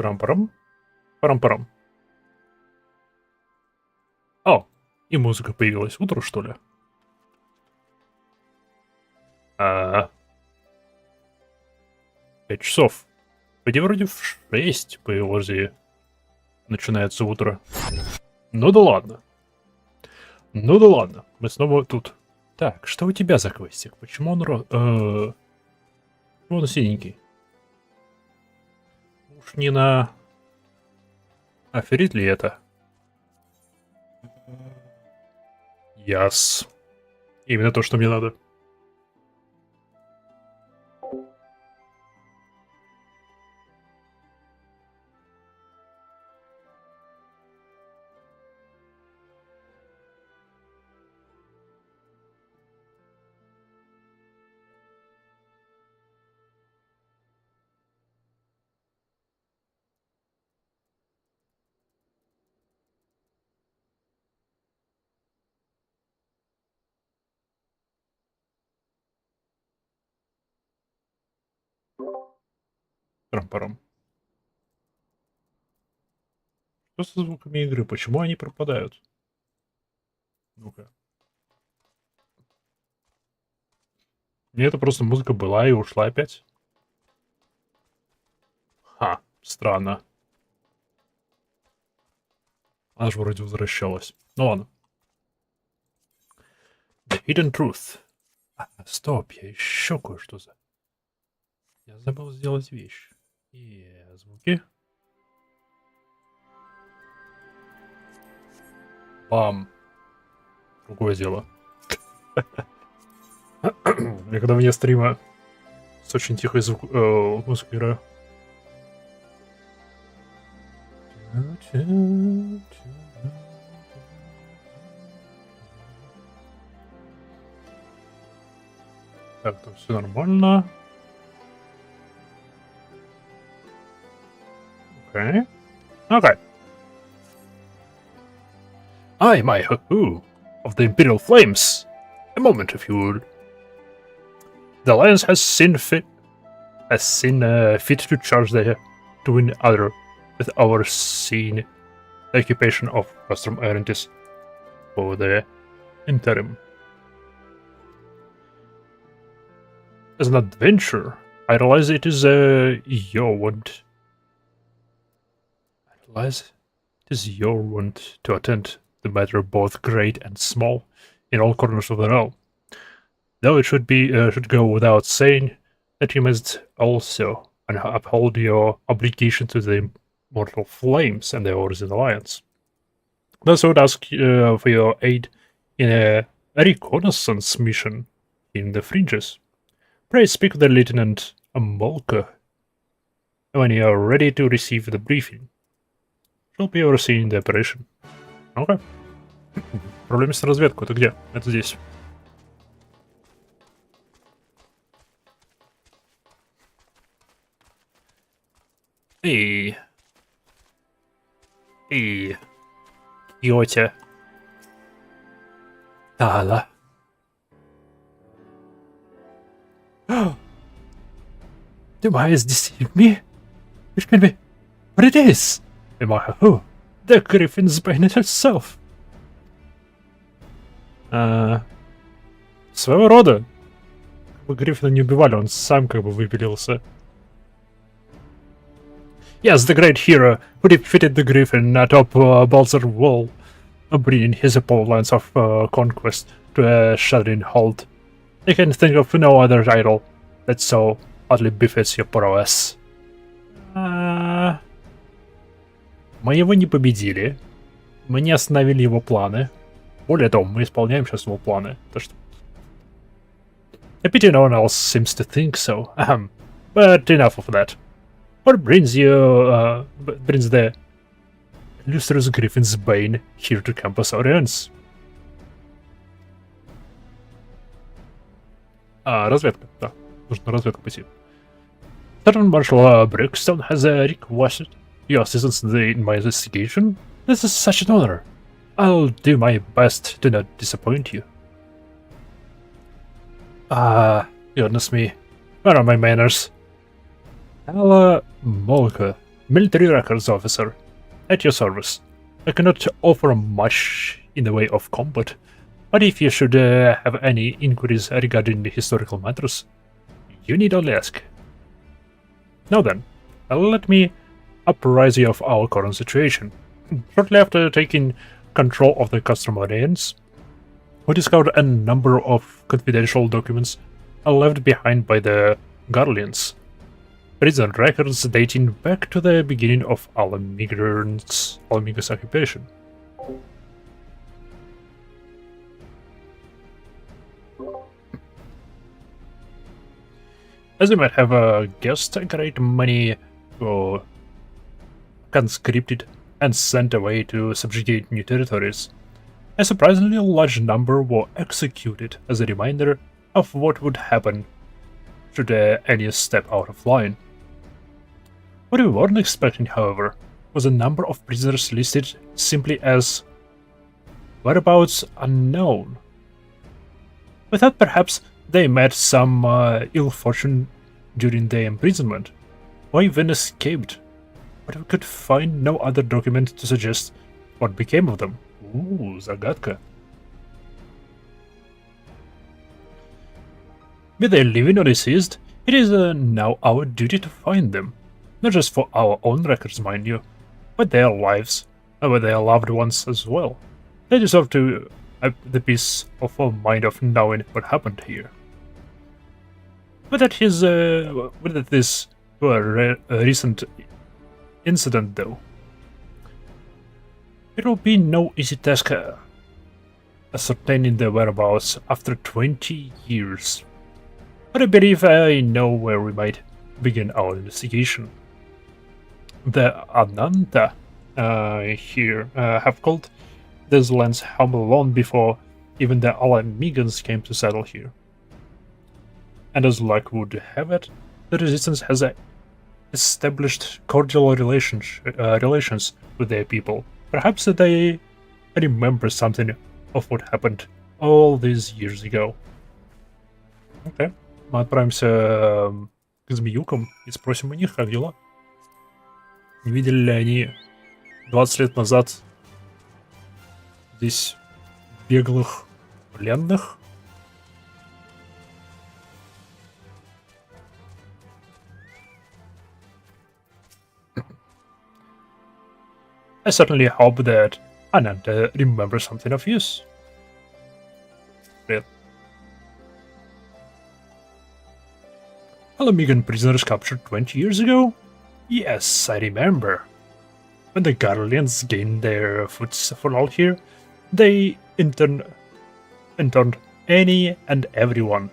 Парам-парам. Парам-парам. О, и музыка появилась. Утро, что ли? А, 5 часов. Где вроде в 6 по Елорзии начинается утро. Ну да ладно. Ну да ладно. Мы снова тут. Так, что у тебя за квестик? Почему он он синенький? Уж не на... Аферит ли это? Яс. Именно то, что мне надо. Парам-парам. Что со звуками игры? Почему они пропадают? Ну-ка. Мне это просто музыка была и ушла опять. Ха, странно. Она же вроде возвращалась. Ну ладно. The Hidden Truth. Стоп, я еще кое-что за... Я забыл сделать вещь. И звуки. Бам. Другое дело. Я когда вне стрима с очень тихой музыкой играю. Так, там все нормально. Окей. Окей. I, my who of the Imperial Flames. A moment, if you would. The Alliance has seen fit to charge the twin other with overseeing the occupation of custom identities for the interim. As an adventure, I realize it is your want. To attend the matter both great and small in all corners of the realm. Though it should go without saying that you must also uphold your obligation to the immortal flames and the orders in the Alliance. Thus I would ask for your aid in a reconnaissance mission in the fringes. Pray speak with the Lieutenant Amolka when you are ready to receive the briefing. She'll be overseeing the operation. Okay. Проблема с разведкой. Это где? Это здесь. Эй. Йотя. Тала. Do my eyes deceive me? Which can be... What it is? Am I who? The Griffin's brain itself. Своего рода. Как бы Гриффина не убивали, он сам как бы выпилился. Yes, the great hero who defeated the Griffin atop Balzer Wall, bringing his lines of conquest to a shuddering halt. I can think of no other title that so oddly befits your prowess. Мы его не победили. Мы не остановили его планы. Более того, мы исполняем сейчас его планы. То что... A pity no one else seems to think so. But enough of that. What brings the illustrious Griffin's Bane here to campus audience? Разведка, да. Нужно на разведку пойти. Certain Marshal Brickstone has requested your assistance in my investigation. This is such an honor. I'll do my best to not disappoint you. Goodness me. Where are my manners? Ella Molka Military records officer, at your service. I cannot offer much in the way of combat, but if you should have any inquiries regarding the historical matters, you need only ask. Now then, let me apprise you of our current situation. Shortly after taking control of the custodians, we discovered a number of confidential documents left behind by the Garleans. Prison records dating back to the beginning of Alamiga's occupation. As you might have guessed, a great many were conscripted and sent away to subjugate new territories. A surprisingly large number were executed as a reminder of what would happen should any step out of line. What we weren't expecting, however, was a number of prisoners listed simply as whereabouts unknown. We thought perhaps they met some ill fortune during their imprisonment, or even escaped, but we could find no other document to suggest what became of them. Ooh, загадка. Be they living or deceased, it is now our duty to find them. Not just for our own records, mind you, but their lives, and with their loved ones as well. They deserve to have the peace of mind of knowing what happened here. But that this were a recent incident, though, it will be no easy task ascertaining their whereabouts after 20 years. But I believe I know where we might begin our investigation. The Ananta here have called these lands home long before even the Alamigans came to settle here. And as luck would have it, the resistance has established cordial relations with their people. Perhaps they remember something of what happened all these years ago. Окей, мы отправимся к змеюкам и спросим у них, как дела. Не видели ли они 20 лет назад здесь беглых пленных? I certainly hope that Ananta remembers something of use. Great. Alamigan prisoners captured 20 years ago? Yes, I remember. When the Garleans gained their foothold here, they interned any and everyone.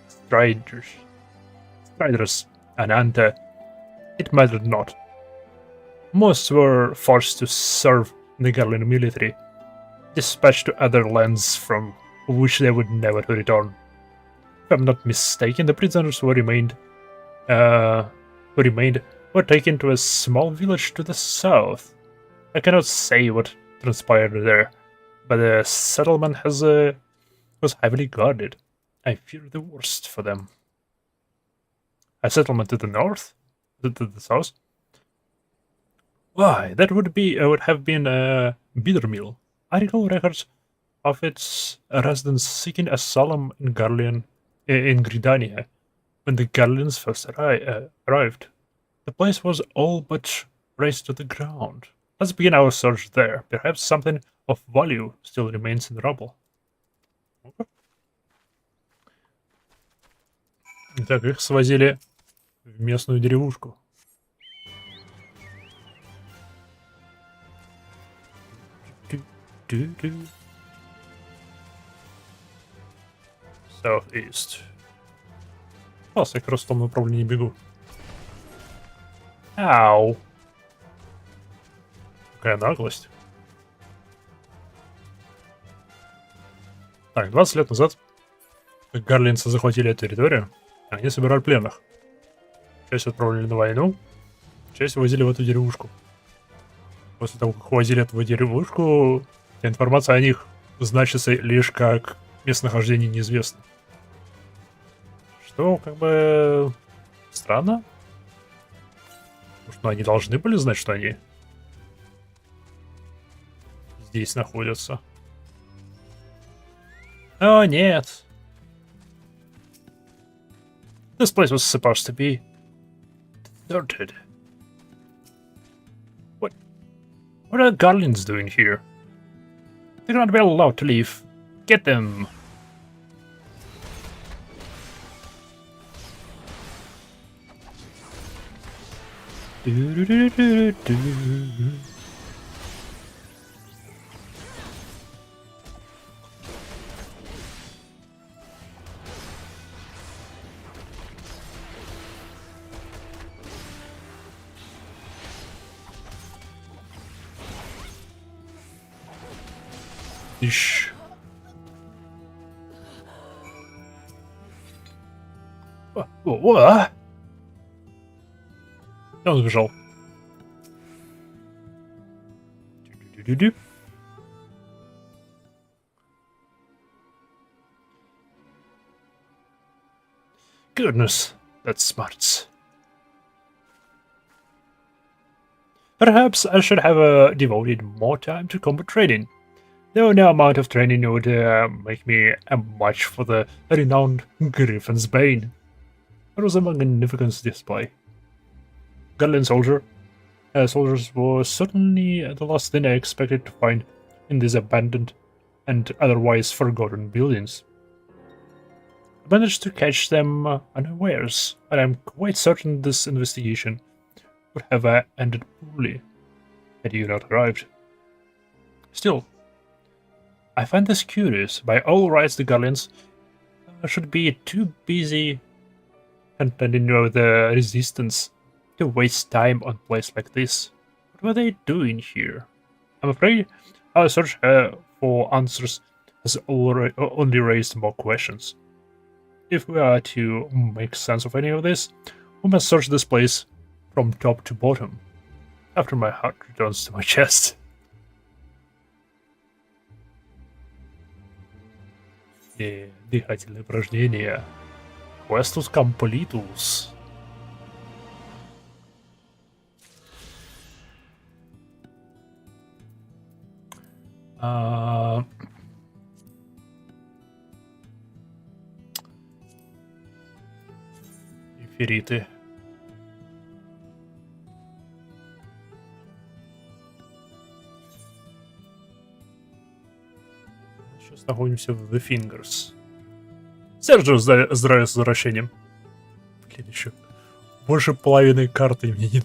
Striders, Ananta, it mattered not. Most were forced to serve in the Garlean military, dispatched to other lands from which they would never return. If I'm not mistaken, the prisoners who remained were taken to a small village to the south. I cannot say what transpired there, but the settlement was heavily guarded. I fear the worst for them. A settlement to the north? To the south? Why, that would have been a bitter mill. I recall records of its residents seeking asylum in Gridania when the Garleans first arrived. The place was all but razed to the ground. Let's begin our search there. Perhaps something of value still remains in rubble. Okay. Итак, их свозили в местную деревушку. Southeast. Класс, я как раз в том направлении бегу. Ау. Какая наглость. Так, 20 лет назад, как гарлинцы захватили эту территорию, они собирали пленных. Часть отправили на войну, часть возили в эту деревушку. После того, как возили эту деревушку, информация о них значится лишь как местонахождение неизвестно. Что, как бы, странно. Может, Но они должны были знать, что они здесь находятся. О, нет. This place was supposed to be deserted. What are the Guardians doing here? They're not well allowed to leave. Get them! Ищ. О! Он сбежал. Goodness, that's smart. Perhaps I should have devoted more time to combat training. Though no amount of training would make me a match for the renowned Griffin's Bane. It was a magnificent display. Guardian soldiers were certainly the last thing I expected to find in these abandoned and otherwise forgotten buildings. I managed to catch them unawares, and I'm quite certain this investigation would have ended poorly had you not arrived. Still, I find this curious. By all rights, the Guardians should be too busy contending with the resistance to waste time on a place like this. What were they doing here? I'm afraid our search for answers has only raised more questions. If we are to make sense of any of this, we must search this place from top to bottom. After my heart returns to my chest. Дыхательные упражнения. Questus completus. Эфириты. Сейчас находимся в The Fingers. Серджио, здравия с возвращением. Блин, еще больше половины карты мне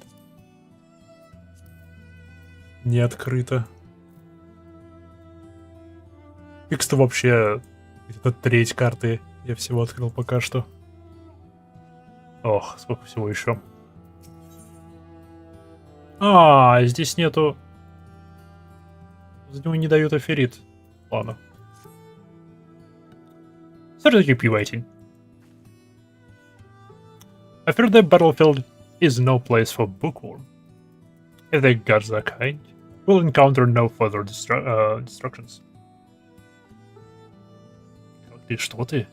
не открыто. Фикс-то вообще где-то треть карты я всего открыл пока что. Ох, сколько всего еще. Здесь нету... За него не дают аферит. Ладно. Certainly keep you waiting. I fear the battlefield is no place for bookworm. If the gods are kind, we'll encounter no further destructions. Ты что ты?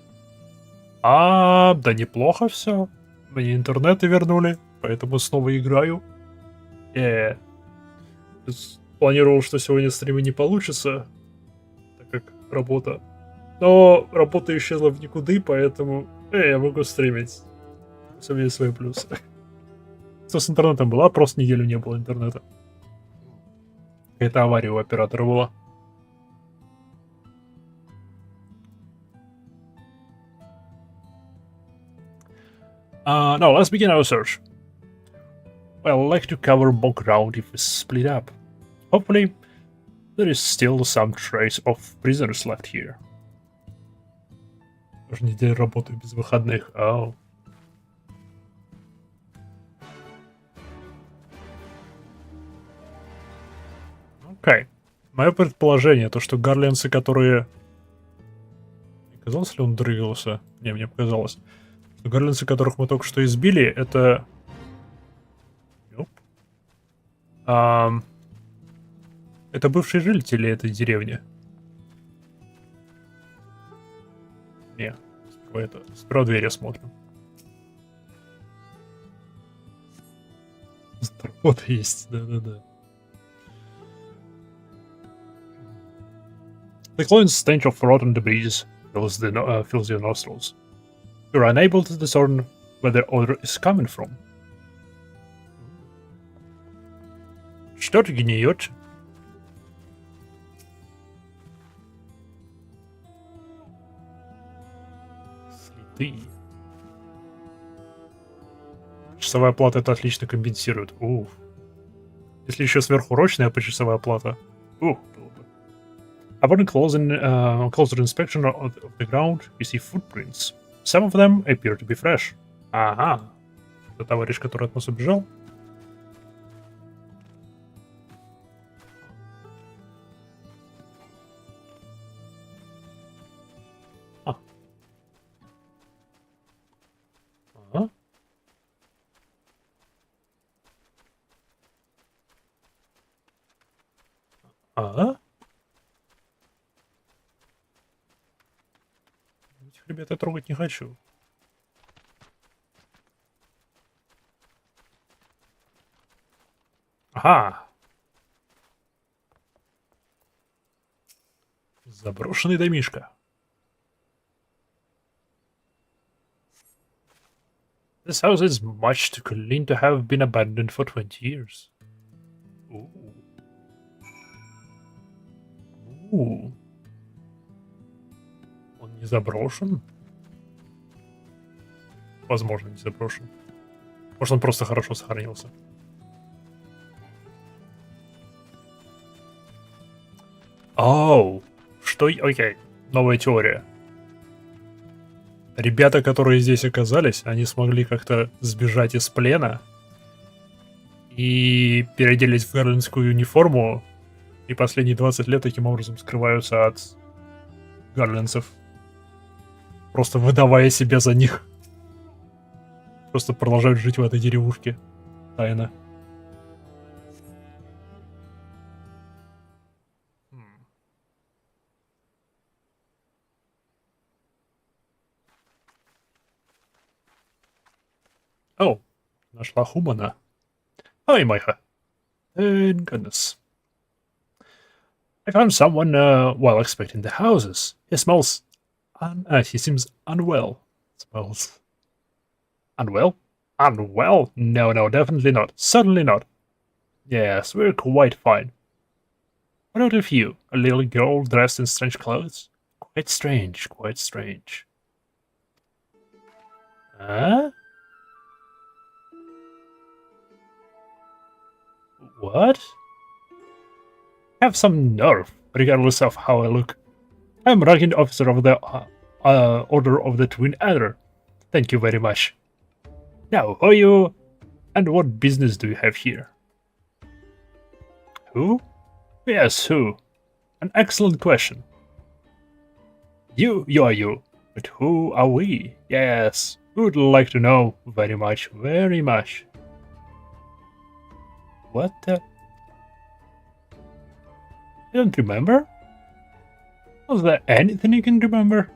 Да неплохо все. Мне интернеты вернули, поэтому снова играю. Планировал, что сегодня стрима не получится, так как работа. Но работа исчезла в никуда, поэтому я могу стримить. Все имеет свои плюсы. Что с интернетом была? Просто неделю не было интернета. Какая-то авария у оператора была. Now, let's begin our search. Well, I'd like to cover more ground if we split up. Hopefully, there is still some trace of prisoners left here. Уже неделю работаю без выходных. Окей. Мое предположение, то что гарлианцы, которые... Не казалось ли он дрыгался? Не, мне показалось. Что гарлианцы, которых мы только что избили, это... Это бывшие жители этой деревни. Не, сперва двери осмотрим. Вот есть, да-да-да. The cloying stench of rotten debris fills your nostrils. You're unable to discern where the odor is coming from. Что-то гниет. Следы. Часовая плата это отлично компенсирует. Уф. Если еще сверхурочная почасовая плата. Ух, было бы. Upon closer inspection of the ground, you see footprints. Some of them appear to be fresh. Ага. Это товарищ, который от нас убежал. Ага. Ага. Этих ребят я трогать не хочу. Ага. Заброшенный домишко. This house is much too clean to have been abandoned for 20 years. Ooh. Ooh. Он не заброшен? Возможно, не заброшен. Может, он просто хорошо сохранился. Оу. Что? Окей. Новая теория. Ребята, которые здесь оказались, они смогли как-то сбежать из плена и переоделись в гарлендскую униформу, и последние 20 лет таким образом скрываются от гарлендцев, просто выдавая себя за них. Просто продолжают жить в этой деревушке тайно. О, нашла Хумана. Hi, Micah. Thank goodness. I found someone while expecting the houses. He smells... he seems unwell. Smells... Unwell? Unwell? No, no, definitely not. Certainly not. Yes, we're quite fine. What about you? A little girl dressed in strange clothes? Quite strange, quite strange. Huh? What? Have some nerve, regardless of how I look. I'm ranking officer of the Order of the Twin Adder. Thank you very much. Now, who are you, and what business do you have here? Who? Yes, who? An excellent question. You are you. But who are we? Yes, we would like to know very much, very much. What the? You don't remember? Was there anything you can remember?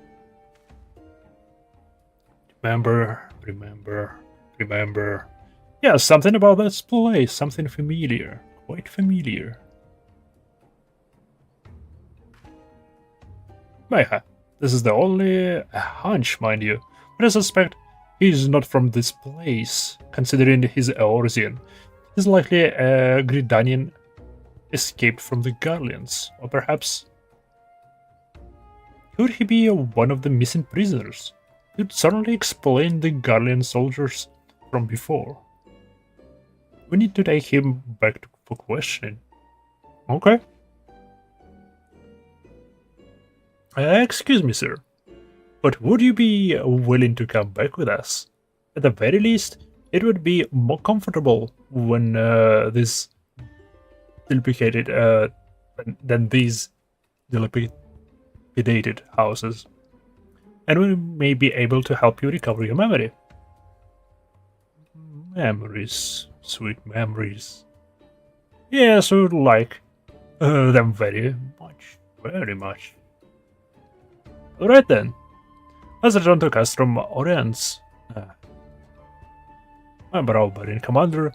Remember. Yeah, something about this place, something familiar, quite familiar. Mayha, this is the only hunch, mind you, but I suspect he's not from this place, considering his Eorzean. He's likely a Gridanian escaped from the Guardians, or perhaps... Could he be one of the missing prisoners? You'd certainly explain the Guardian soldiers from before. We need to take him back for questioning. Okay. Excuse me, sir, but would you be willing to come back with us? At the very least, it would be more comfortable when this dilapidated than these dilapidated houses, and we may be able to help you recover your memory. Memories, sweet memories. Yes, we would like them very much, very much. Alright then, let's return to Castrum Oriens. My brother and commander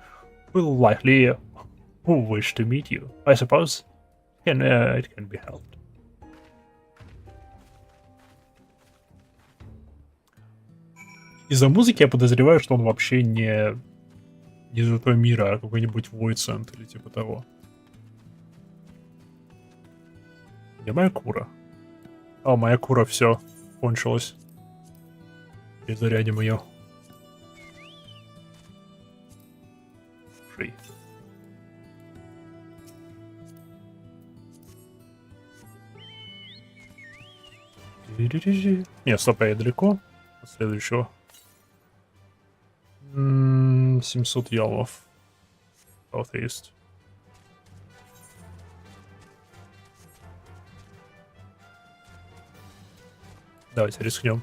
will likely wish to meet you. I suppose it can be helped. Из-за музыки я подозреваю, что он вообще не из этого мира, а какой-нибудь Voidsent или типа того. Где моя кура? О, моя кура, все, кончилась. Перезарядим ее. Шей. Не, стоп, я далеко. От следующего. 700 ялов. Southeast. Давайте рискнем.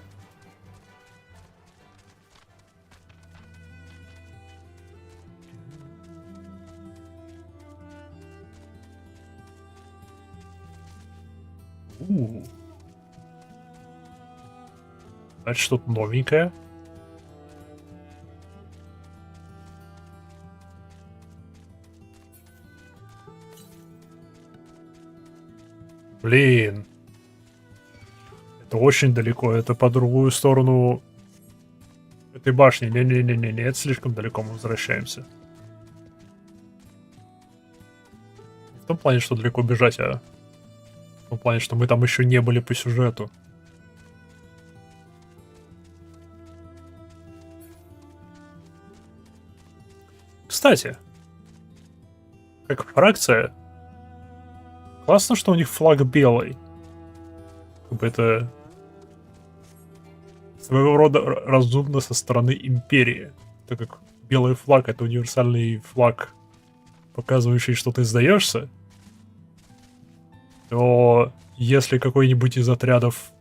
Значит, что-то новенькое. Блин. Это очень далеко. Это по другую сторону этой башни. Не-не-не-не, это слишком далеко, мы возвращаемся. Не в том плане, что далеко бежать, а в том плане, что мы там еще не были по сюжету. Кстати, как фракция, классно, что у них флаг белый. Как бы это своего рода разумно со стороны империи. Так как белый флаг — это универсальный флаг, показывающий, что ты сдаешься, то если какой-нибудь из отрядов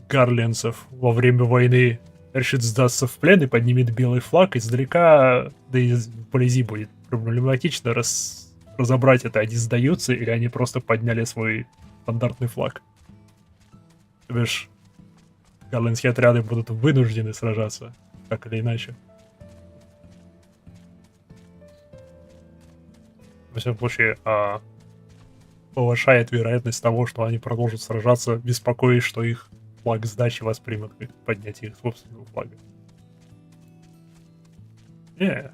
гарлианцев во время войны решит сдаться в плен и поднимет белый флаг, издалека, да и вблизи будет проблематично разобрать это, они сдаются или они просто подняли свой стандартный флаг. То бишь, гарлианские отряды будут вынуждены сражаться, так или иначе. Во всяком случае, повышает вероятность того, что они продолжат сражаться, беспокоясь, что их флаг сдачи воспримут как поднятие их собственного флага. Привет.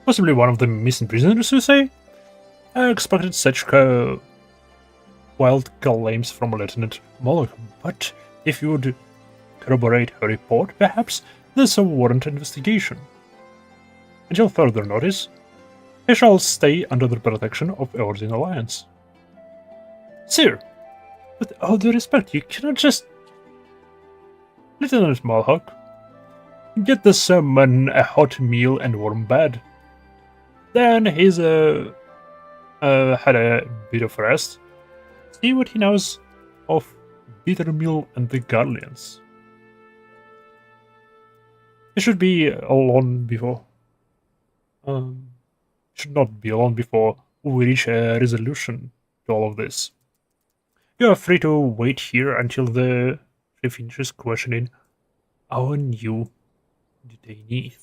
Possibly one of the missing prisoners, you say? I expected such wild claims from Lieutenant Moloch, but if you would corroborate her report, perhaps this will warrant investigation. Until further notice, I shall stay under the protection of Eorzean Alliance. Sir, with all due respect, you cannot just... Lieutenant Moloch, get this man a hot meal and warm bed. Then he's had a bit of rest. See what he knows of bitter meal and the Guardians. It should be alone before. Should not be alone before we reach a resolution to all of this. You are free to wait here until she finishes questioning our new detainee.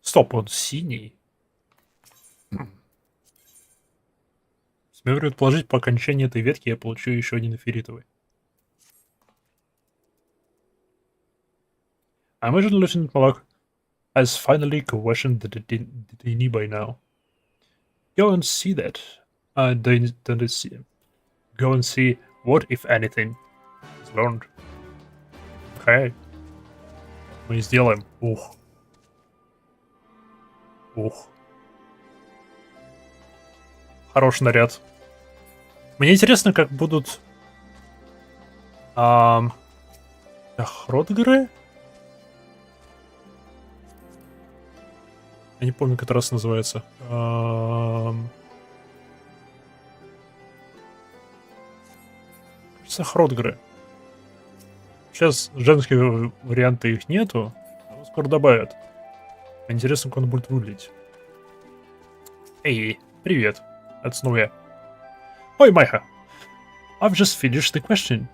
Стоп, он синий. Смею предположить, по окончании этой ветки я получу еще один эфиритовый. I imagine Lieutenant Moloch has finally questioned the detainee by now. Go and see that. Go and see what, if anything, is learned. Okay. Мы сделаем. Ух. Хороший наряд. Мне интересно, как будут Хродгры? Я не помню, как раз называется. Хродгры. Сейчас женские варианты их нету, но скоро добавят. Интересно, как он будет выглядеть. Эй, привет. Это снова я. Ой, Майха. I've just finished the question.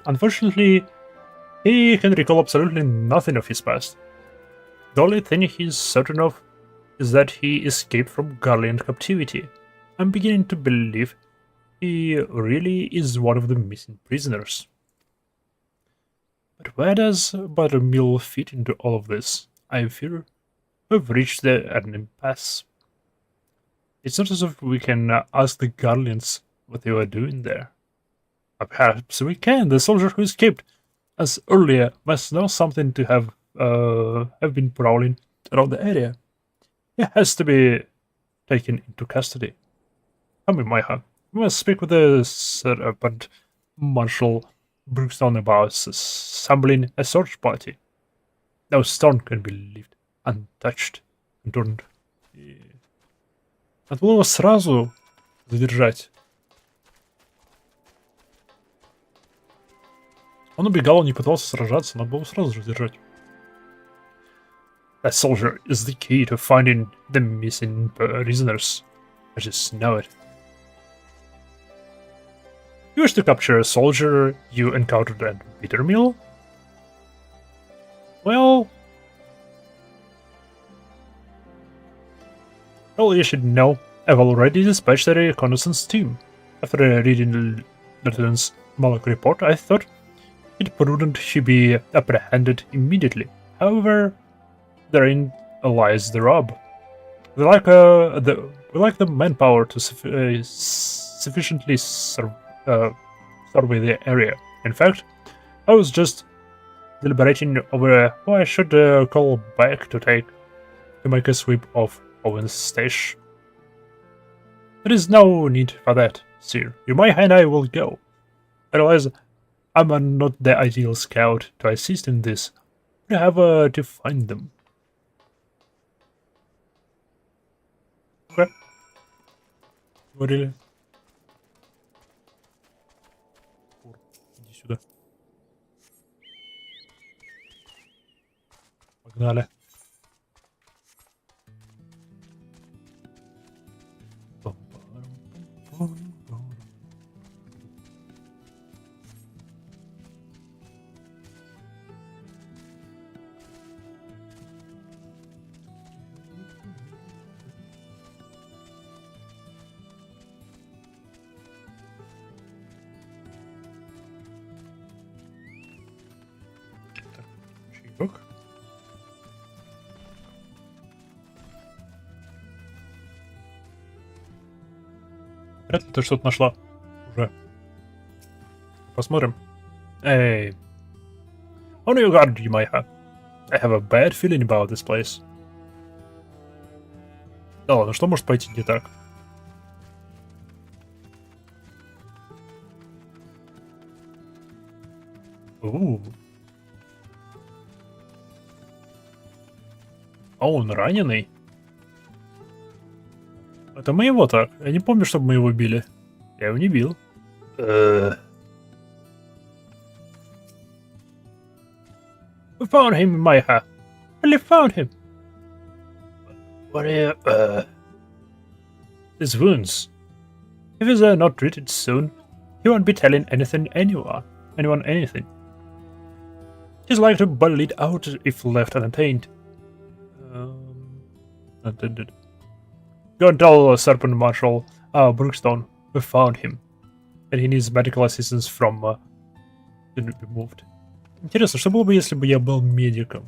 Unfortunately, he can recall absolutely nothing of his past. The only thing he's certain of is that he escaped from Garlean captivity. I'm beginning to believe he really is one of the missing prisoners. But where does Buttermill fit into all of this? I fear we've reached an impasse. It's not as if we can ask the Garleans what they were doing there. Perhaps we can. The soldier who escaped us earlier must know something to have been prowling around the area. He has to be taken into custody. Come in, Maiha. We must speak with the serpent Marshal Brookstone about assembling a search party. No stone can be left untouched, unturned. Надо было его сразу задержать. Он убегал, он не пытался сражаться, надо было его сразу задержать. That soldier is the key to finding the missing prisoners. I just know it. You wish to capture a soldier you encountered at Bittermill? Well, you should know. I've already dispatched a reconnaissance team. After reading Lieutenant Malak report, I thought it prudent he be apprehended immediately. However, therein lies the rub. We lack the manpower to sufficiently survey the area. In fact, I was just deliberating over who I should call back to make a sweep of Owen's stash. There is no need for that, sir. You may and I will go. I realize I'm not the ideal scout to assist in this. We have to find them. Okay. Говорили. Иди сюда. Погнали. Чаек. Вряд ли ты что-то нашла уже. Посмотрим. Эй. On your guard, you might have. I have a bad feeling about this place. Да ладно, что может пойти не так? А он раненый? Это мы его так? Я не помню, чтобы мы его били. Я его не бил. We found him, Maiha. Really found him. What are you, his wounds. If he's not treated soon, he won't be telling anyone anything. He's like to bleed out if left unattained. Unattended. Go and tell Serpent Marshal Brookstone we found him, and he needs medical assistance from didn't be moved. Интересно, что было бы, если бы я был медиком?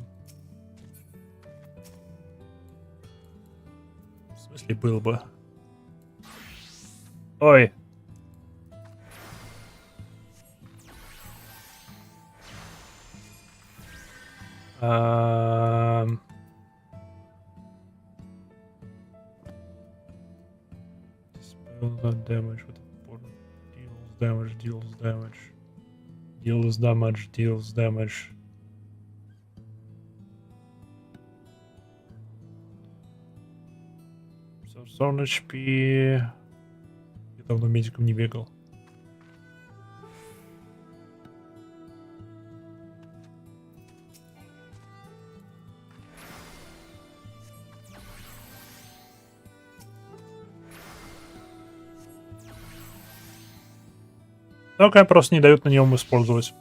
В смысле, был бы? Ой. Damage with damage, deals damage. Deals damage, deals damage. Сон HP. Я давно медиком не бегал. Только просто не дают на нем использовать.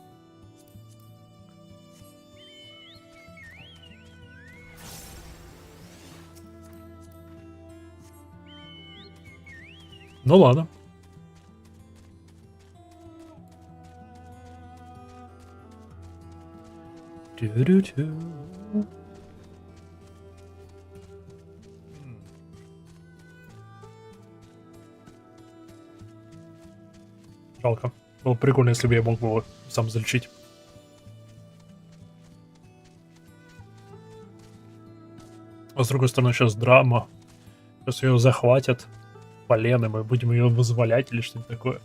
Ну ладно. Жалко. Было прикольно, если бы я мог его сам залечить. А с другой стороны, сейчас драма. Сейчас ее захватят поленом, мы будем ее вызволять или что-то такое.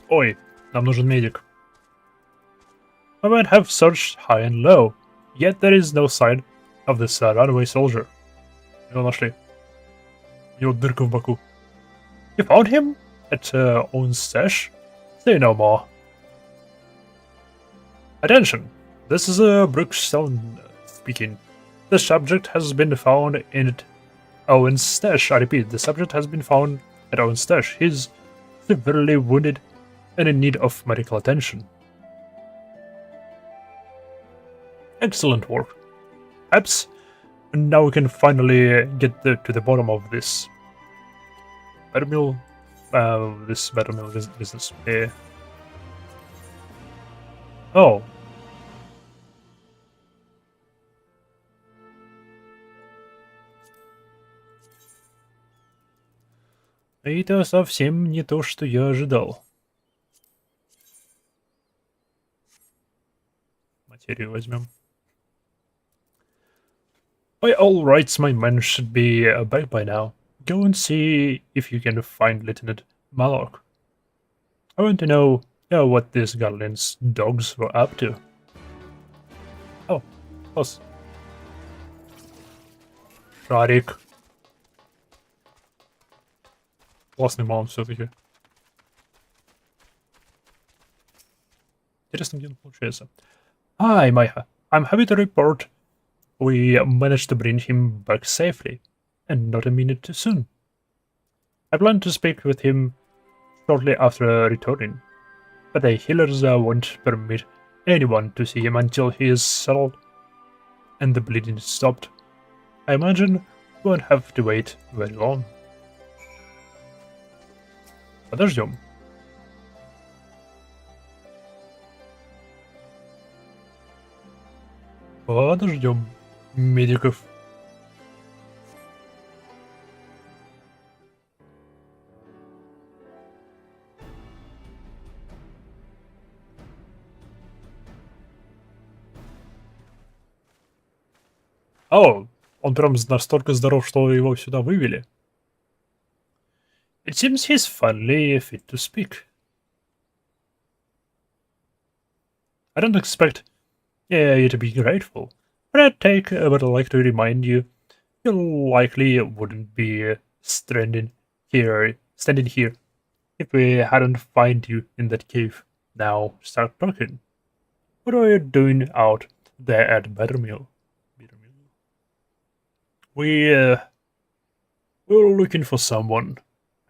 Ой, нам нужен медик. I might have searched high and low, yet there is no sign of this runaway soldier. Его нашли. У него дырка в боку. You found him at own stash? Say no more. Attention! This is Brookstone speaking. The subject has been found in Owen's stash. I repeat, the subject has been found at Owen's stash. He's severely wounded and in need of medical attention. Excellent work. Perhaps now we can finally get to the bottom of this Battlemill, business. Oh. Это совсем не то, что я ожидал. Материю возьмем. By all rights, my men should be back by now. Go and see if you can find Lieutenant Malok. I want to know what these Garland's dogs were up to. Oh, close. Шарик. Классный маунт все-таки. Интересно, где он получается. Hi, Maya. I'm happy to report we managed to bring him back safely, and not a minute too soon. I plan to speak with him shortly after returning, but the healers won't permit anyone to see him until he is settled and the bleeding is stopped. I imagine we won't have to wait very long. Подождем. Подождем медиков. О, он прям настолько здоров, что его сюда вывели. It seems he's finally fit to speak. I don't expect you to be grateful, but I'd like to remind you, you likely wouldn't be standing here if we hadn't found you in that cave. Now start talking. What are you doing out there at Buttermill? We were looking for someone,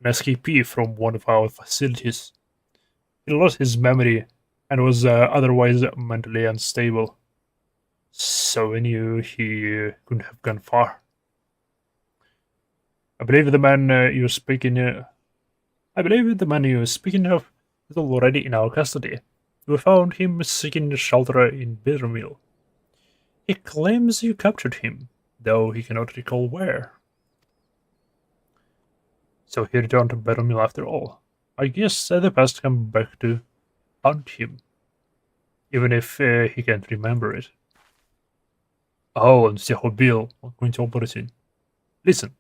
an escapee from one of our facilities. He lost his memory and was otherwise mentally unstable. So we knew he couldn't have gone far. I believe the man you're speaking of is already in our custody. We found him seeking shelter in Bittermill. He claims you captured him, though he cannot recall where. So he returned to Bittermill after all. I guess the past come back to haunt him, even if he can't remember it. Oh, он всех убил. Он какой-нибудь оборотень. Listen,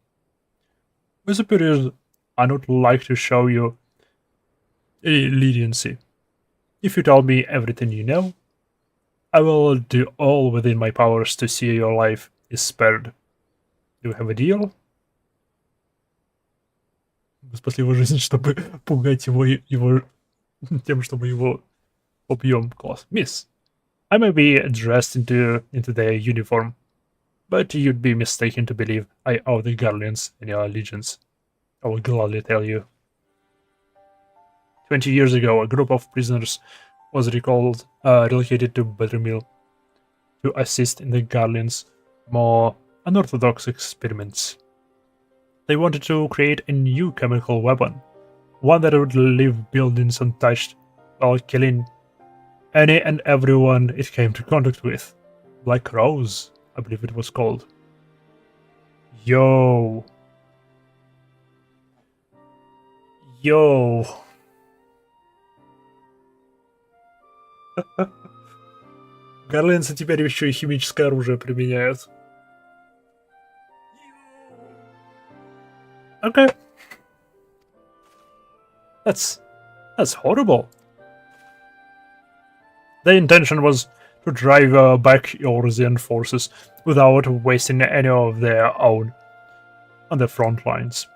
my superiors are not like to show you any leniency. If you tell me everything you know, I will do all within my powers to see your life is spared. Do we have a deal? Спасли его жизнь, чтобы пугать его тем, что мы его убьем. Класс. Miss, I may be dressed into their uniform, but you'd be mistaken to believe I owe the Guardians any allegiance. I will gladly tell you. 20 years ago, a group of prisoners was relocated to Buttermill to assist in the Guardians' more unorthodox experiments. They wanted to create a new chemical weapon, one that would leave buildings untouched while killing any and everyone it came to contact with. Black Rose, I believe it was called. Yo. Yo. Гарлинцы теперь еще и химическое оружие применяют. Okay. That's horrible. The intention was to drive back Eorzean forces without wasting any of their own on the front lines.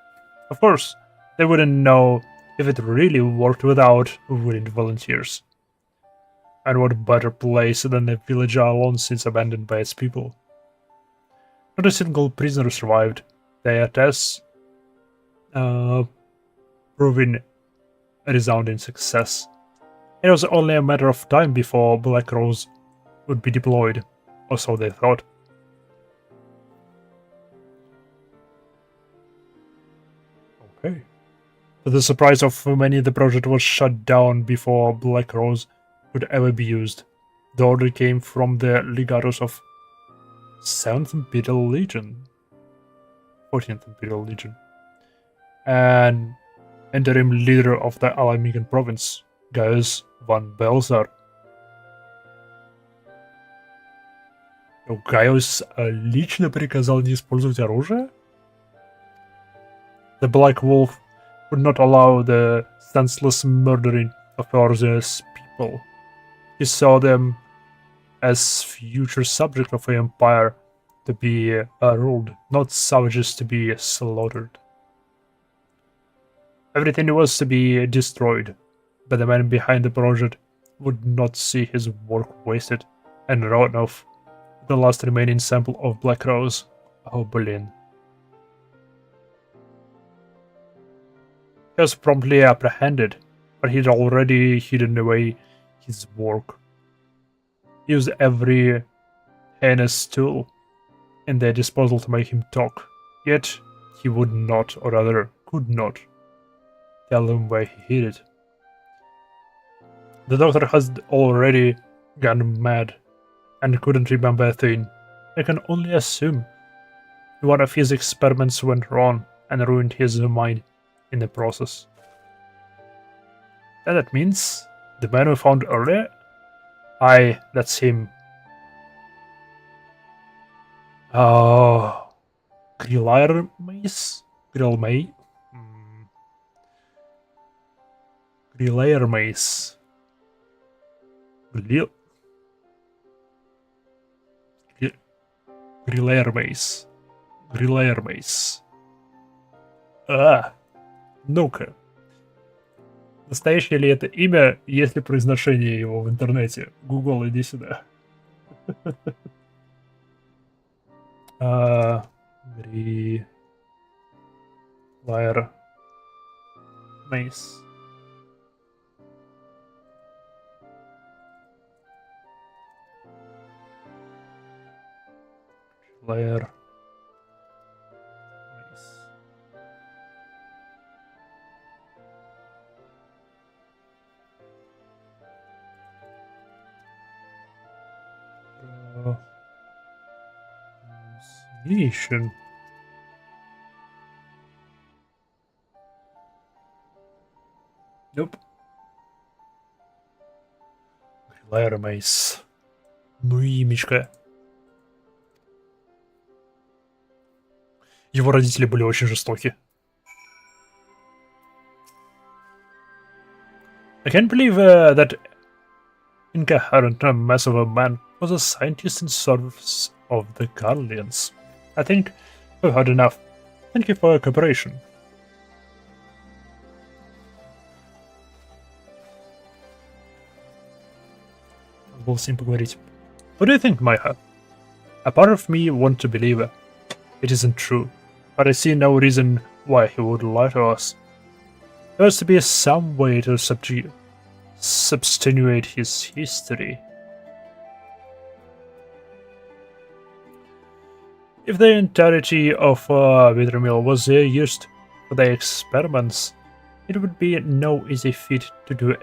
Of course, they wouldn't know if it really worked without willing volunteers. And what better place than a village alone since abandoned by its people? Not a single prisoner survived their tests, proving a resounding success. It was only a matter of time before Black Rose would be deployed, or so they thought. Okay. To the surprise of many, the project was shut down before Black Rose could ever be used. The order came from the legatus of 7th Imperial Legion, 14th Imperial Legion, and interim leader of the Alamigan province, Gaius van Belzar. Гaius лично приказал не использовать оружие? The Black Wolf would not allow the senseless murdering of Eorzean's people. He saw them as future subjects of the Empire to be ruled, not savages to be slaughtered. Everything was to be destroyed, but the man behind the project would not see his work wasted, and wrote off the last remaining sample of Black Rose. Oh, Berlin. He was promptly apprehended, but he'd already hidden away his work. He used every heinous tool in their disposal to make him talk, yet he would not, or rather could not, tell them where he hid it. The doctor had already gone mad and couldn't remember a thing. I can only assume one of his experiments went wrong and ruined his mind in the process. And that means the man we found earlier? Aye, that's him. Oh, Grillire Mace? Grill May? Grillire Mace. Grillire Mace. Grillire Mace. Ну-ка. Настоящее ли это имя, есть ли произношение его в интернете? Google, иди сюда. Grillire Mace. Grillire Mace. Pronunciation. Nope. Grillire Mace. Ну и имечко. Его родители были очень жестоки. I can't believe that incoherent mess of a man was a scientist in service of the Guardians. I think we've had enough. Thank you for your cooperation. We'll с ним поговорить. What do you think, Maya? A part of me wants to believe it isn't true, but I see no reason why he would lie to us. There has to be some way to substantiate his history. If the entirety of Mill was used for the experiments, it would be no easy feat to do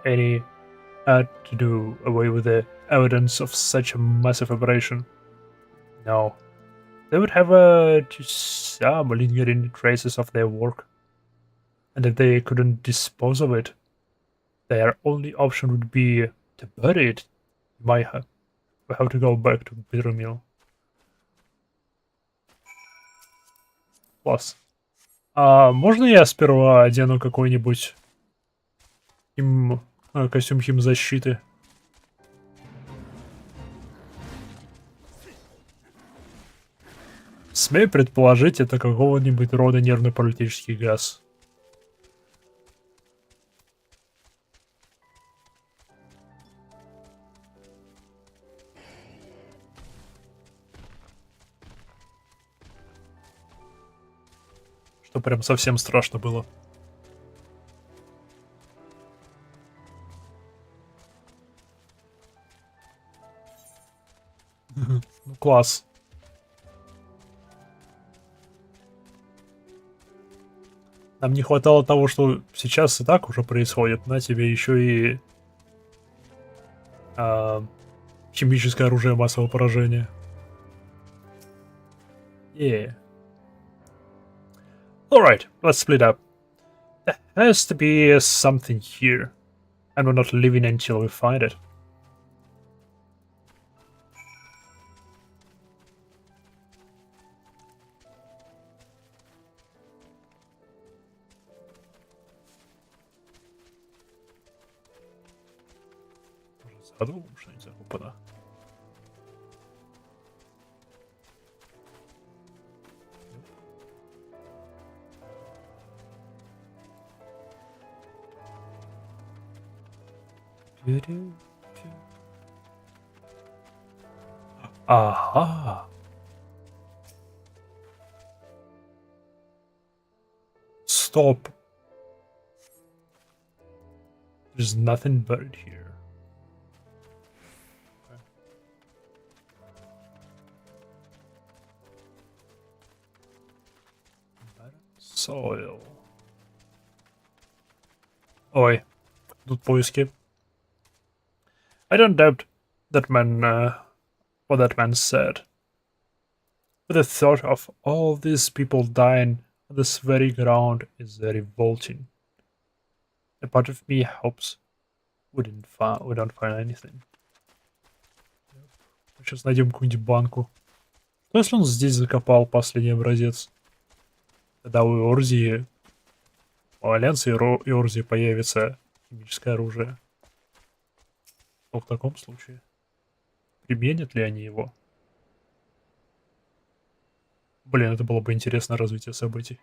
away with the evidence of such a massive operation. No, they would have some lingering traces of their work, and if they couldn't dispose of it, their only option would be to bury it. We have to go back to Mill. Класс. Можно я сперва одену какой-нибудь костюм химзащиты? Смею предположить, это какого-нибудь рода нервно-паралитический газ. Что прям совсем страшно было. Ну, класс. Нам не хватало того, что сейчас и так уже происходит. На тебе еще и химическое оружие массового поражения. Yeah. Alright, let's split up. There has to be something here, and we're not leaving until we find it. Задумал что-нибудь закупано. Ага. Stop. There's nothing buried here. Okay. Soil. Ой, тут поиски. I don't doubt that man, what that man said. But the thought of all these people dying on this very ground is revolting. A part of me hopes we don't find anything. Сейчас найдем какую-нибудь банку. Что если он здесь закопал последний образец? Тогда у Орзии, у Альянса и Орзии появится химическое оружие. Но в таком случае применят ли они его? Блин, это было бы интересное развитие событий.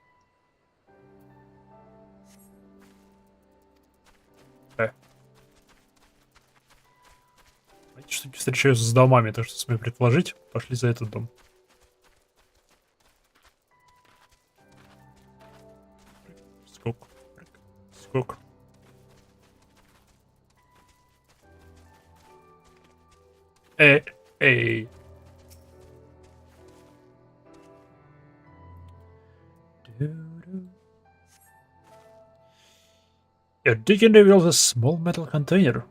Эти штуки встречаются с домами, так что смею предположить, пошли за этот дом. Скок. Эй. Your digging reveals a small metal container,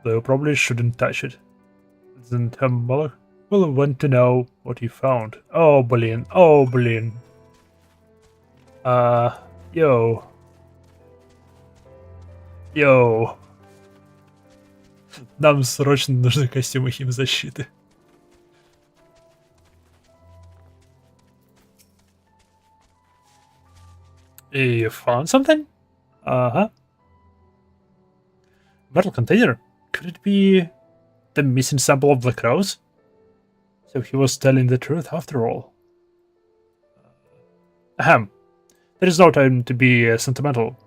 though you probably shouldn't touch it. Then Moloch will want to know what he found. Oh, блин. Йоу. Нам срочно нужны костюмы химзащиты. You found something? Uh-huh. Metal container? Could it be the missing sample of the crows? So he was telling the truth after all. Ahem. There is no time to be sentimental.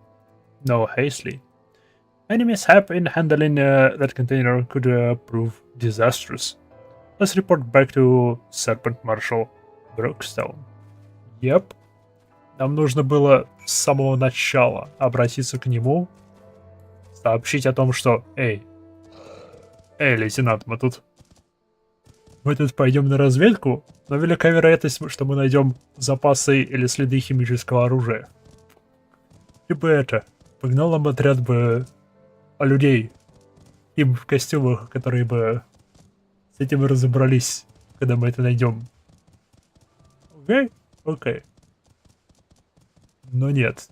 No hastily. Any mishap in handling that container could prove disastrous. Let's report back to Serpent Marshal Brookstone. Yep. Нам нужно было с самого начала обратиться к нему, сообщить о том, что эй, лейтенант, мы тут пойдем на разведку, но велика вероятность, что мы найдем запасы или следы химического оружия. Либо погнал нам отряд бы людей, им в костюмах, которые бы с этим разобрались, когда мы это найдем. Окей? Окей. Но нет.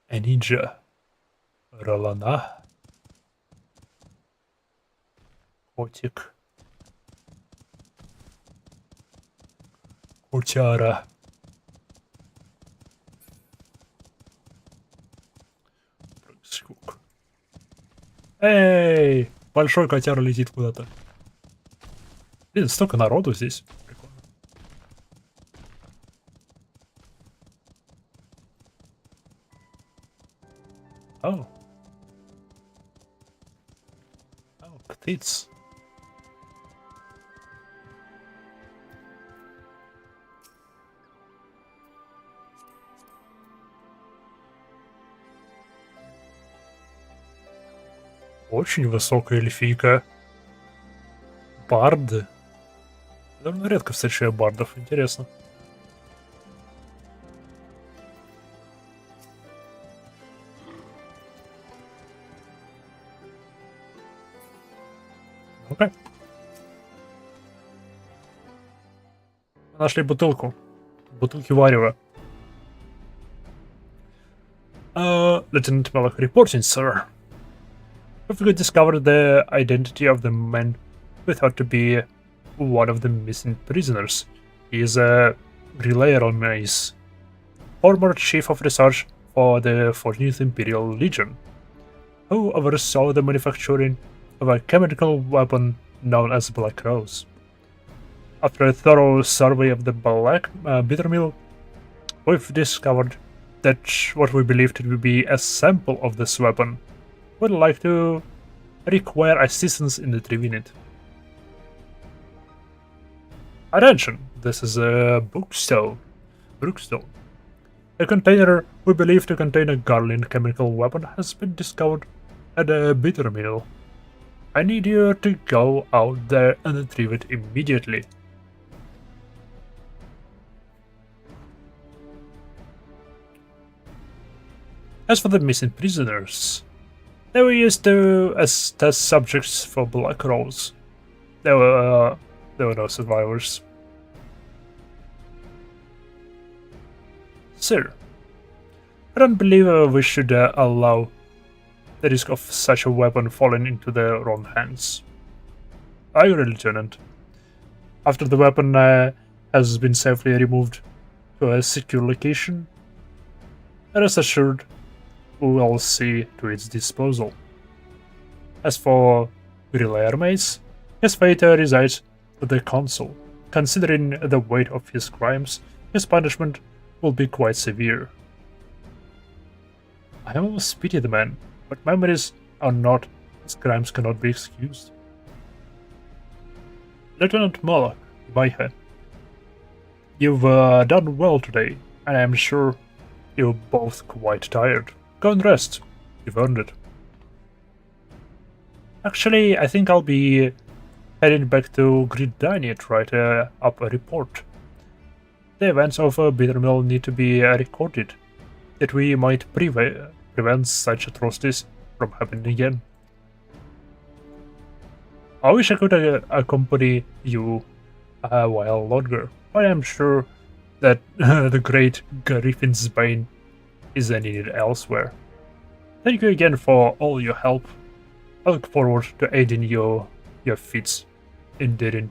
Ninja. Ролана. Котик. Котяра. Скук. Эй! Большой котяра летит куда-то. Блин, столько народу здесь. Прикольно. О. Птиц. Очень высокая эльфийка. Барды. Довольно редко встречаю бардов, интересно. Окей. Нашли бутылку. Бутылки варева. Lieutenant Malak reporting, sir. We discovered the identity of the man we thought to be one of the missing prisoners. He is a relayer on Mace, former chief of research for the 14th Imperial Legion, who oversaw the manufacturing of a chemical weapon known as Black Rose. After a thorough survey of the bitter mill, we've discovered that what we believed to be a sample of this weapon would like to require assistance in retrieving it. Attention! This is a Brookstone. A container we believe to contain a Garland chemical weapon has been discovered at a bitter mill. I need you to go out there and retrieve it immediately. As for the missing prisoners, they were used as test subjects for Black Rose. There were no survivors. Sir, I don't believe we should allow the risk of such a weapon falling into the wrong hands. I agree, Lieutenant. After the weapon has been safely removed to a secure location, rest assured we will see to its disposal. As for Relayer Mace, his fate resides with the Council. Considering the weight of his crimes, his punishment will be quite severe. I almost pity the man, but memories are not, his crimes cannot be excused. Lieutenant Moloch, Vaihe, you've done well today, and I'm sure you're both quite tired. Go and rest. You've earned it. Actually, I think I'll be heading back to Kugane to write up a report. The events of Bittermill need to be recorded, that we might prevent such atrocities from happening again. I wish I could accompany you a while longer, but I'm sure that the great Griffin's Bane is needed elsewhere. Thank you again for all your help. I look forward to aiding your feats indent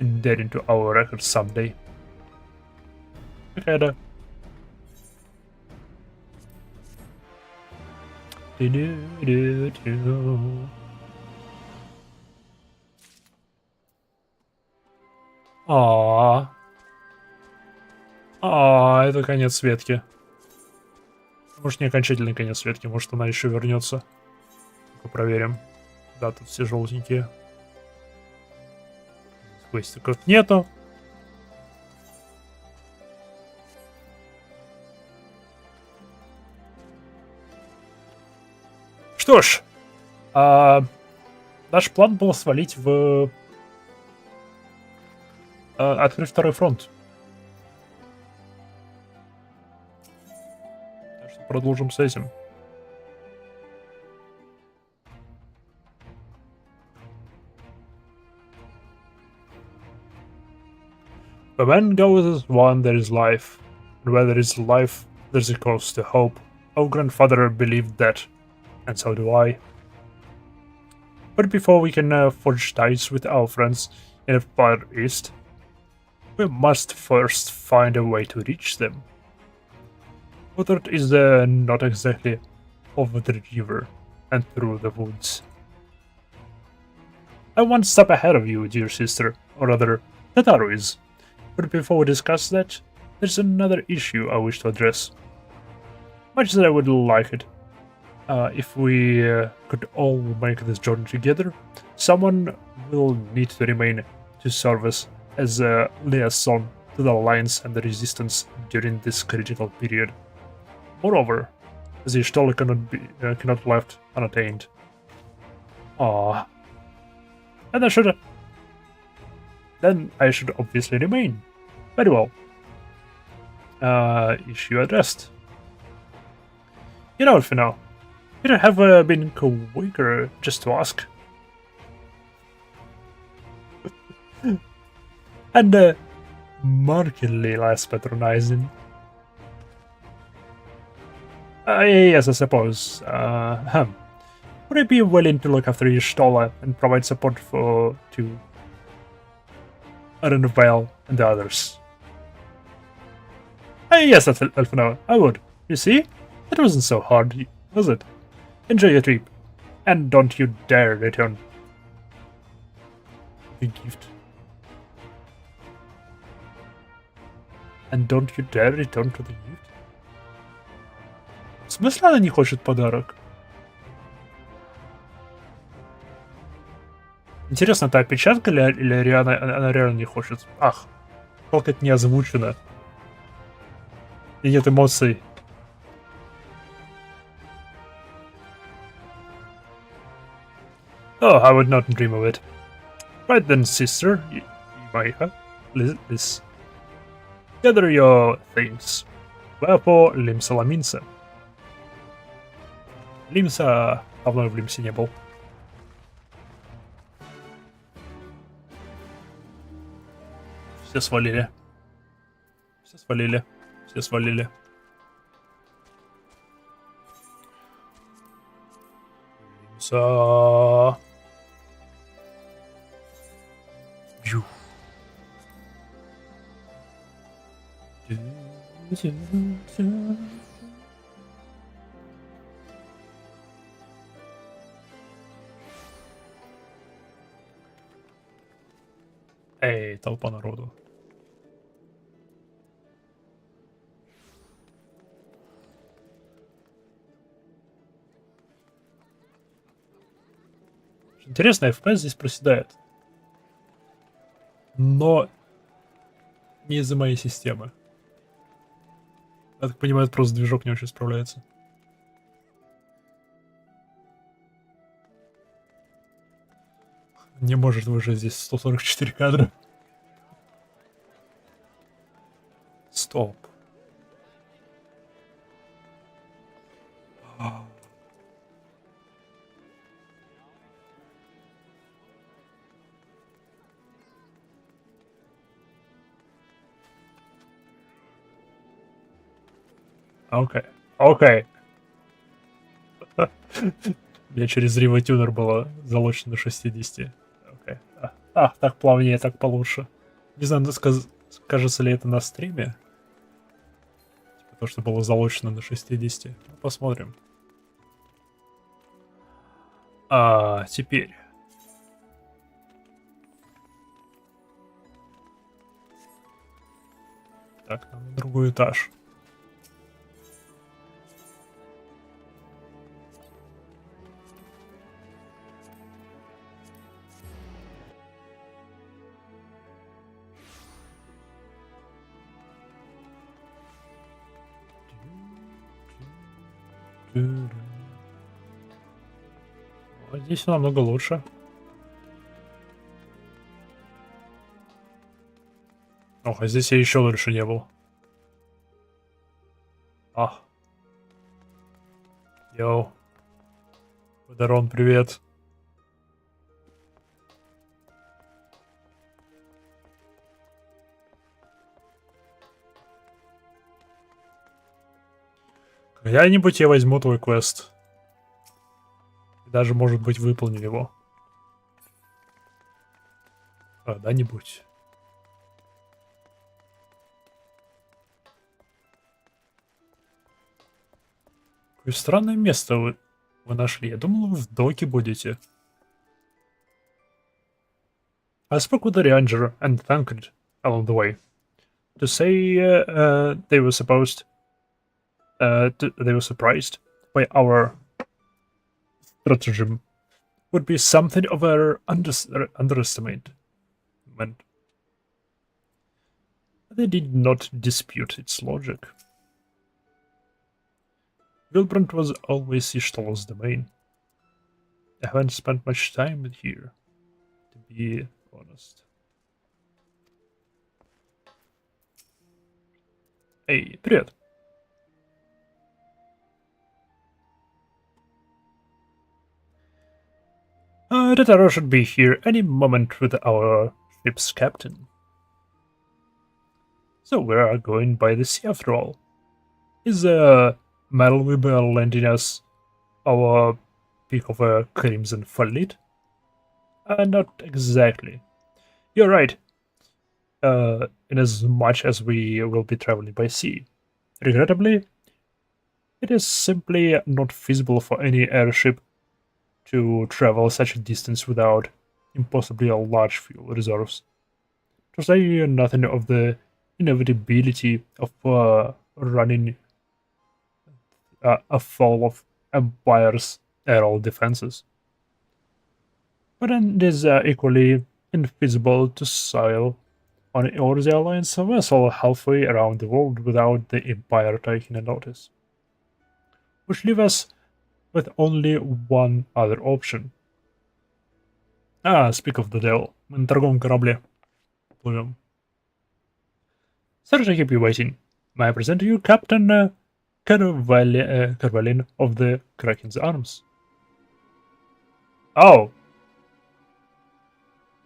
into our records someday. Okay, это конец Светки. Может, не окончательный конец Светки, может, она еще вернется. Ну-ка проверим. Да, тут все желтенькие. Квестиков нету. Что ж, наш план был свалить в... открыть второй фронт. Так что продолжим с этим. Where man goes as one, there is life. And where there is life, there's a cause to hope. Our grandfather believed that. And so do I. But before we can forge ties with our friends in the Far East, we must first find a way to reach them. Water is not exactly over the river and through the woods. I'm one step ahead of you, dear sister, or rather, Tataru is. But before we discuss that, there's another issue I wish to address. Much as I would like it, if we could all make this journey together, someone will need to remain to serve us as a liaison to the Alliance and the Resistance during this critical period. Moreover, the Ishtola cannot be left unattained. Ah, and then I should obviously remain. Very well. Issue addressed. You know, for now, you have been quicker just to ask. And markedly less patronizing. Yes, I suppose. Would I be willing to look after Ishtola and provide support to Arenvale and the others? Yes, Elfino, I would. You see? It wasn't so hard, was it? Enjoy your trip. And don't you dare return the gift. And don't you dare return to the gift? В смысле она не хочет подарок? Интересно, это опечатка или реально, она реально не хочет? Ах, как это не озвучено. И нет эмоций. Oh, I would not dream of it. Right then, sister, you might have this. Gather your things. Wherefore, Limsa Ламинса. Лимса давно в Лимсе не был. Все свалили. Все свалили. Все свалили. Лимса. Бью. Эй, толпа народу. Интересно, FPS здесь проседает. Но не из-за моей системы. Я так понимаю, это просто движок не очень справляется. Не может выжить здесь 144 кадра. Стоп. Окей. Окей. Мне через ривотюнер было залочено до 60. Окей. А, так плавнее, так получше. Не знаю, скажется ли это на стриме. Типа то, что было залочено на 60. Ну, посмотрим. А теперь... Так, нам на другой этаж. Вот здесь намного лучше. Ох, а здесь я еще лучше не был. А. Йоу. Дарон, привет. Когда-нибудь я возьму твой квест. И даже, может быть, выполню его. Когда-нибудь. Какое странное место вы нашли. Я думал, вы в доке будете. I spoke with the ranger and thanked along the way. To say they were they were surprised by our stratagem would be something of an underestimate. They did not dispute its logic. Wilbrand was always Ishtal's domain. I haven't spent much time here, to be honest. Эй, привет. Tetaro should be here any moment with our ship's captain. So we are going by the sea after all. Is Metalweaver lending us our pick of a crimson fleet? Not exactly. You're right. In as much as we will be traveling by sea. Regrettably, it is simply not feasible for any airship to travel such a distance without impossibly large fuel reserves. To say nothing of the inevitability of running afoul of Empire's aerial defenses. But it is equally infeasible to sail on the Alliance vessel halfway around the world without the Empire taking a notice. Which leaves us with only one other option. Speak of the devil. Мы на торговом корабле плывем. Sorry to keep you waiting. May I present to you Captain Carvalin of the Kraken's Arms? Oh!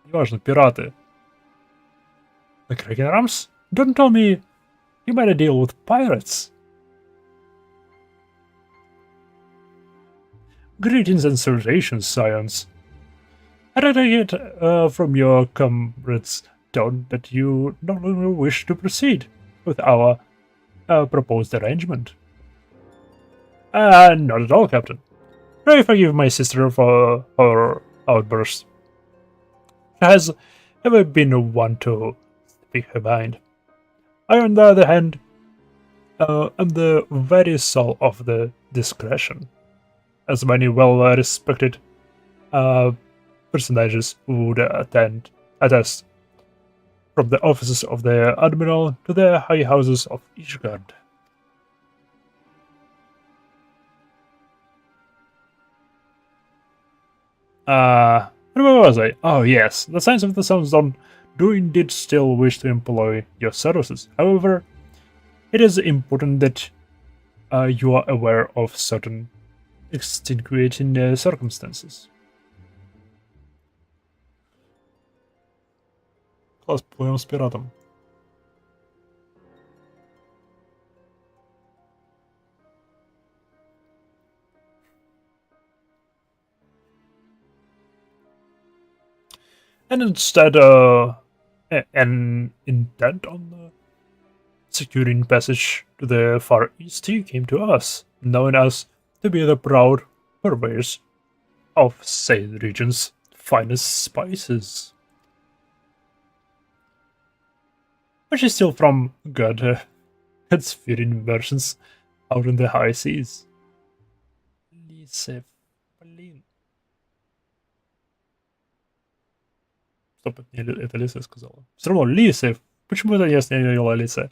Неважно, пираты. The Kraken Arms? Don't tell me you made a deal with pirates. Greetings and salutations, Scions. I take it from your comrades' tone that you no longer wish to proceed with our proposed arrangement. Not at all, Captain. Pray forgive my sister for her outburst. She has ever been one to speak her mind. I, on the other hand, am the very soul of the discretion, as many well-respected personages would attest, from the offices of the Admiral to the high houses of Ishgard. Where was I? Oh yes, the Science of the Sunstone do indeed still wish to employ your services. However, it is important that you are aware of certain extenuating circumstances. Класс, плывем с пиратом. and instead an intent on securing passage to the Far East, he came to us, knowing us to be the proud purveyors of said region's finest spices. But she's still from God-fearing versions out in the high seas. Lise, блин. Стоп, это Лиса сказала. Все равно Лисы. Почему это не остановила Лиса?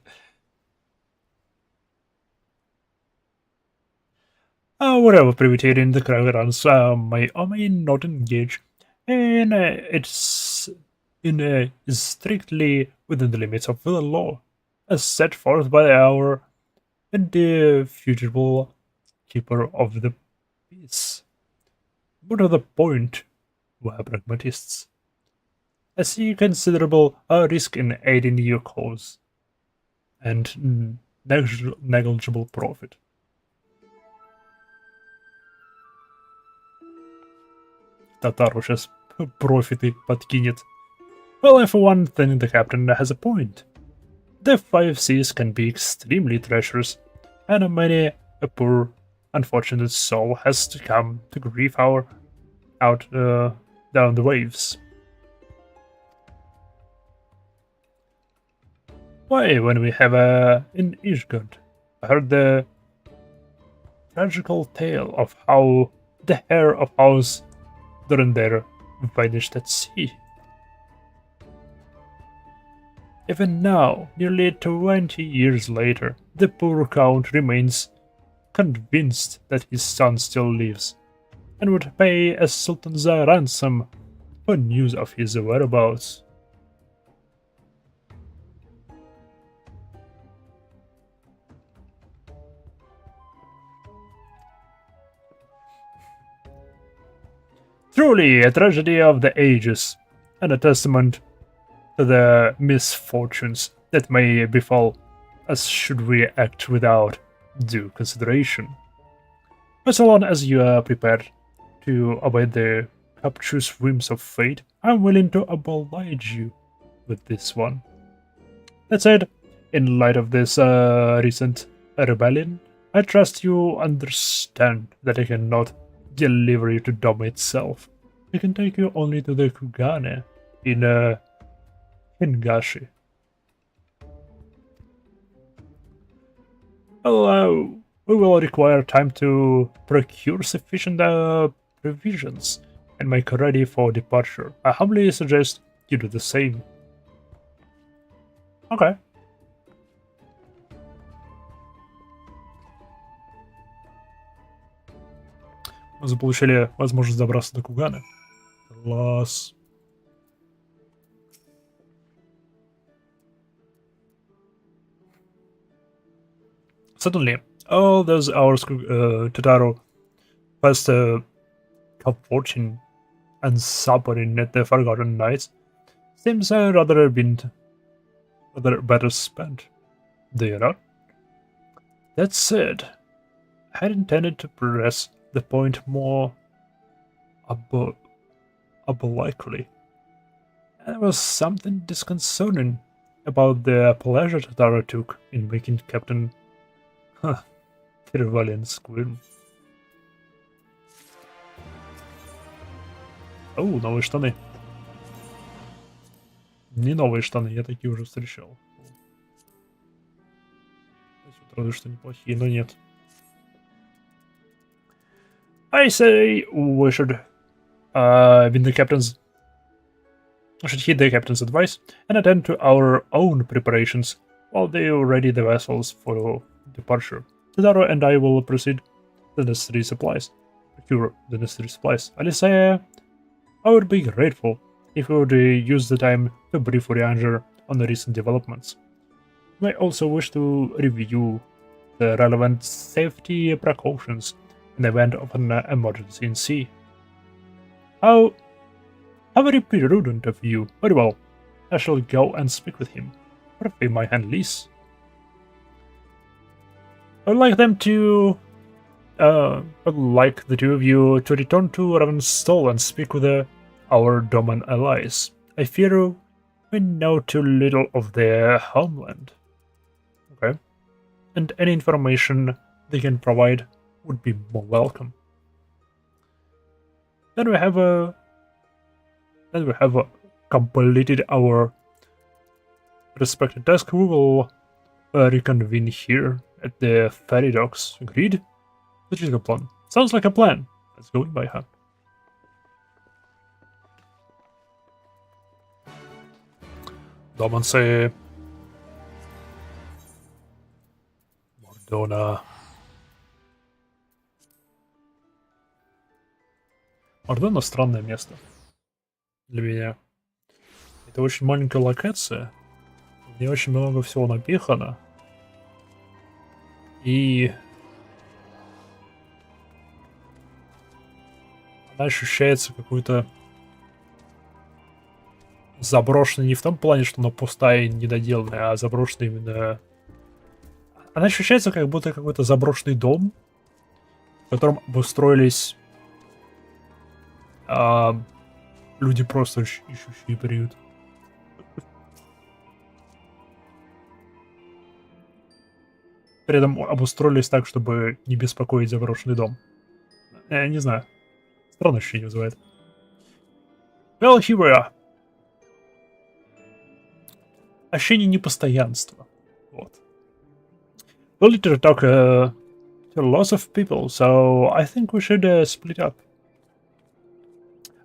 Whatever privateering the crowd runs may or may not engage, and it's is strictly within the limits of the law, as set forth by our indefutable keeper of the peace. More to the point, we're pragmatists. I see considerable risk in aiding your cause, and negligible profit. Татару сейчас профиты подкинет. Well, for one thing, the captain has a point. The 5 seas can be extremely treacherous, and many a poor, unfortunate soul has to come to grief out down the waves. Why, when we have in Ishgard, I heard the tragical tale of how the heir of House Durandar vanished at sea. Even now, nearly 20 years later, the poor count remains convinced that his son still lives, and would pay a sultan's ransom for news of his whereabouts. Truly a tragedy of the ages, and a testament to the misfortunes that may befall us should we act without due consideration. But so long as you are prepared to obey the capricious whims of fate, I'm willing to oblige you with this one. That said, in light of this recent rebellion, I trust you understand that I cannot deliver you to Dome itself. I can take you only to the Kugane in Hingashi. Well, we will require time to procure sufficient provisions and make ready for departure. I humbly suggest you do the same. Okay. Мы заполучили возможность добраться до Кугана. Класс. Suddenly, all those hours Totaro passed comforting and suffering at the Forgotten Nights seems rather better spent. Do you not? That said, I had intended to press the point more obliquely. There was something disconcerting about the pleasure Totaro took in making Captain Kirvalian squirm. Оу, новые штаны. Не новые штаны, я такие уже встречал. Разве что неплохие, но нет. I say we should heed the captain's advice and attend to our own preparations while they ready the vessels for departure. Totaro and I will proceed the necessary supplies. Procure the necessary supplies. Alice, I would be grateful if you would use the time to brief Urianger on the recent developments. You may also wish to review the relevant safety precautions in the event of an emergency in sea. How very prudent of you. Very well. I shall go and speak with him. Pray my hand, Lise. I would like the two of you to return to Ravenstall and speak with our Doman allies. I fear we know too little of their homeland. Okay. And any information they can provide would be more welcome. Then we have completed our respected task. We will reconvene here at the ferry docks. Agreed? Which is a plan. Sounds like a plan. Let's go by her. Domancy. Мордона. Мордона странное место для меня. Это очень маленькая локация. В ней очень много всего напихано. И она ощущается какой-то заброшенной не в том плане, что она пустая и недоделанная, а заброшенная именно... Она ощущается как будто какой-то заброшенный дом, в котором обустроились люди, просто ищущие приют. При этом обустроились так, чтобы не беспокоить заброшенный дом. Я не знаю. Странное ощущение вызывает. Well, here we are. Ощущение непостоянства. Вот. We'll need to talk to lots of people, so I think we should split up.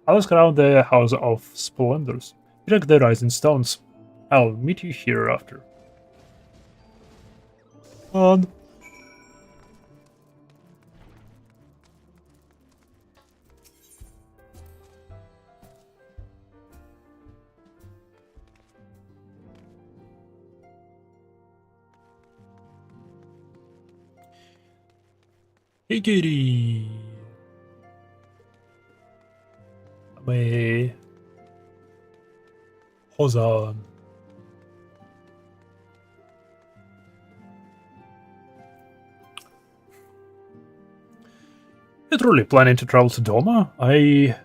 I'll ask around the House of Splendors. Check the rising stones. I'll meet you here after. On. Higiri. May Hozan. You're truly planning to travel to Doma? I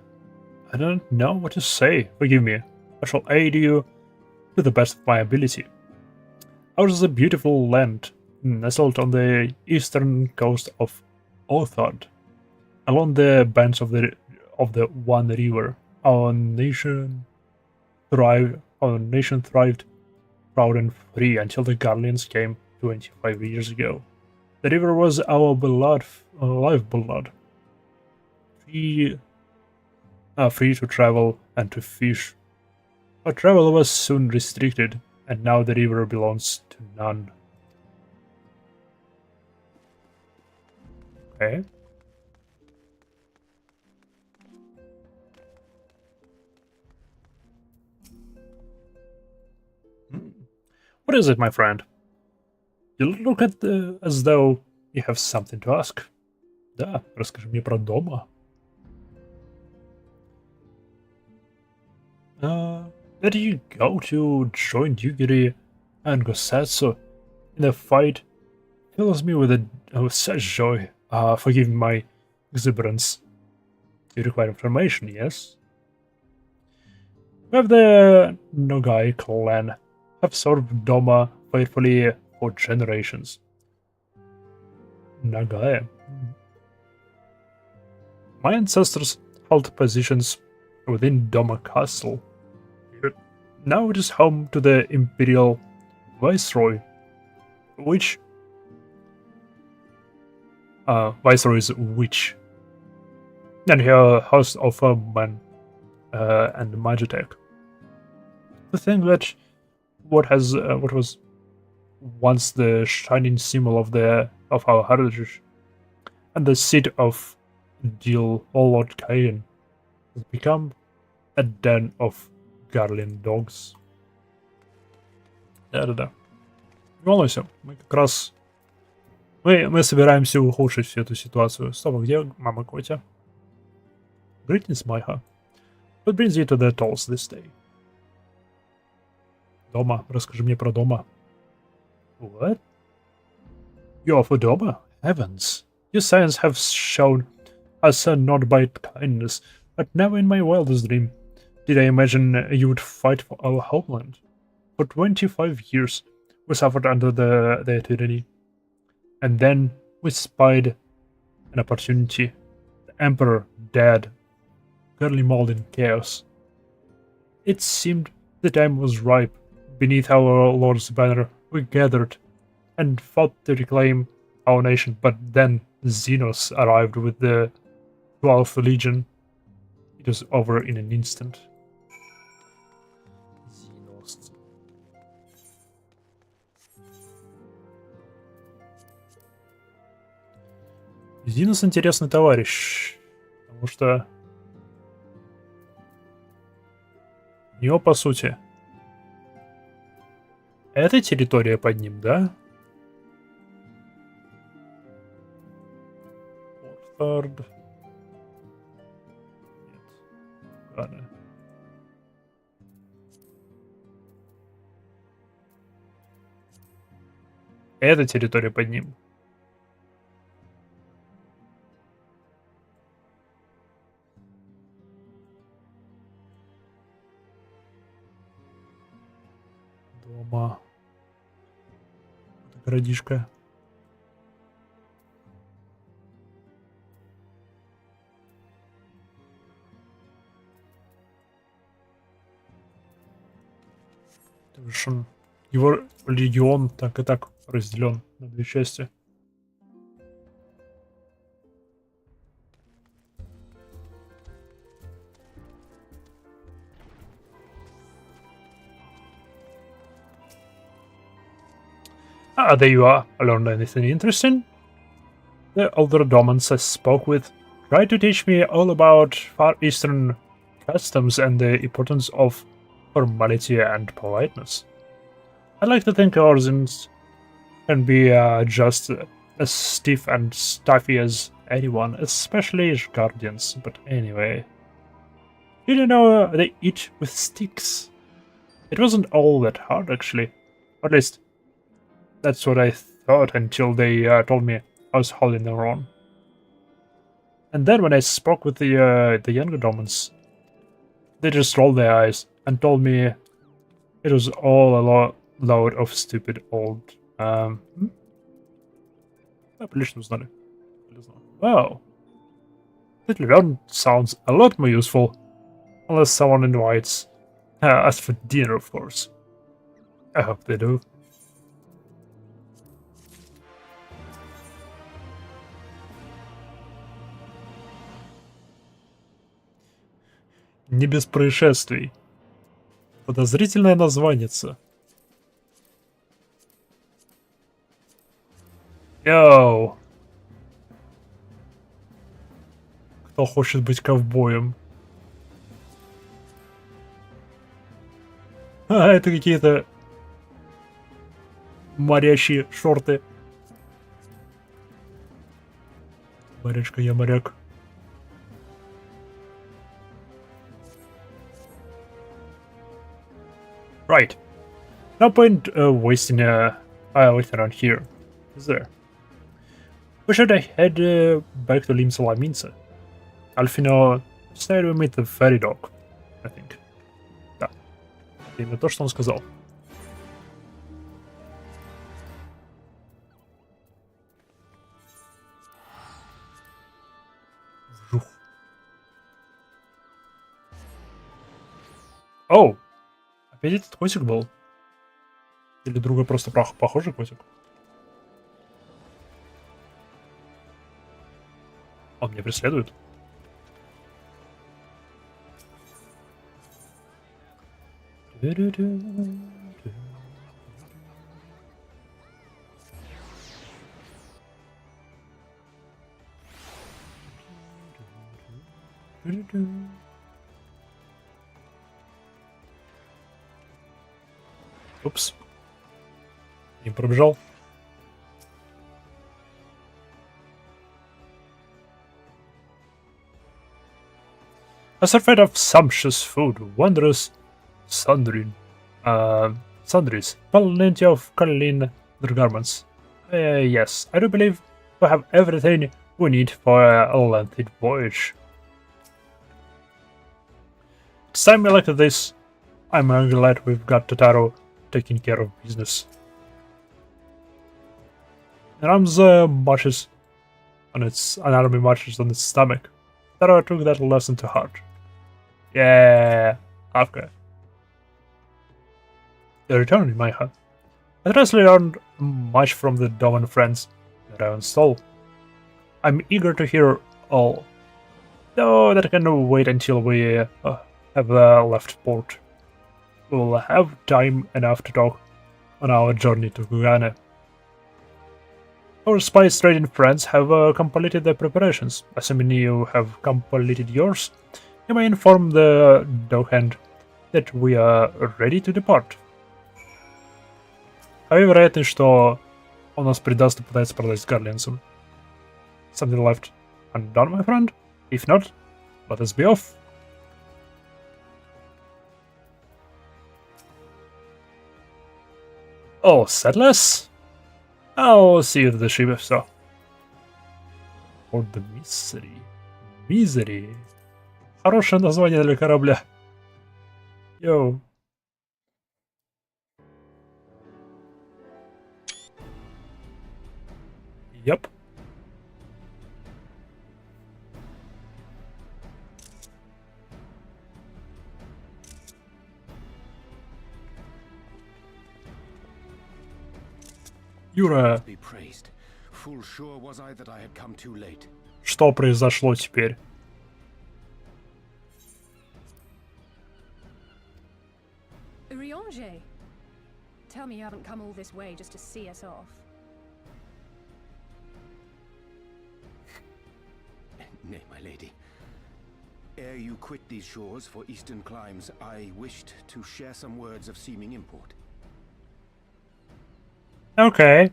don't know what to say. Forgive me. I shall aid you to the best of my ability. Ours is a beautiful land, nestled on the eastern coast of Othod, along the banks of the One River. Our nation thrived proud and free until the Garleans came 25 years ago. The river was our beloved lifeblood. Free to travel and to fish. But travel was soon restricted, and now the river belongs to none. Okay. What is it, my friend? You look at as though you have something to ask. Да, расскажи мне про дома. Where do you go to join Yugiri and Gosetsu in the fight? Fills me with such joy. Forgive my exuberance. You require information, yes? We have the Nogai clan have served Doma faithfully for generations. Nagai. My ancestors held positions within Doma Castle. Now it is home to the Imperial Viceroy, which Viceroy's witch, and her host of man and Magitech. The thing that what was once the shining symbol of our heritage and the seat of Jill or Lord Kugane has become a den of Garlean dogs. Да-да-да. Не волнуйся, мы как раз... Мы собираемся ухудшить всю эту ситуацию. Стоп, где мама Котя? Greetings, Майха. What brings you to the tolls this day? Дома. Расскажи мне про дома. What? You are for Doma? Heavens. Your science have shown us not by kindness, but never in my wildest dream did I imagine you would fight for our homeland? For 25 years, we suffered under their tyranny. And then we spied an opportunity. The Emperor dead, currently mauled in chaos. It seemed the time was ripe. Beneath our Lord's banner, we gathered and fought to reclaim our nation, but then Xenos arrived with the 12th Legion. It was over in an instant. Xenos. Xenos интересный товарищ, потому что у него, по сути, эта территория под ним, да? Нет. Ладно. Эта территория под ним. Дома. Это городишко. Его легион так и так разделен на две части. Ah, there you are. I learned anything interesting? The older Domans I spoke with tried to teach me all about Far Eastern customs and the importance of formality and politeness. I like to think ours can be just as stiff and stuffy as anyone, especially guardians. But anyway, did you know they eat with sticks? It wasn't all that hard, actually. At least, that's what I thought until they told me I was holding them wrong. And then when I spoke with the younger Domans, they just rolled their eyes and told me it was all a load of stupid old... Wow. Little learn sounds a lot more useful. Unless someone invites us for dinner, of course. I hope they do. Не без происшествий. Подозрительная названица. Йоу! Кто хочет быть ковбоем? А, это какие-то морячие шорты. Морячка, я моряк. Right. No point wasting around here, is there? We should head back to Lim Salaminsa. Alfino said we meet the ferry dock, I think. Да. Именно то, что он сказал. Вжух. Оу! Опять этот котик был? Или другой просто похожий котик? Он меня преследует? Упс. Не пробежал. A surfeit of sumptuous food, wondrous sundries, plenty of clean garments. Yes, I do believe we have everything we need for a lengthy voyage. Time like this, I'm glad we've got Totaro taking care of business. And arms marches on an army marches on its stomach. Totaro took that lesson to heart. Yeah, okay. The return in my hut. I truly learned much from the Doman friends that I installed. I'm eager to hear all. Though that can wait until we have left port. We'll have time enough to talk on our journey to Kugane. Our spice trading friends have completed their preparations. Assuming you have completed yours, you may inform the Doghand that we are ready to depart. Какая вероятность, что он нас предаст и пытается продать гарлинцам? Something left undone, my friend? If not, let us be off. Oh, settlers? I'll see you at the ship, so. Or the misery. Misery. Хорошее название для корабля. Йоу. Yep. Юра, что произошло теперь? Urianger, tell me you haven't come all this way just to see us off. Nay, my lady. Ere you quit these shores for eastern climes, I wished to share some words of seeming import. Okay.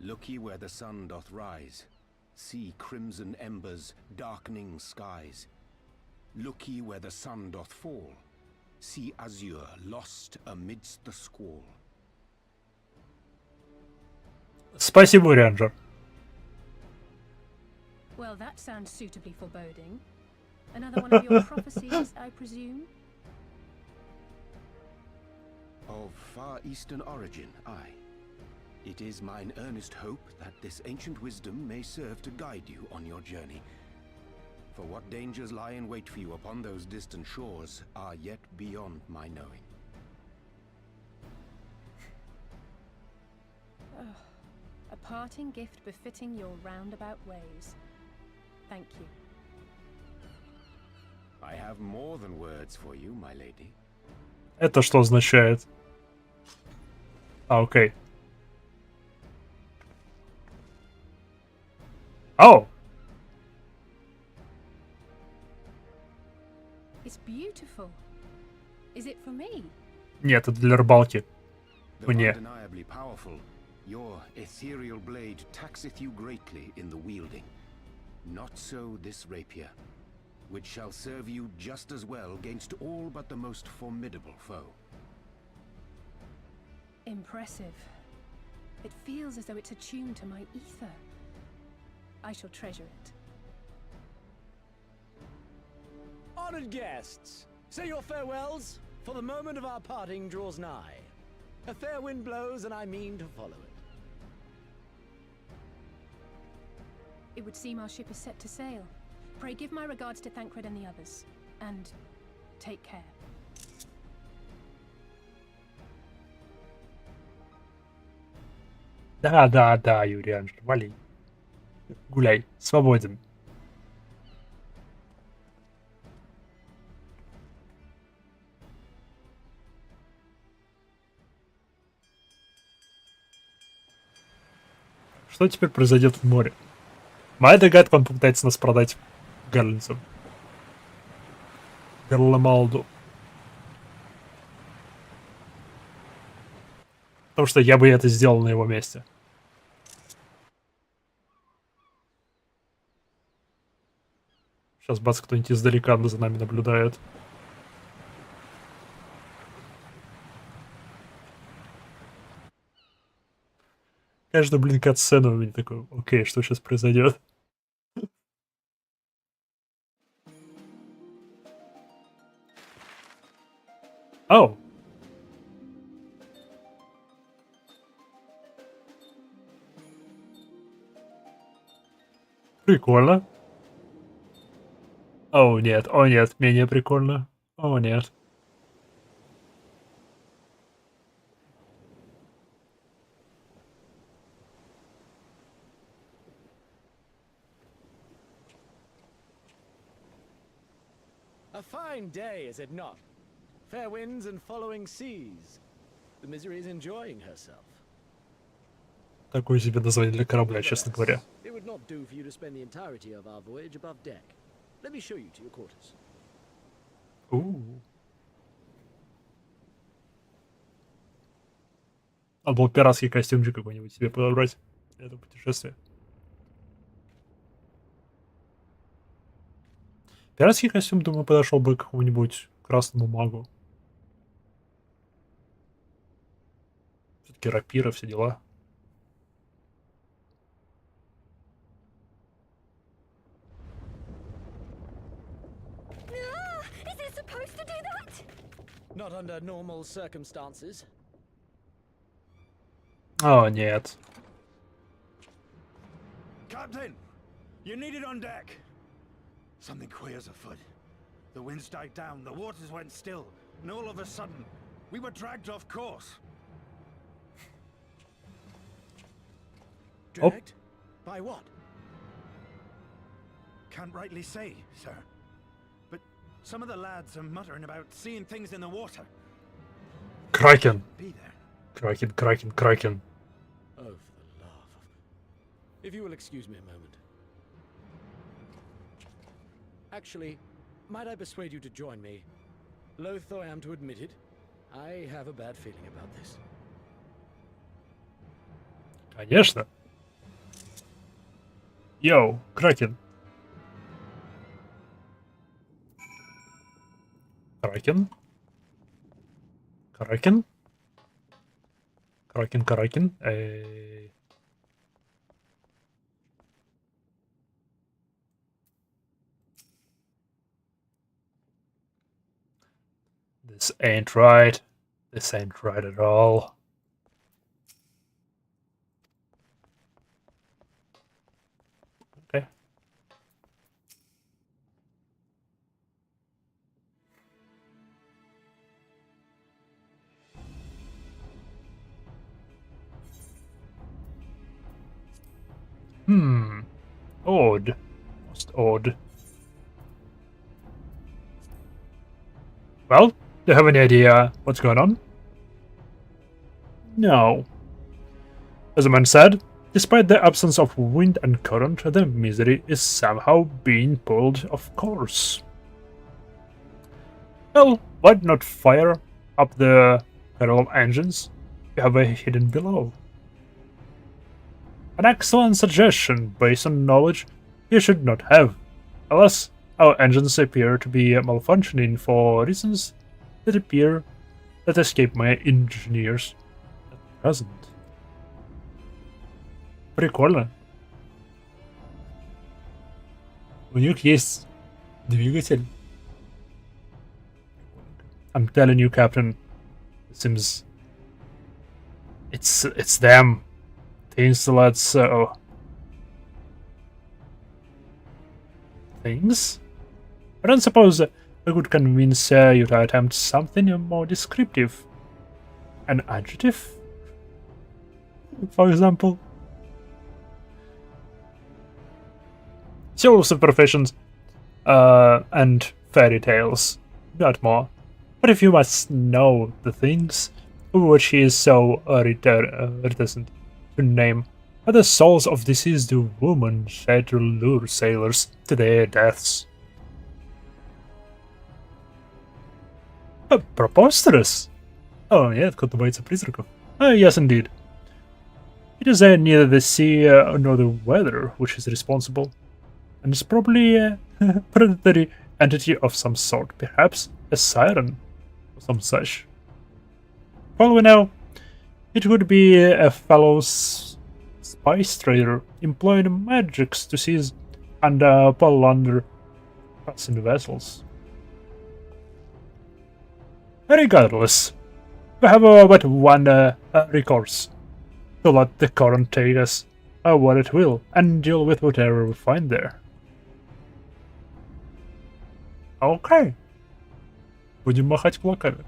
Look ye where the sun doth rise. See crimson embers, darkening skies. Look ye where the sun doth fall. See azure lost amidst the squall. Спасибо, Рейнджер. Well, that sounds suitably foreboding. Another one of your prophecies, I presume? Of far eastern origin, aye. It is mine earnest hope that this ancient wisdom may serve to guide you on your journey. For what dangers lie in wait for you upon those distant shores are yet beyond my knowing. A parting gift befitting your roundabout ways. Thank you. I have more than words for you, my lady. Это что означает? Окей. Oh! It's beautiful. Is it for me? Нет, это для рыбалки. Though Мне. undeniably powerful, your ethereal blade taxeth you greatly in the wielding. Not so this rapier, which shall serve you just as well against all but the most formidable foe. Impressive. It feels as though it's attuned to my ether. I shall treasure it. Honored guests, say your farewells, for the moment of our parting draws nigh. A fair wind blows, and I mean to follow it. It would seem our ship is set to sail. Pray give my regards to Thancred and the others. And take care. Да, Юрий Анжель, вали. Гуляй, свободен. Что теперь произойдет в море? Моя догадка, он попытается нас продать гарлинцам. Гарламалду. Потому что я бы это сделал на его месте. Сейчас, бац, кто-нибудь издалека за нами наблюдает. Каждый, блин, кат-сцена у меня такой, окей, что сейчас произойдет? Oh. Прикольно. О, нет, менее прикольно. О, нет. A fine day, is it not? Fair winds and following seas. The Misery is enjoying herself. Такое себе название для корабля, честно говоря. It would not do for you to spend the entirety of our voyage above deck. Let me show you to your quarters. Надо был пиратский костюмчик какой-нибудь себе подобрать для этого путешествия. Пиратский костюм, думаю, подошел бы к какому-нибудь красному магу. Все-таки рапира, все дела. Is it supposed to do that? Not under normal circumstances. О, нет. Captain! You're needed on deck! Something queer's afoot. The winds died down, the waters went still, and all of a sudden, we were dragged off course. Oh. Dragged? By what? Can't rightly say, sir. But some of the lads are muttering about seeing things in the water. Кракен. Be there. Кракен, кракен, кракен. Oh, for the love of... If you will excuse me a moment. Actually, might I persuade you to join me? Loath though I am to admit it, I have a bad feeling about this. Конечно. Йоу, Кракен. Кракен. Кракен. Кракен, Кракен. This ain't right. This ain't right at all. Okay. Odd. Most odd. Well, do you have any idea what's going on? No. As the man said, despite the absence of wind and current, the Misery is somehow being pulled off course. Well, why not fire up the parallel engines you have hidden below? An excellent suggestion based on knowledge you should not have, alas. Our engines appear to be malfunctioning for reasons that escape my engineers at present. Прикольно. У них есть двигатель. I'm telling you, Captain. It seems it's them. Things let's things. I don't suppose I could convince you to attempt something more descriptive. An adjective? For example? Souls of professions and fairy tales. Not more. But if you must know the things which he is so reticent to name, are the souls of deceased women said to lure sailors to their deaths. Preposterous! Oh, нет, кто-то боится призраков. Yes, indeed. It is neither the sea nor the weather which is responsible, and it's probably a predatory entity of some sort, perhaps a siren or some such. For all we know, it would be a fellow spice trader employing magics to seize and plunder passing vessels. Regardless, we have but one recourse: to let the current take us where it will, and deal with whatever we find there. Окей. Будем махать кулаками.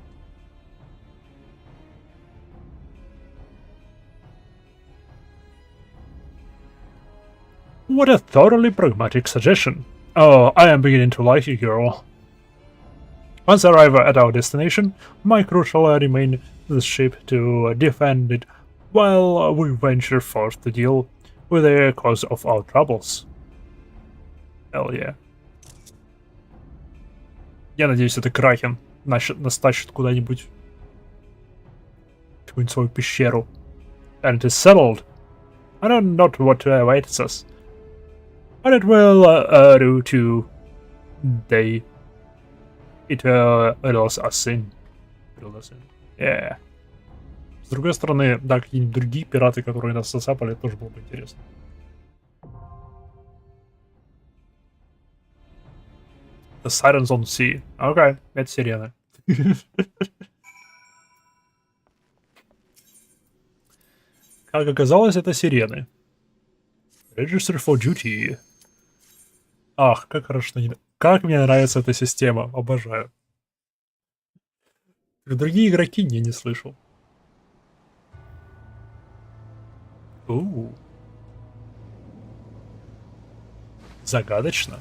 What a thoroughly pragmatic suggestion. Oh, I am beginning to like you, girl. Once I arrive at our destination, my crew shall remain the ship to defend it while we venture forth to deal with the cause of our troubles. Hell yeah. Я надеюсь, это Кракен нас тащит куда-нибудь. В какую-нибудь свою пещеру. And it is settled. I know not what awaits us, but it will do to they. It lulls us in. Yeah. С другой стороны, да, какие-нибудь другие пираты, которые нас засапали, тоже было бы интересно. The Sirens on Sea. Окей, это сирены. Как оказалось, это сирены. Register for duty. Ах, как хорошо. Как мне нравится эта система. Обожаю. Другие игроки не слышал. Загадочно.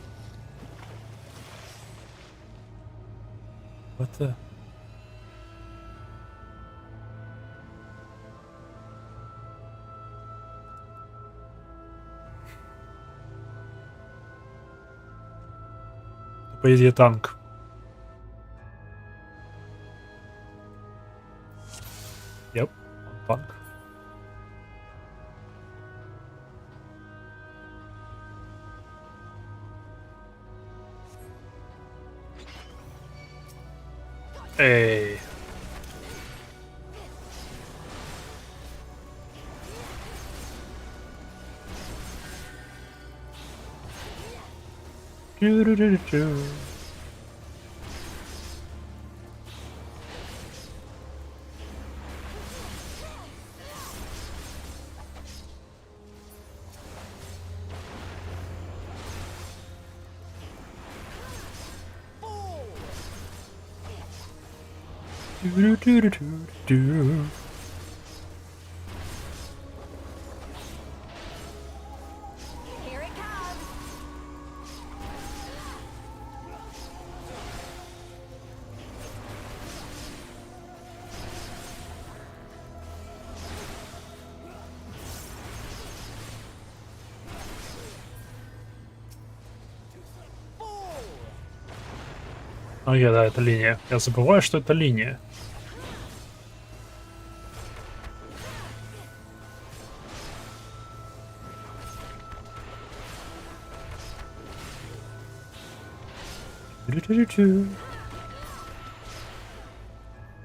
Это... По идее, танк. Yep, танк. Эй. Чу-ру-ру-ру-чу. Do-do-do-do-do. Here it comes. Oh yeah, да, это линия. Я забываю, что это линия.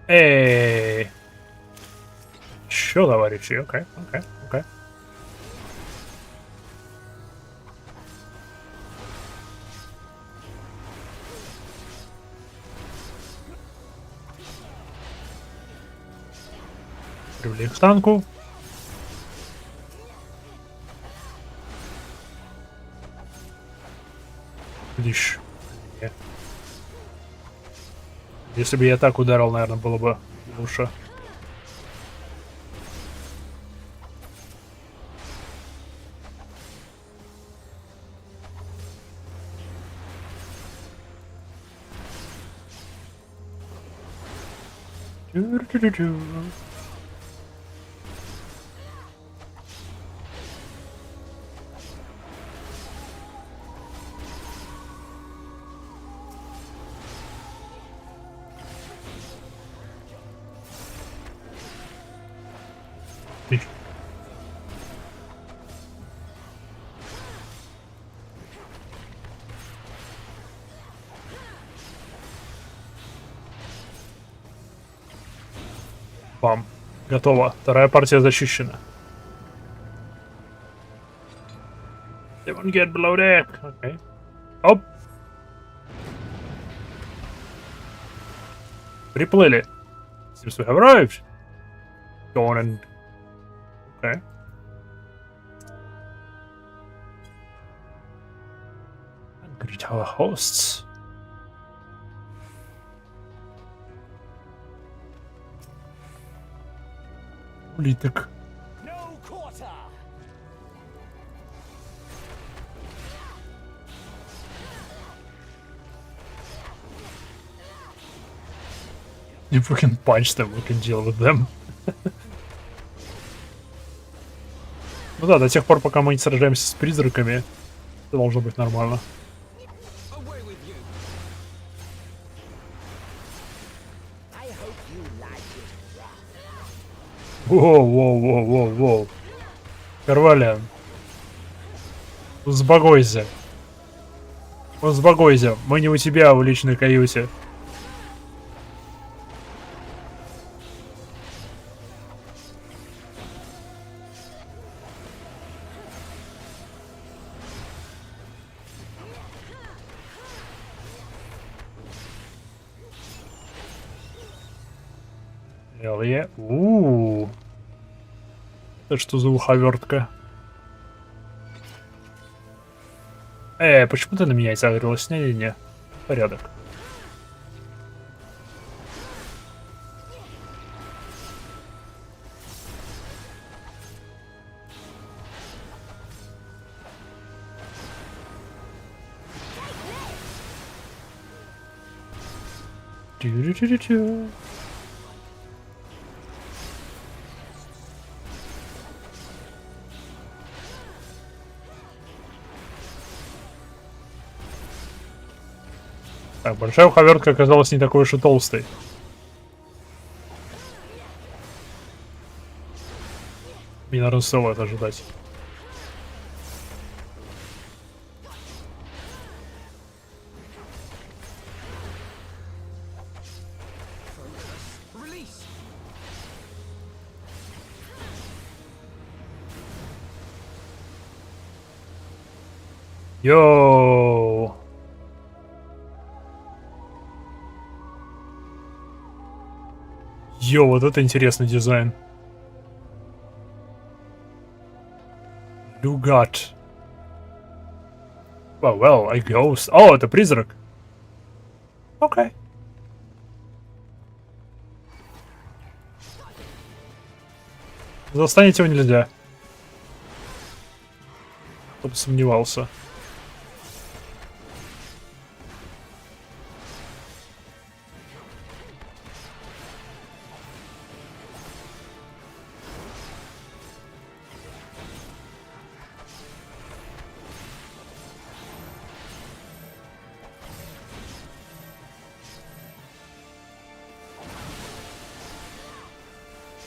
Эй! Чё, товарищи? Окей, окей, окей. Привели к танку. Видишь? Если бы я так ударил, наверное, было бы лучше. Бам. Готово. Вторая партия зачищена. Don't get below deck. Okay. Оп. Приплыли. Seems we have arrived. Go on and... Okay. And greet our hosts. Улиток. No quarter! If we can punch them, we can deal with them. Ну да, до тех пор, пока мы не сражаемся с призраками, это должно быть нормально. Away with you! I hope you like it. Воу-воу-воу-воу-воу. Карвалян. Успокойся. Успокойся. Мы не у тебя в личной каюте. Илья. Это что за уховертка? Почему ты на меня загрелась? Не-не-не. Порядок. Тю-рю-тю-рю-тю. Так, большая уховертка оказалась не такой уж и толстой. Мне наверное, стоило это ожидать. Release! Йоу! Йоу, вот это интересный дизайн. Люгат. Well, I ghost. О, это призрак. Окей. Застанить его нельзя. Кто бы сомневался.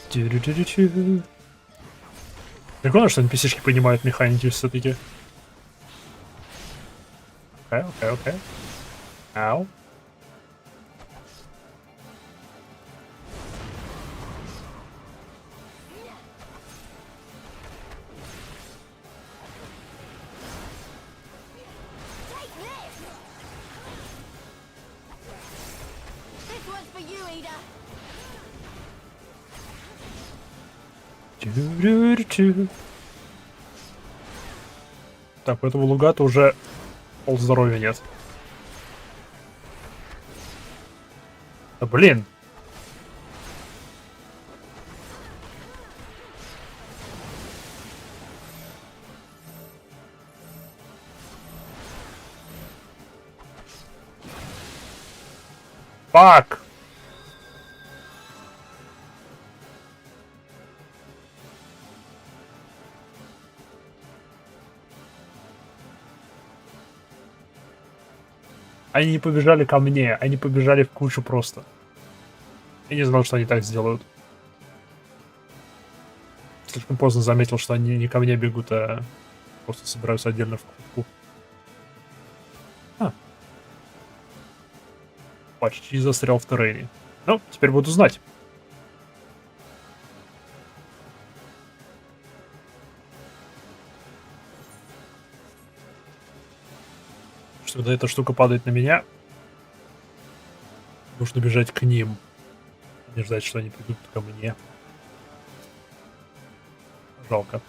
Тю-рю-тю-рю-тю. Прикольно, что NPC-шки понимают механики все-таки. Окей. Ау. This one's for you, Ada. Тю-рю-рю-тю. Так, у этого лугата уже полздоровья нет. Да блин. Фак. Они не побежали ко мне, они побежали в кучу просто. Я не знал, что они так сделают. Слишком поздно заметил, что они не ко мне бегут, а просто собираются отдельно в кучку. Почти застрял в террене. Ну, теперь буду знать. Что когда эта штука падает на меня, нужно бежать к ним. Не ждать, что они придут ко мне. Жалко.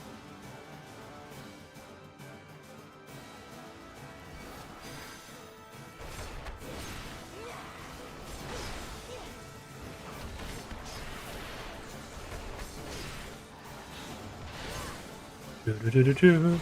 Тю-рю-рю-рю-рю.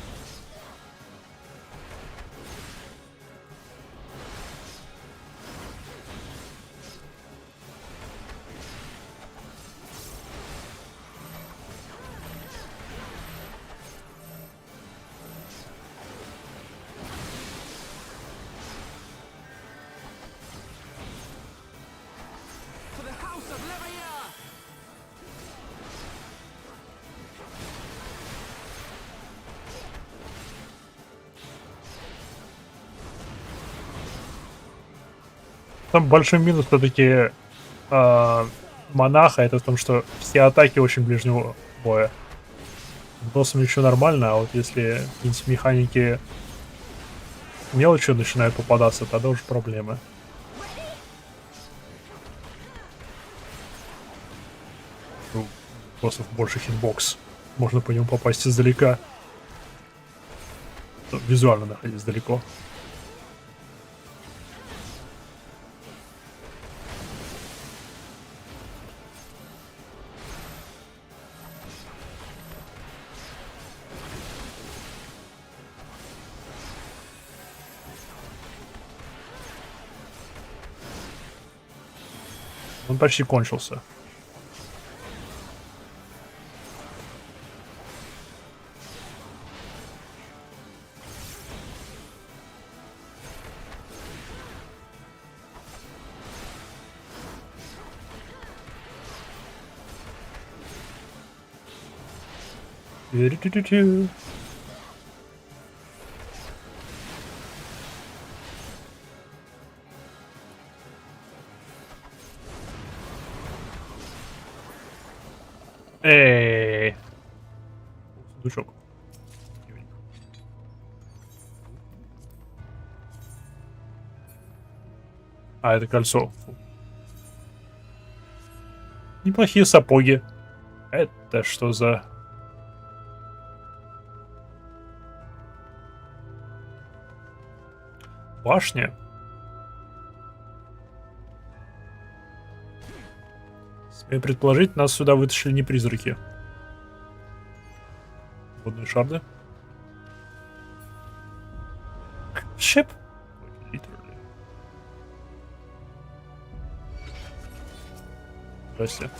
For the House of Levia! Там большой минус все-таки монаха, это в том, что все атаки очень ближнего боя. С боссом еще нормально, а вот если какие-нибудь механики мелочью начинают попадаться, тогда уже проблемы. У боссов больше хитбокс. Можно по нему попасть издалека. Ну, визуально находиться далеко. Он почти кончился. Тю-рю-тю-тю-тю. Эй! Сундучок. А, это кольцо. Фу. Неплохие сапоги. Это что за... башня? Смею предположить, нас сюда вытащили не призраки. Водные шарды. Ship. Literally. Здрасте.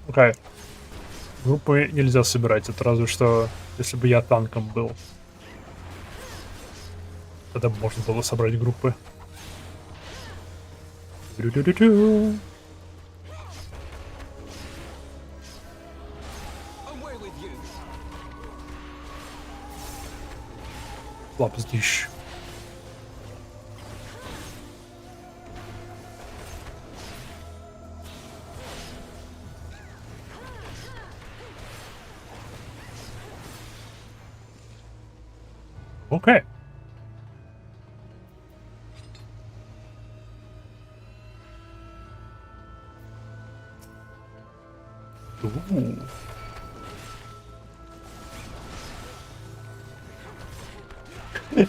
Окей. Группы нельзя собирать, это разве что, если бы я танком был. Тогда бы можно было собрать группы. Тю-тю-тю-тю. Лапсдищ. Окей.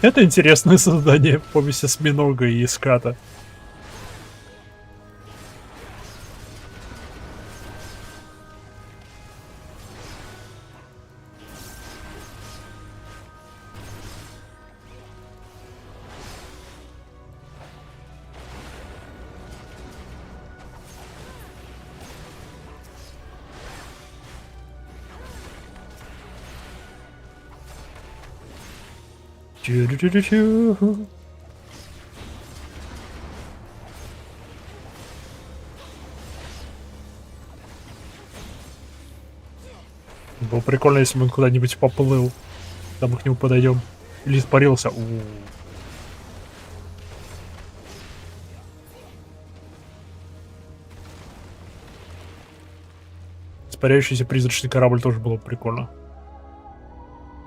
Это интересное создание, помесь осьминога и ската. Чу-чу-чу-чу. Было прикольно, если бы он куда-нибудь поплыл. Когда мы к нему подойдем. Или испарился. Испаряющийся призрачный корабль тоже было бы прикольно.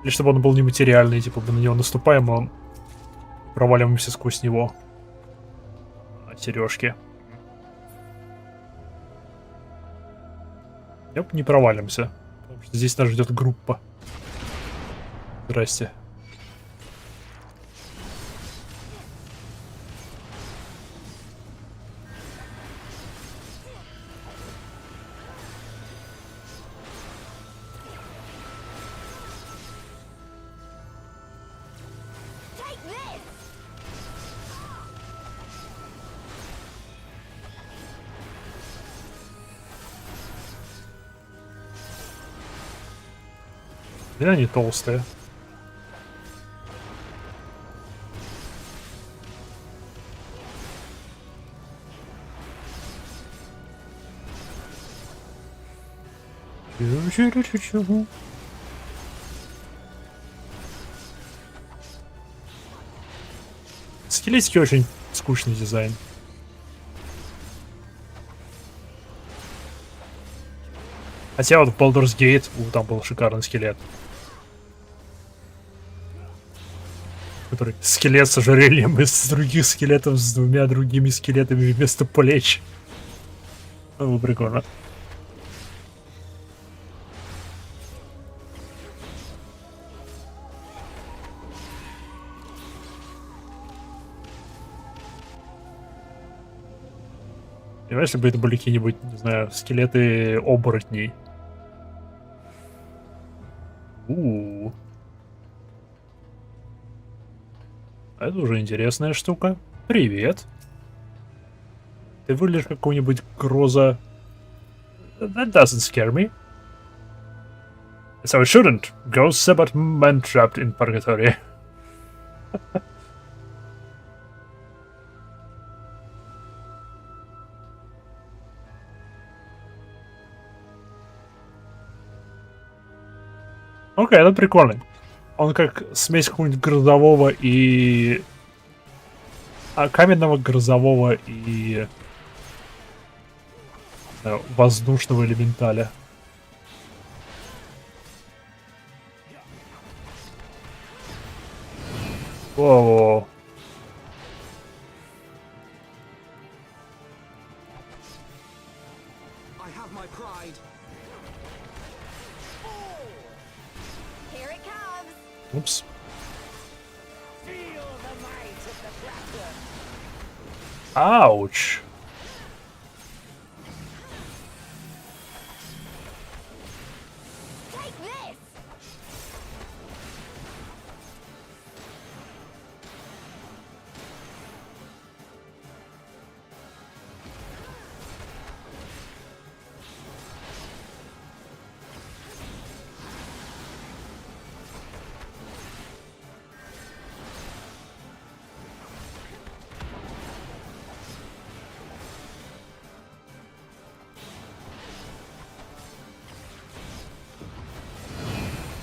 Или чтобы он был нематериальный, типа мы на него наступаем, и он проваливаемся сквозь него. Сережки. Не провалимся. Потому что здесь нас ждет группа. Здрасте. Take this! Да, они толстые. Чу-чу-чу-чу-чу. Стилистики очень скучный дизайн. Хотя вот в Baldur's Gate там был шикарный скелет. Который скелет с ожерельем из других скелетов с двумя другими скелетами вместо плеч. Было прикольно. Понимаешь, если бы это были какие-нибудь, не знаю, скелеты оборотней. У-у-у. Это уже интересная штука. Привет. Ты выглядишь как какой-нибудь гроза. That doesn't scare me. So it shouldn't. Ghosts about men trapped in purgatory. Окей, это прикольно. Он как смесь какого-нибудь грозового и... каменного, грозового и... воздушного элементаля. О. I have my pride. Here it comes! Упс. Feel the might of the Clapton. Ауч. Take this!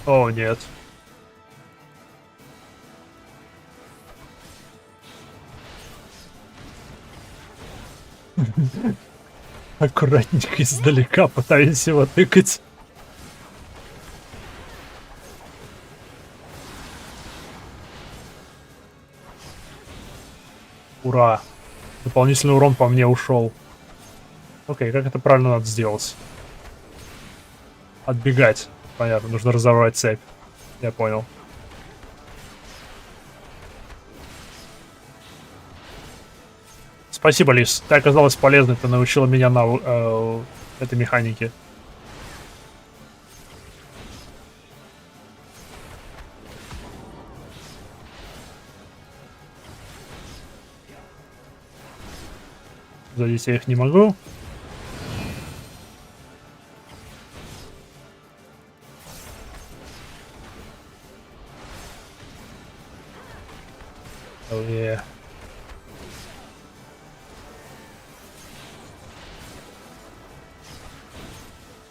О, нет. Аккуратненько издалека пытаюсь его тыкать. Ура. Дополнительный урон по мне ушел. Окей, как это правильно надо сделать? Отбегать. Понятно, нужно разорвать цепь. Я понял. Спасибо, Лис. Ты оказалась полезной, ты научила меня на этой механике. Задеть я их не могу. Oh, yeah.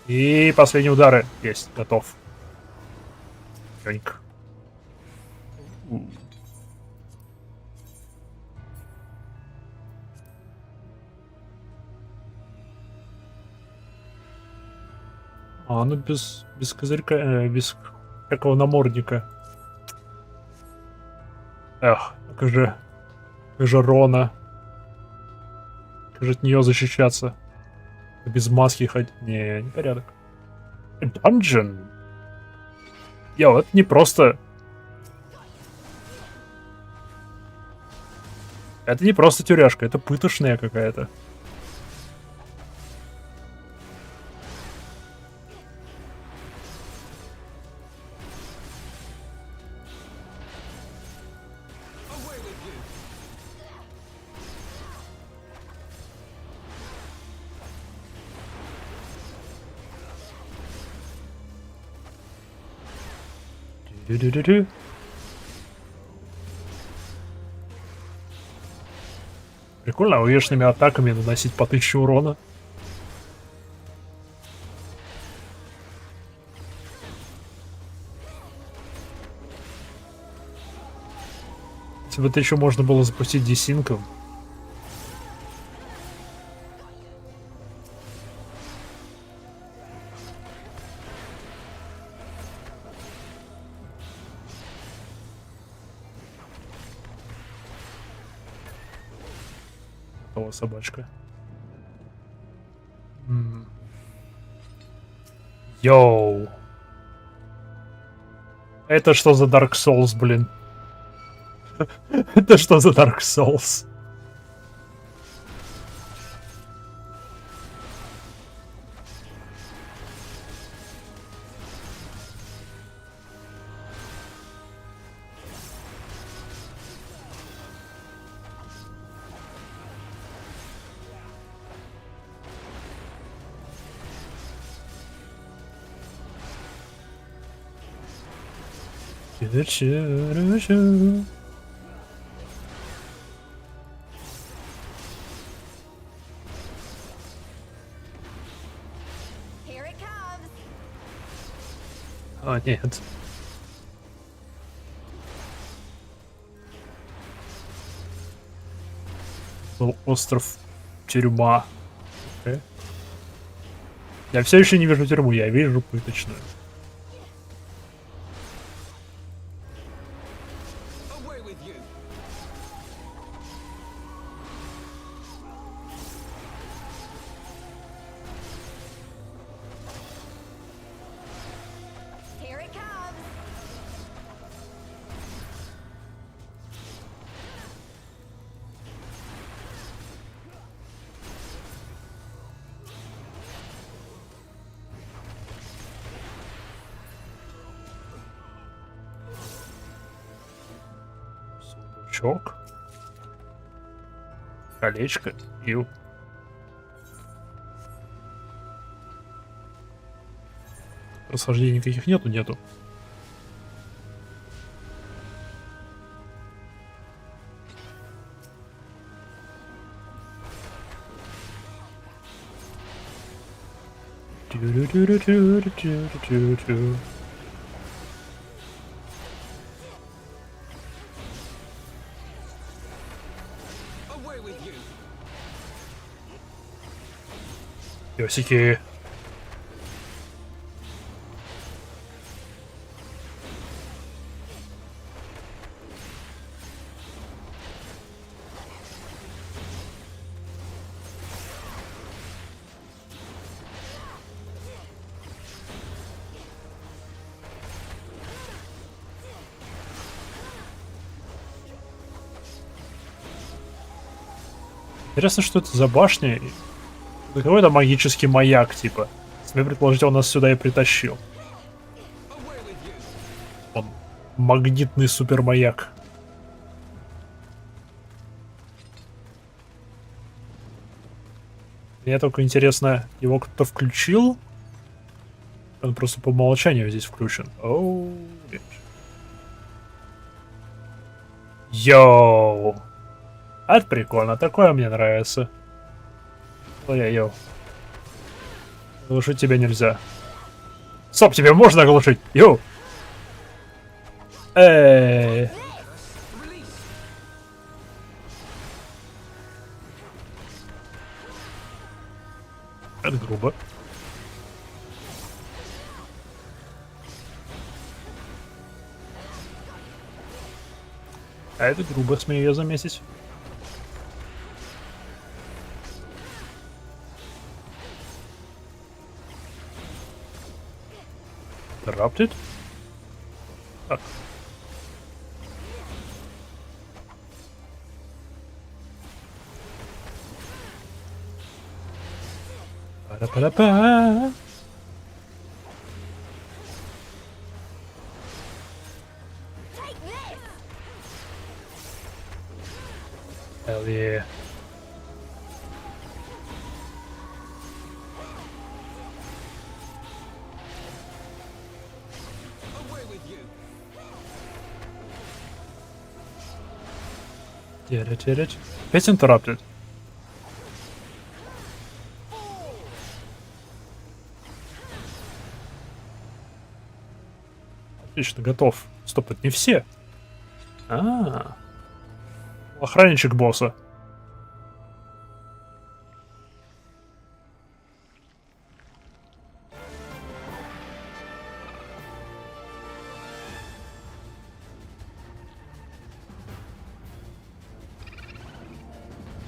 И последние удары. Есть, готов. Ёньк. А, ну без козырька, без какого намордника. Эх, как же Рона. Как же от нее защищаться? Без маски ходить. Не порядок. Dungeon. Йо, это не просто... Это не просто тюряшка, это пытошная какая-то. Ду-ду-ду-ду. Прикольно увешанными атаками наносить по 1000 урона. Если бы это еще можно было запустить десинком. О, собачка. Йоу. Это что за Dark Souls, блин? Это что за Dark Souls? Here it comes. А, нет. Был остров тюрьма. Я все еще не вижу тюрьму, я вижу пыточную. Here it comes. Сундучок. Колечко. Ю. Расхождений никаких нету. Тю-рю-рю-рю-рю-рю-рю-рю-рю. Пёсики. Интересно, что это за башня? Это какой-то магический маяк, типа. Смею предположить, он нас сюда и притащил. Он магнитный супермаяк. Мне только интересно, его кто-то включил? Он просто по умолчанию здесь включен. Оу. Йоу. Это прикольно, такое мне нравится. Ой-ой-ой. Глушить тебя нельзя. Стоп, тебе можно оглушить? Йоу. Эй. Это грубо. А это грубо, смею я заметить. Interrupted? Так. Пара-пара-па. Take this! Hell yeah. Get it. Опять interrupted. Отлично, готов. Стоп, это не все. Охранничек босса.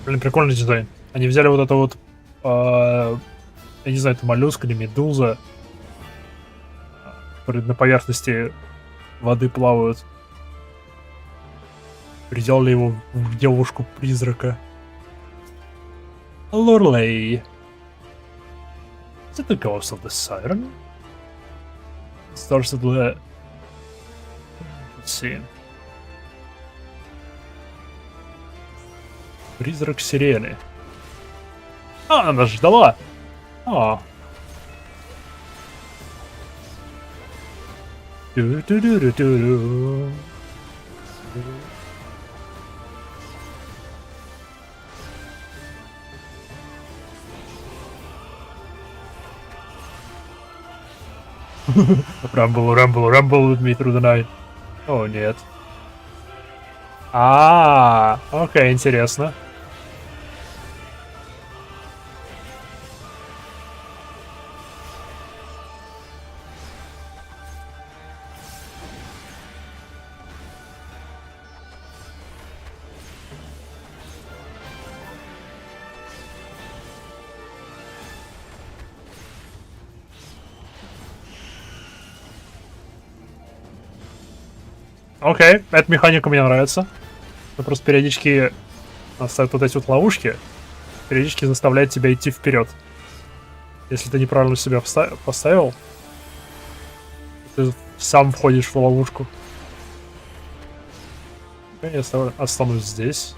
Блин, прикольный дизайн. Они взяли вот это вот, я не знаю, это моллюск или медуза, которые на поверхности воды плавают. Приделали его в девушку-призрака. Лорлей. Is it the ghost of the siren? Stars of the... Let's see. Призрак сирены. Она нас ждала. Ту-ту-ду-ду-ду-ду. Rumble with me through the night. О, нет. Окей, интересно. Окей, эта механика мне нравится. Но просто периодически ставят вот эти вот ловушки, периодически заставляет тебя идти вперед. Если ты неправильно себя поставил, ты сам входишь в ловушку. Окей, я останусь здесь.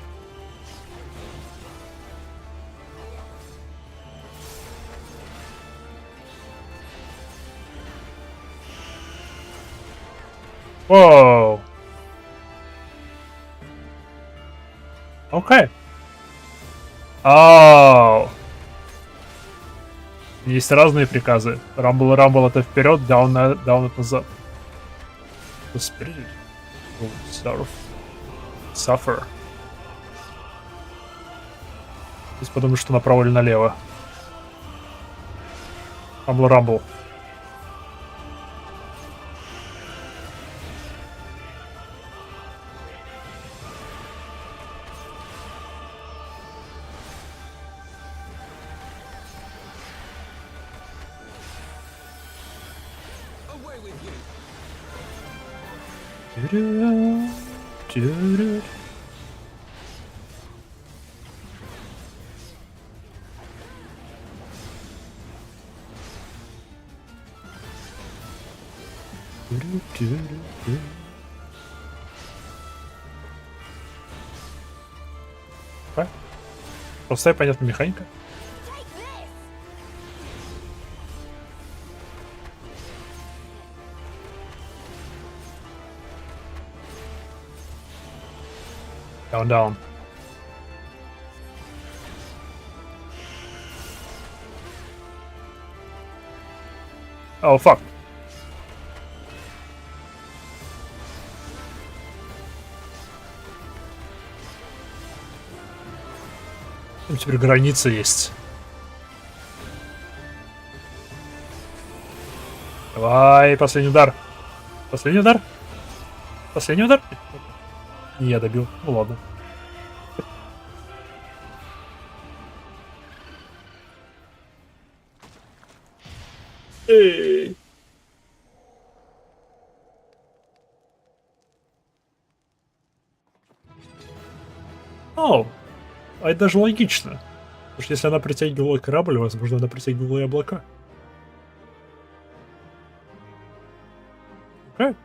Воу! Окей. Есть разные приказы. Рамбл это вперед, даун это назад. Suffer. Здесь подумаю, что направо или налево. Рамбл. Простая, понятная механика. Down. Oh, fuck. Там теперь граница есть. Давай, последний удар. Последний удар. Я добил. Ну ладно. Эй! О, а это даже логично. Потому что если она притягивала корабль, возможно, она притягивала и облака. Окей.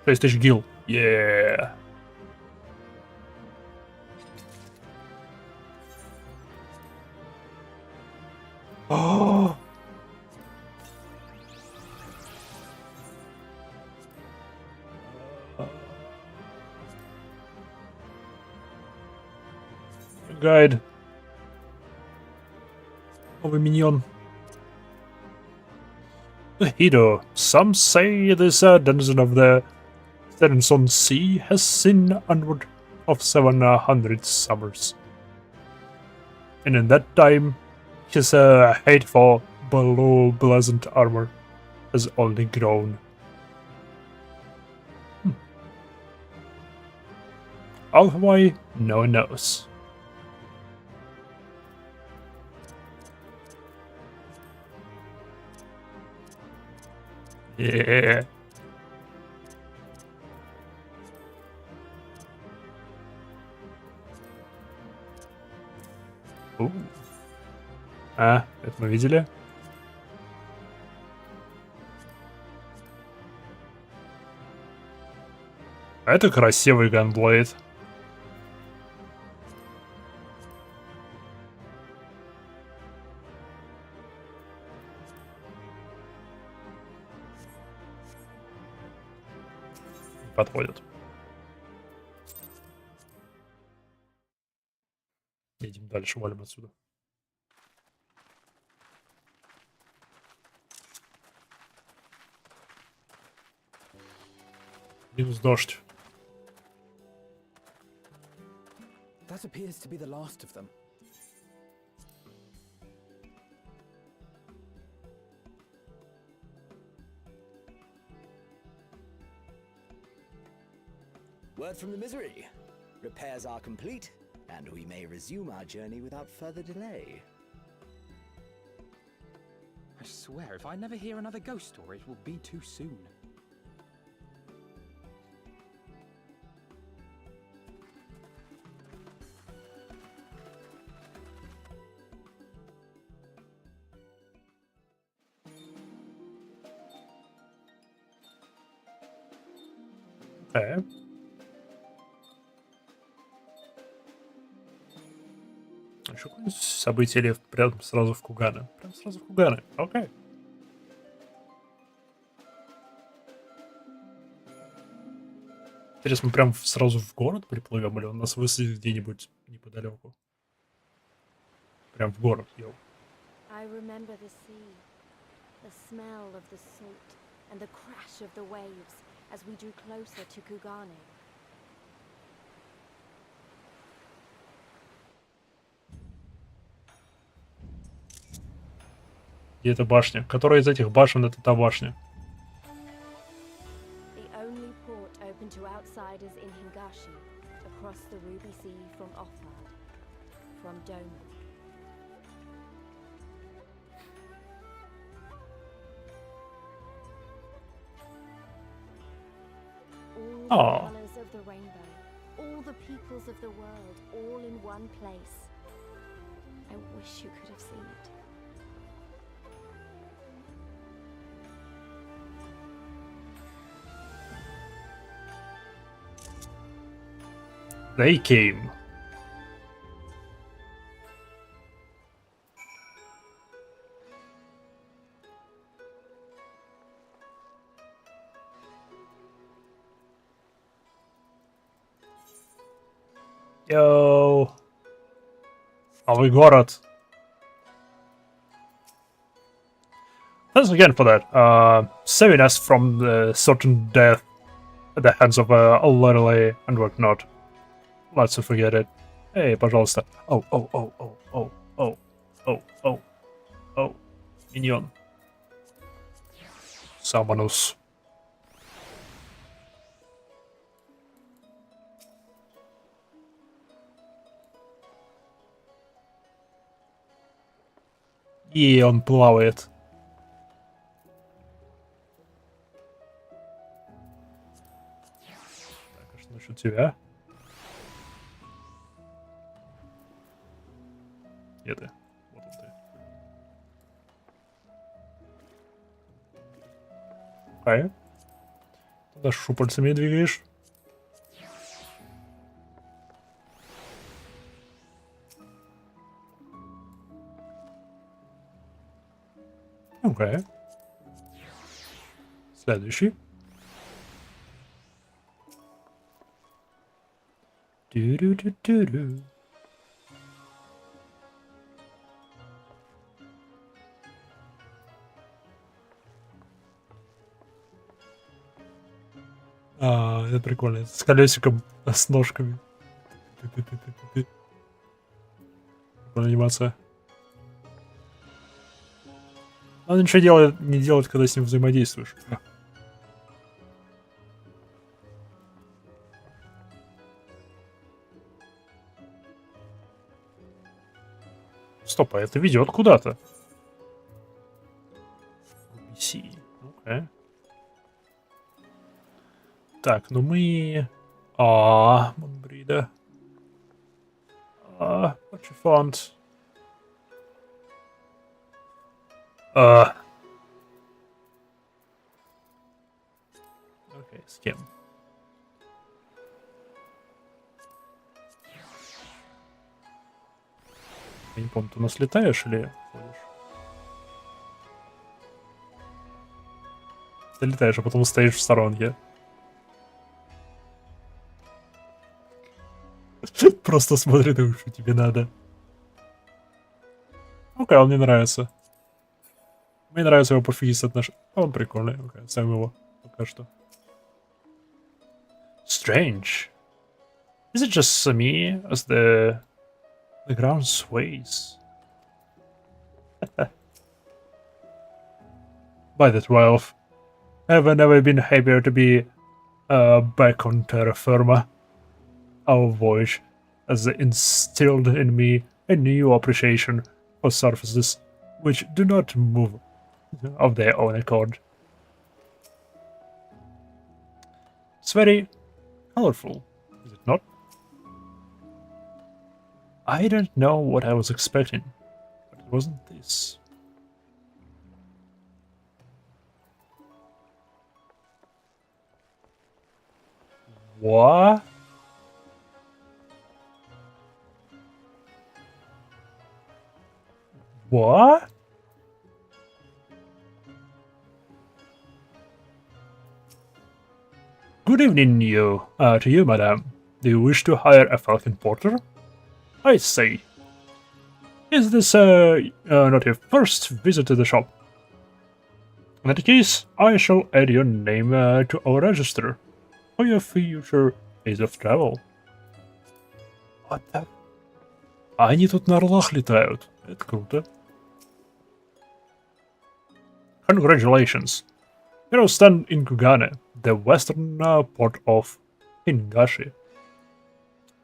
6000 гил. Yeah. О! Гайд. Новый миньон. Hido, some say this denizen of the Stenson Sea has seen onward of 700 summers. And in that time, his hate for below pleasant armor has only grown. All why, no one knows. Yeah. А, это мы видели? А это красивый ганблейд. Подходит. Едем дальше, валим отсюда. Минус дождь. That appears to be the last of them. Word from the Misery. Repairs are complete, and we may resume our journey without further delay. I swear, if I never hear another ghost story, it will be too soon. Еще какое-нибудь событие или прям сразу в Кугане? Прям сразу в Кугане. Окей. Интересно, мы прям сразу в город приплывем, или он нас высадит где-нибудь неподалеку? Прям в город, йоу. I remember the sea, the smell of the salt, and the crash of the waves as we drew closer to Kugane. Где эта башня? Которая из этих башен это та башня? The only port open to outsiders in Hingashi, across the Ruby Sea from Offard, from Doma. All Aw. the colors of the rainbow, all the peoples of the world, all in one place. I wish you could have seen it. They came. Йоу. Новый город. Thanks again for that. Saving us from the certain death at the hands of Literally and whatnot. Let's forget it. Эй, пожалуйста. Оу, оу, оу, оу, оу, оу, оу, оу, оу. Миньон. Самонус. И он плавает. Так, а что насчет тебя? Где ты? Вот он ты. Окей. Туда шупальцами двигаешь. Окей. Следующий. Тю-рю-тю-тю-рю. Это прикольно. С колесиком, с ножками. Ты-ты-ты-ты-ты. Прикольная анимация. Надо ничего не делать, когда с ним взаимодействуешь. Стоп, а это ведет куда-то. BBC. Окей. Так, ну мы... Монбрида. What you found? Окей, с кем? Я не помню, ты у нас летаешь или ходишь? Ты летаешь, а потом стоишь в сторонке. Просто смотри, что тебе надо. Окей, он мне нравится. Мне нравится его пофигист отношения. Он прикольный. Окей, оставим его пока что. Strange. Is it just me as the ground sways? By the 12, have I never been happier to be back on terra firma. Our voyage has instilled in me a new appreciation for surfaces which do not move of their own accord. It's very colorful, is it not? I don't know what I was expecting, but it wasn't this. What? What? Good evening, to you, madam. Do you wish to hire a falcon porter? I say. Is this not your first visit to the shop? In that case, I shall add your name to our register for your future days of travel. What the... Они тут на орлах летают. Это круто. Congratulations. You now stand in Kugane, the western port of Hingashi.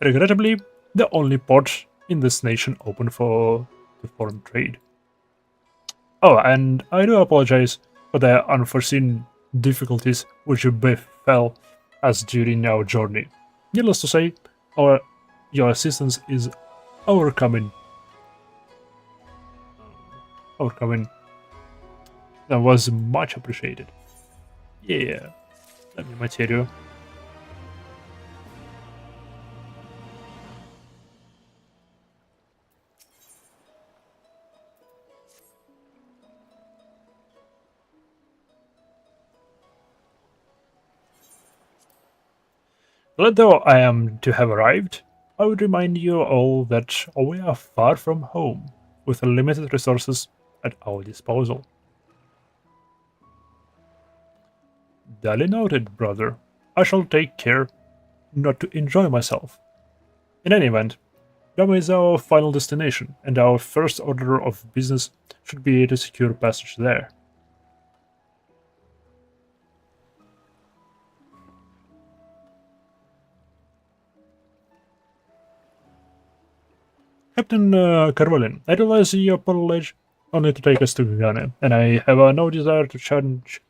Regrettably, the only port in this nation open for the foreign trade. Oh, and I do apologize for the unforeseen difficulties which befell us during our journey. Needless to say, your assistance is overcoming. That was much appreciated. Yeah, let me material. Although I am to have arrived, I would remind you all that we are far from home, with limited resources at our disposal. Duly noted, brother. I shall take care not to enjoy myself. In any event, Yama is our final destination, and our first order of business should be to secure passage there. Captain Carvalin, I realize your only to take us to Kugane, and I have no desire to change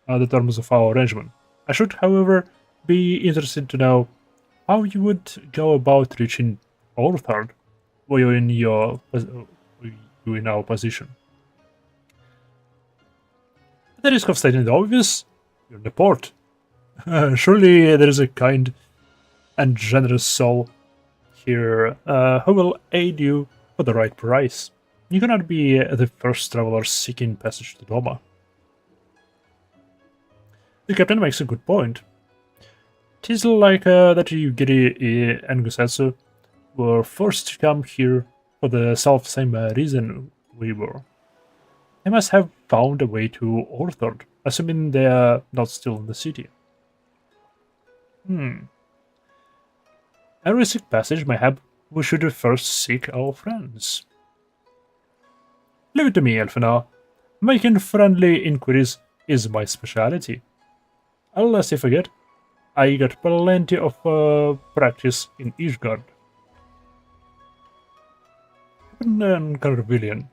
the terms of our arrangement. I should, however, be interested to know how you would go about reaching Orthard, were you in our position. At the risk of stating the obvious, you're in the port. Surely there is a kind and generous soul here who will aid you for the right price. You cannot be the first traveler seeking passage to Doma. The captain makes a good point. 'Tis like that Yugiri and Gusetsu were forced to come here for the self-same reason we were. They must have found a way to Orthard, assuming they are not still in the city. Every sick passage, mayhap, we should first seek our friends. Leave it to me, Elfina. Making friendly inquiries is my specialty. Unless you forget, I got plenty of practice in Ishgard. Carvillian.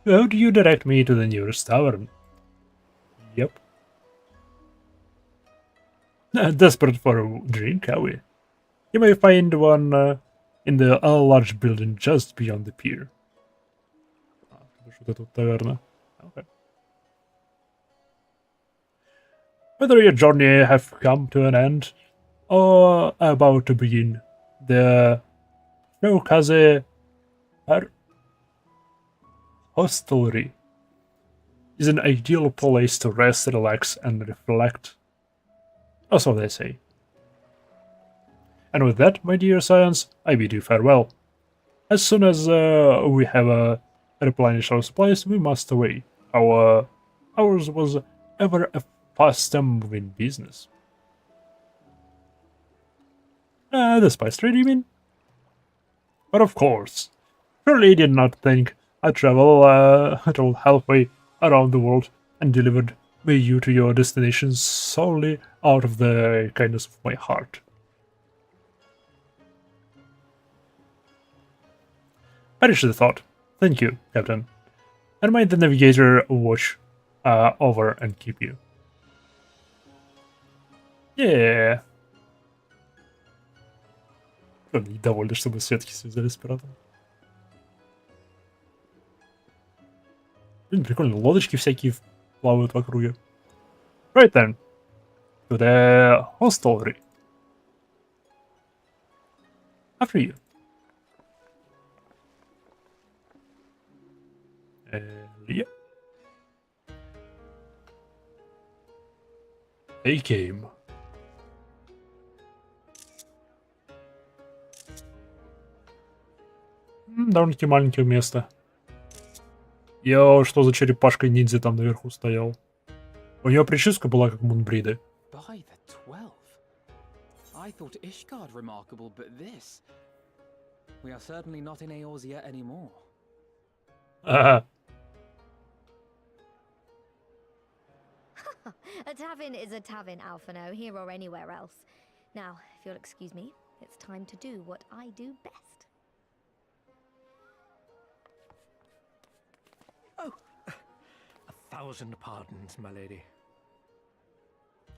How do you direct me to the nearest tavern? Yep. Desperate for a drink, are we? You may find one in the large building just beyond the pier. Okay. Whether your journey have come to an end or about to begin, the Kugane hostelry is an ideal place to rest, relax, and reflect. Or so they say. And with that, my dear science, I bid you farewell. As soon as we have replenished our supplies, we must away. Ours was ever a fast-moving business. The spice trade, you mean? But of course. Surely you did not think I'd travel halfway around the world and delivered you to your destination solely out of the kindness of my heart. Perish the thought. Thank you, Captain. And may the navigator watch over and keep you. Yeah. Он недовольный, что мы светки связали с пиратом. Блин, прикольно, лодочки всякие плавают в округе. Right then. To the hostelry. After you. Yeah. They came. Довольно-таки маленькое место. Йоу, что за черепашка-ниндзя там наверху стоял? У него прическа была как Мунбриды. By the 12. I thought Ishgard remarkable, but this... We are certainly not in Eorzea anymore. Ага. A tavern is a tavern, Alphino, here or anywhere else. Now, if you'll excuse me, it's time to do what I do best. Oh, 1,000 pardons, my lady.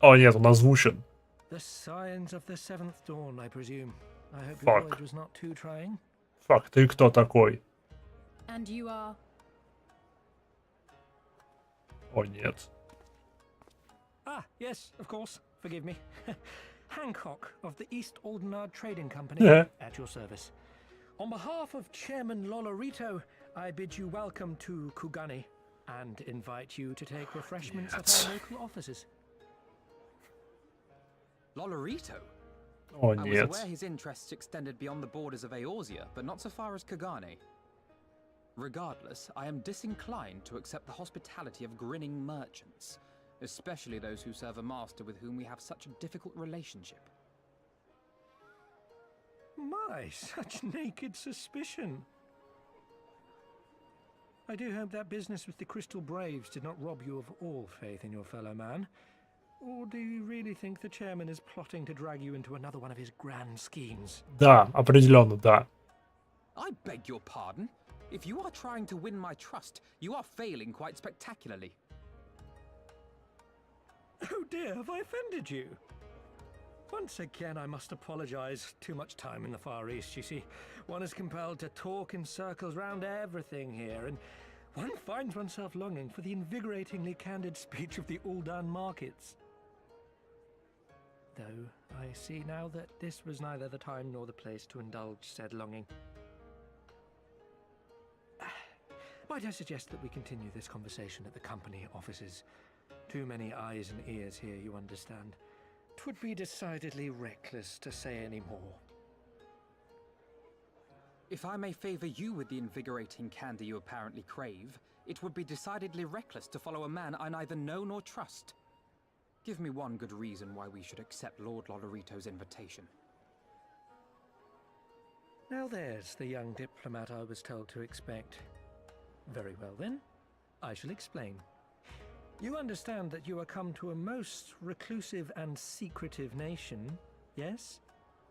О, нет, он озвучен. The signs of the seventh dawn, I presume. I hope Fuck. your voyage was not too trying. Фак, ты кто такой? And you are... О, нет. Ah, yes, of course. Forgive me. Hancock of the East Aldenard Trading Company, at your service. On behalf of Chairman Lolorito, I bid you welcome to Kugane and invite you to take refreshments at our local offices. Lolorito? О, I was нет. aware his interests extended beyond the borders of Eorzea, but not so far as Kugane. Regardless, I am disinclined to accept the hospitality of grinning merchants, especially those who serve a master with whom we have such a difficult relationship. My, such naked suspicion. I do hope that business with the Crystal Braves did not rob you of all faith in your fellow man. Or do you really think the chairman is plotting to drag you into another one of his grand schemes? Да, определенно, да. I beg your pardon? If you are trying to win my trust, you are failing quite spectacularly. Oh dear, have I offended you? Once again, I must apologize. Too much time in the Far East, you see. One is compelled to talk in circles round everything here, and one finds oneself longing for the invigoratingly candid speech of the Uldan markets. Though I see now that this was neither the time nor the place to indulge said longing. Might I suggest that we continue this conversation at the company offices? Too many eyes and ears here, you understand. 'Twould be decidedly reckless to say any more. If I may favor you with the invigorating candor you apparently crave, it would be decidedly reckless to follow a man I neither know nor trust. Give me one good reason why we should accept Lord Lolorito's invitation. Now there's the young diplomat I was told to expect. Very well then, I shall explain. You understand that you are come to a most reclusive and secretive nation, yes?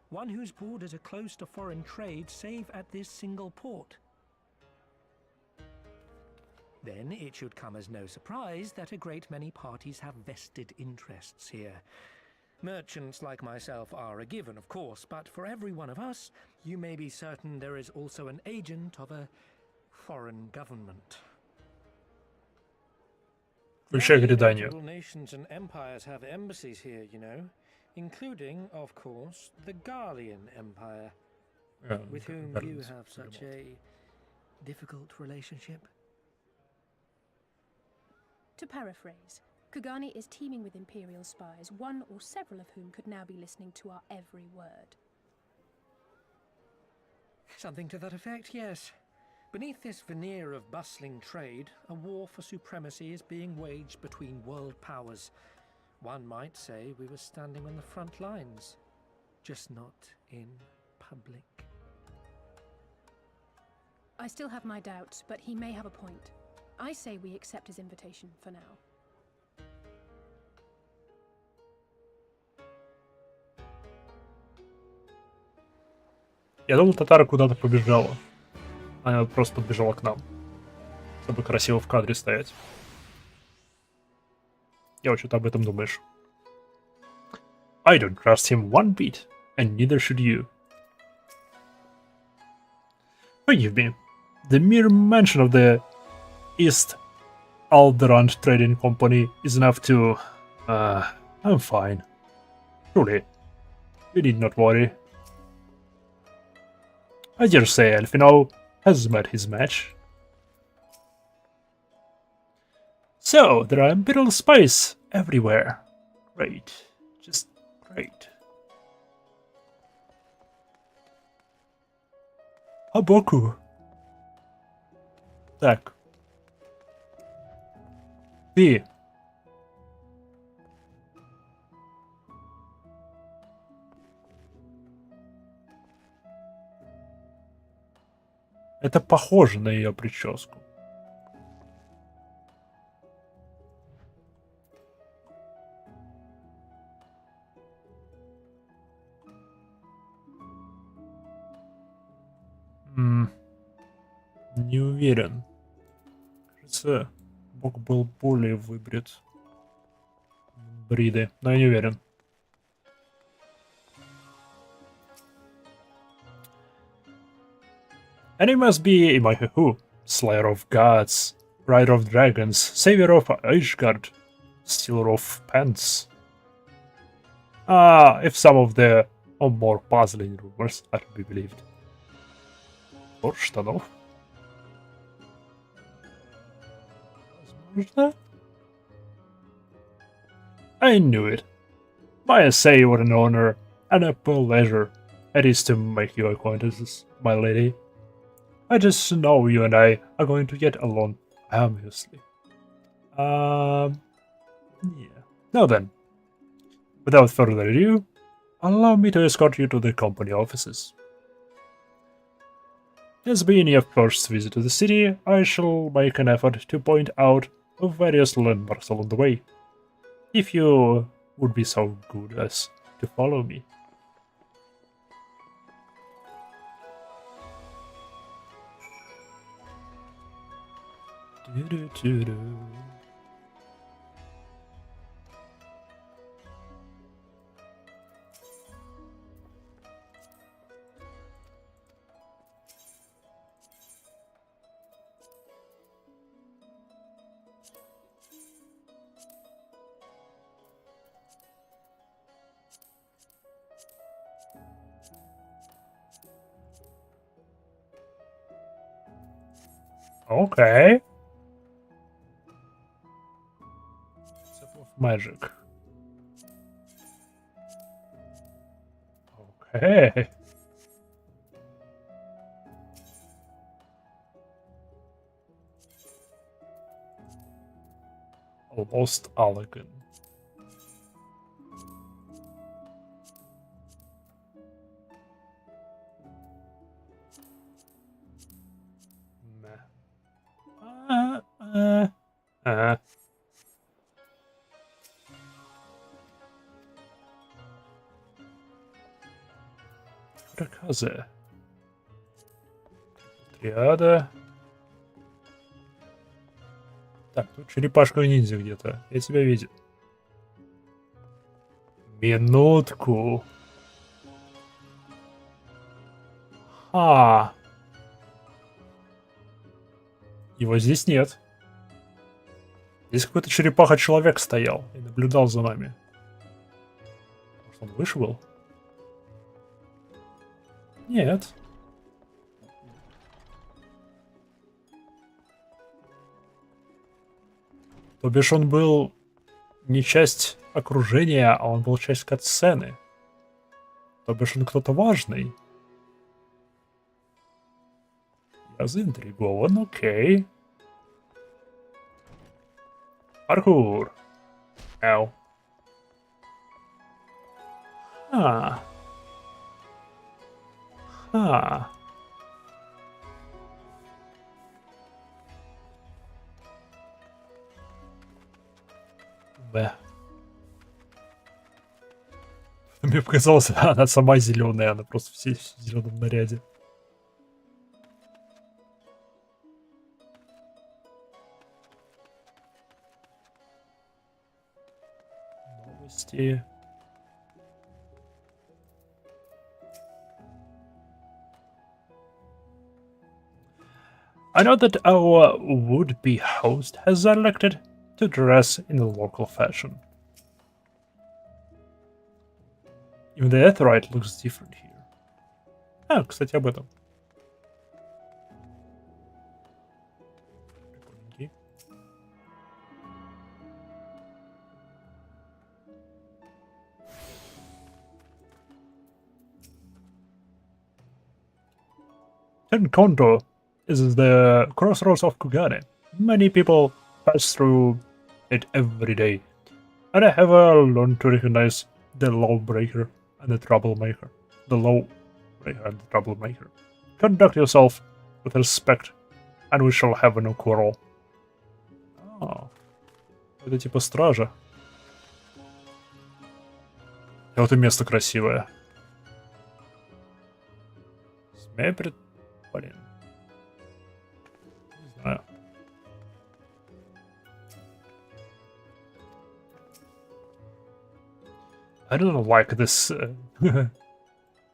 One whose borders are close to foreign trade save at this single port. Then it should come as no surprise that a great many parties have vested interests here. Merchants like myself are a given, of course, but for every one of us, you may be certain there is also an agent of a foreign government. Multiple nations and empires have embassies here, you know, including, of course, the Garlean Empire, with whom you have such a difficult relationship. To paraphrase, Kugane is teeming with Imperial spies, one or several of whom could now be listening to our every word. Something to that effect, yes. Beneath this veneer of bustling trade, a war for supremacy is being waged between world powers. One might say we were standing on the front lines, just not in public. I still have my doubts, but he may have a point. I say we accept his invitation for now. Я думал, Татара куда-то побежала. Она просто подбежала к нам, чтобы красиво в кадре стоять. Я вот что-то об этом думаешь. I don't trust him one bit, and neither should you. Forgive me. The mere mention of the East Alderaan Trading Company is enough to... I'm fine. Truly. You need not worry. I dare say Elfino has met his match. So, there are Imperial spies everywhere. Great. Just great. Aboku. Так. Ты. Это похоже на ее прическу. Не уверен. Кажется, Бог был более выбрит. Бриды, но я не уверен. And he must be Imaihu, Slayer of Gods, Rider of Dragons, Savior of Ishgard, Stealer of Pants. If some of the more puzzling rumors are to be believed. Or штанов. Возможно. I knew it. May I say what an honor and a pleasure it is to make your acquaintances, my lady. I just know you and I are going to get along famously. Yeah. Now then, without further ado, allow me to escort you to the company offices. As being your first visit to the city, I shall make an effort to point out various landmarks along the way. If you would be so good as to follow me. Do-do-do-do. Okay. Symbol of magic. Okay. Almost elegant. Раказы. Триада. Так, тут черепашка-ниндзя где-то. Я тебя видел. Минутку. Его здесь нет. Здесь какой-то черепаха-человек стоял и наблюдал за нами. Может, он вышел? Нет. То бишь он был не часть окружения, а он был часть катсцены. То бишь он кто-то важный. Я заинтригован, окей. Паркур. Ау. Б. Мне показалось, она сама зеленая, она просто в зеленом наряде. Новости. I know that our would-be host has elected to dress in the local fashion. Even the Aetheryte looks different here. Кстати, об этом. Прикольненький. Tenkonto is the crossroads of Kugane. Many people pass through it every day, and I have learned to recognize the lawbreaker and the troublemaker. The lawbreaker and the troublemaker. Conduct yourself with respect, and we shall have no quarrel. Это типа стража. И вот и место красивое. Смею Блин. Не знаю. I don't like this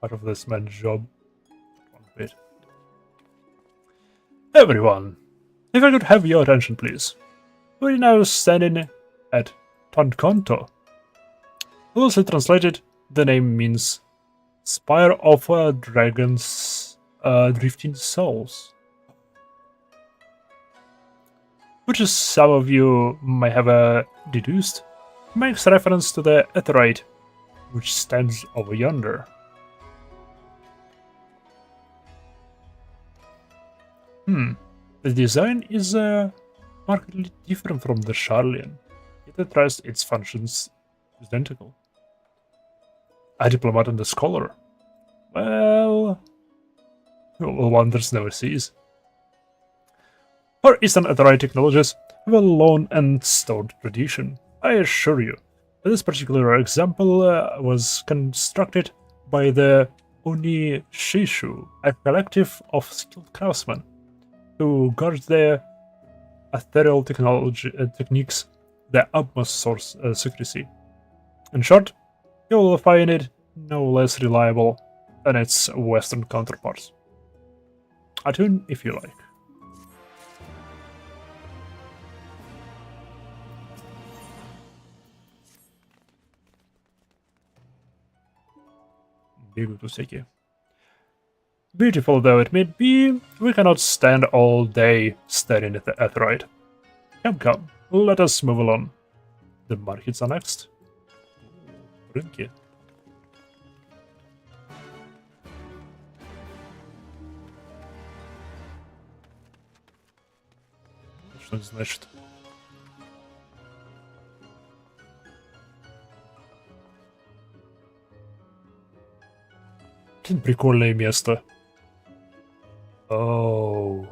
part of this man's job. One bit. Everyone, if I could have your attention, please. We're now standing at Tonkonto. Loosely translated, the name means Spire of Dragons Drifting Souls. Which, as some of you may have deduced, makes reference to the Aetheryte, which stands over yonder. The design is markedly different from the Charlian, yet at rest its functions is identical. A diplomat and a scholar. Well, wonders never cease. Our Eastern Aetheryte technologies have a long and storied tradition. I assure you, this particular example was constructed by the Oni Shishu, a collective of skilled craftsmen who guard the ethereal techniques the utmost source secrecy. In short, you will find it no less reliable than its Western counterparts. Attune if you like. Бегут всякие. Beautiful though it may be, we cannot stand all day staring at the aetheroid. Come, let us move along. The markets are next. Рынки. Что это значит? Блин, прикольное место. Оу.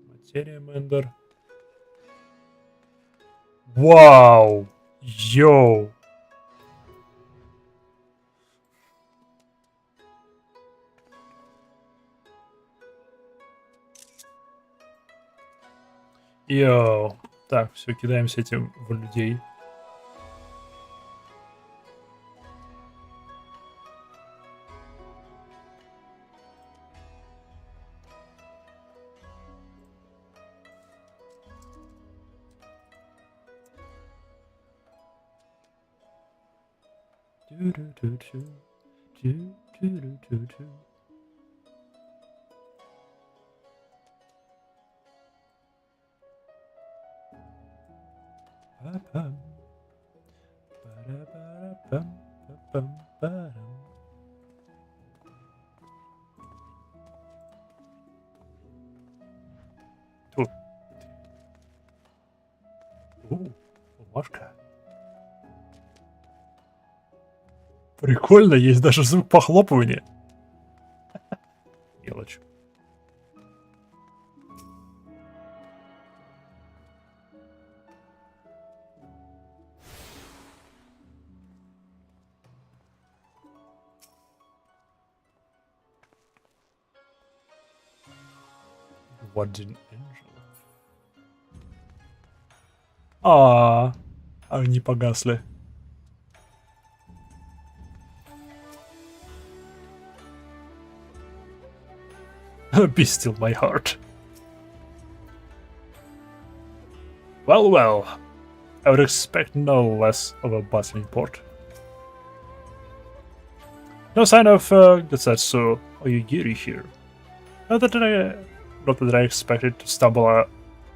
Материя Мендер. Вау! Йоу! Йоу. Так, все, кидаемся этим в людей. Тут. Бумажка. Прикольно, есть даже звук похлопывания. Мелочь. One Angel. Они погасли. Be still my heart. Well, I would expect no less of a bustling port. No sign of Gatsetsu or Yugiri here. Not that I expected to stumble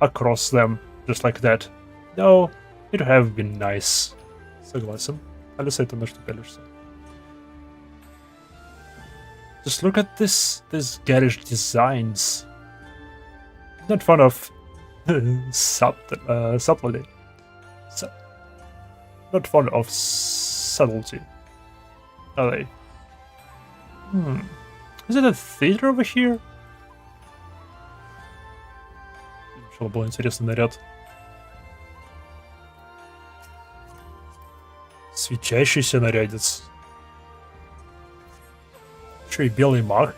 across them just like that. Though, it would have been nice. Согласен. Алиса, это на что пялишься? Just look at these garish designs. Not fond of subtlety. Not fond of subtlety. Are they? Is it a theater over here? Сначала был интересный наряд. Свечащийся нарядец. Еще и белый маг.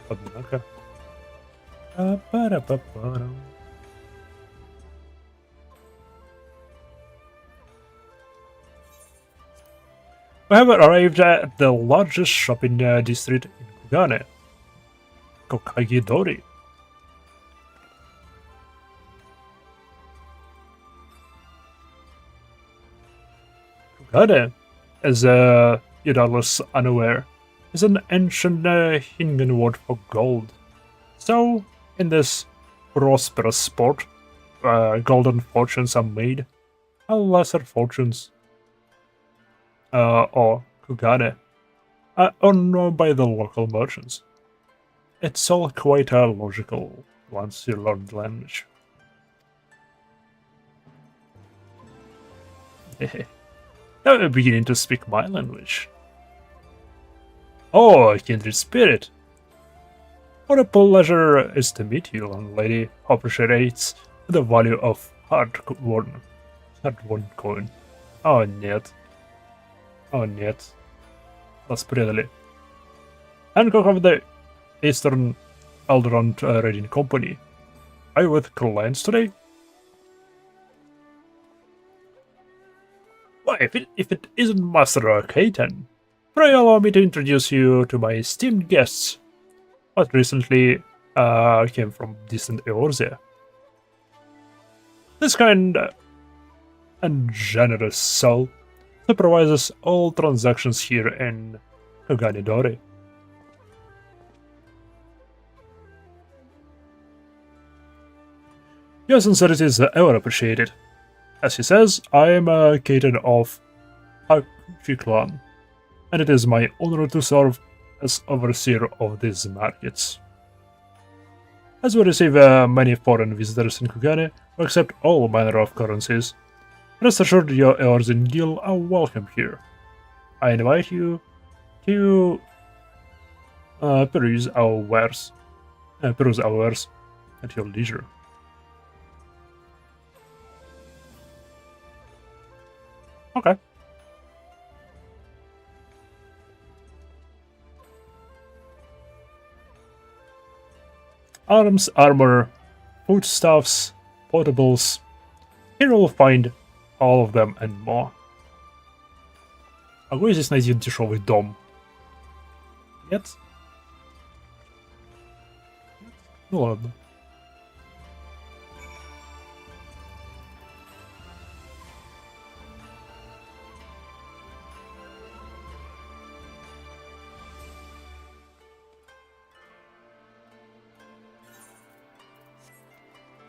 Однако. We have arrived at the largest shopping district in Kugane, Kokagidori. Kugane, as you're doubtless unaware, is an ancient Hingan word for gold. So, in this prosperous sport, golden fortunes are made, while lesser fortunes, or Kugane, are earned by the local merchants. It's all quite logical once you learn the language. Now you're beginning to speak my language. Oh, kindred spirit! What a pleasure is to meet you, young lady who appreciates the value of hard-won coin. О, нет. О, нет. Нас предали. Hancock of the Eastern Alderaan Trading Company. Are you with clients today? Why, if it isn't Master Kaitan, pray allow me to introduce you to my esteemed guests, what recently came from distant Eorzea. This kind and generous soul supervises all transactions here in Kugane Dori. Your sincerity is ever appreciated. As he says, I am a Kaitan of Hakuchi clan, and it is my honor to serve as overseer of these markets. As we receive many foreign visitors in Kugane, we accept all manner of currencies. Rest assured your Eorzean guild are welcome here. I invite you to peruse our wares at your leisure. Okay. Arms, armor, foodstuffs, potables. Here you'll find all of them and more. Могу я здесь найти дешевый дом? Нет? Ну ладно.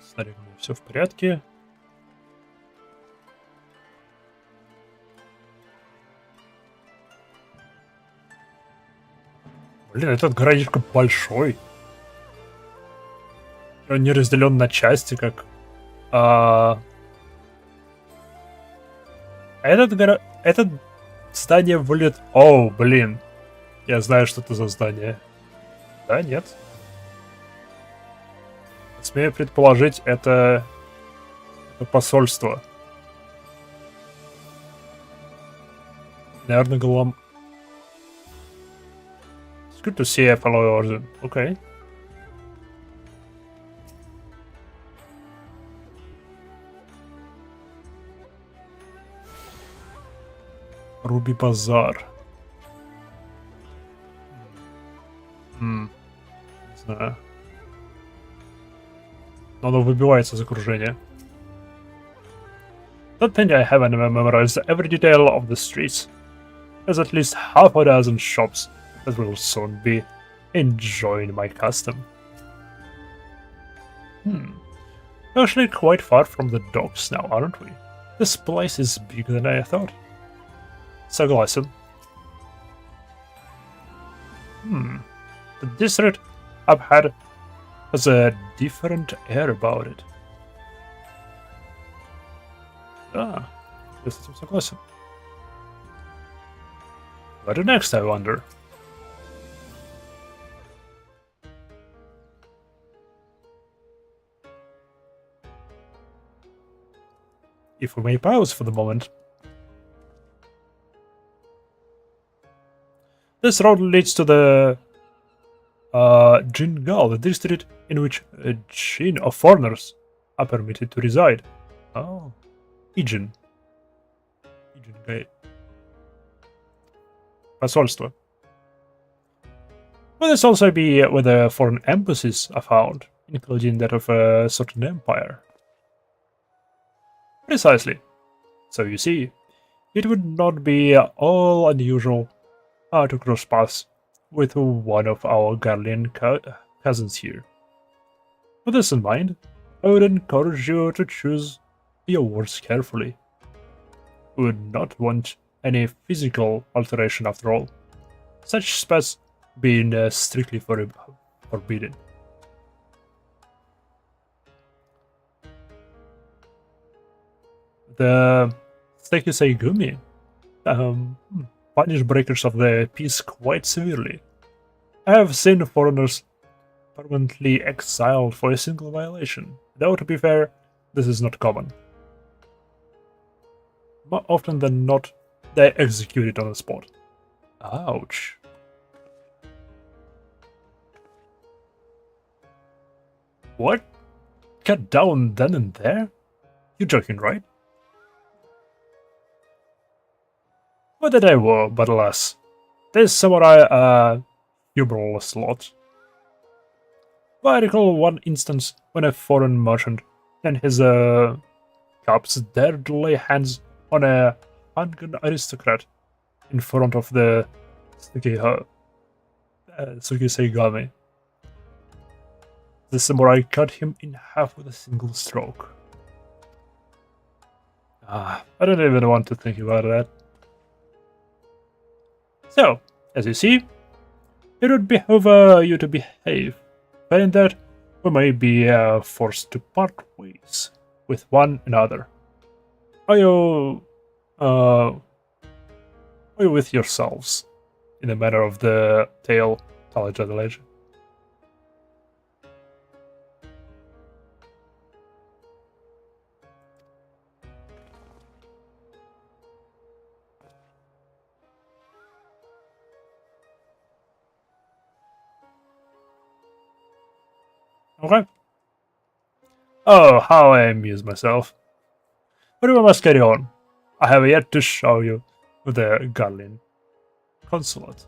Старик, все в порядке. Блин, этот городишко большой. Он не разделен на части, как... Этот здание выглядит... О, блин. Я знаю, что это за здание. Да, нет? Смею предположить, это посольство. Наверное, голом... It's good to see a fellow origin. Okay. Руби Базар. Не знаю. Но оно выбивается из окружения. Don't think I haven't memorized every detail of the streets. There's at least half a dozen shops that will soon be enjoying my custom. We're actually quite far from the docks now, aren't we? This place is bigger than I thought. Согласен. The district I've had has a different air about it. Я с этим согласен. What next, I wonder? If we may pause for the moment. This road leads to the Jingal, the district in which Jin or foreigners are permitted to reside. Oh, Ijin. Посольство. Will this also be where the foreign embassies are found, including that of a certain empire? Precisely. So you see, it would not be all unusual to cross paths with one of our Garlean cousins here. With this in mind, I would encourage you to choose your words carefully. We would not want any physical alteration after all, such spells being strictly forbidden. The Sekisei Gumi punish breakers of the peace quite severely. I have seen foreigners permanently exiled for a single violation, though to be fair, this is not common. more often than not, they execute it on the spot. Ouch. What? Cut down then and there? You're joking, right? What did I war, but alas, this samurai humorless lot. I recall one instance when a foreign merchant and his cops dared to lay hands on a Kugane aristocrat in front of the Sugiseigami. The samurai cut him in half with a single stroke. I don't even want to think about that. So, as you see, it would behoove you to behave. Failing that, we may be forced to part ways with one another. Are you with yourselves, in the manner of the tale College of the Legend? Okay. Oh, how I amuse myself. But we must carry on. I have yet to show you the Garlin consulate.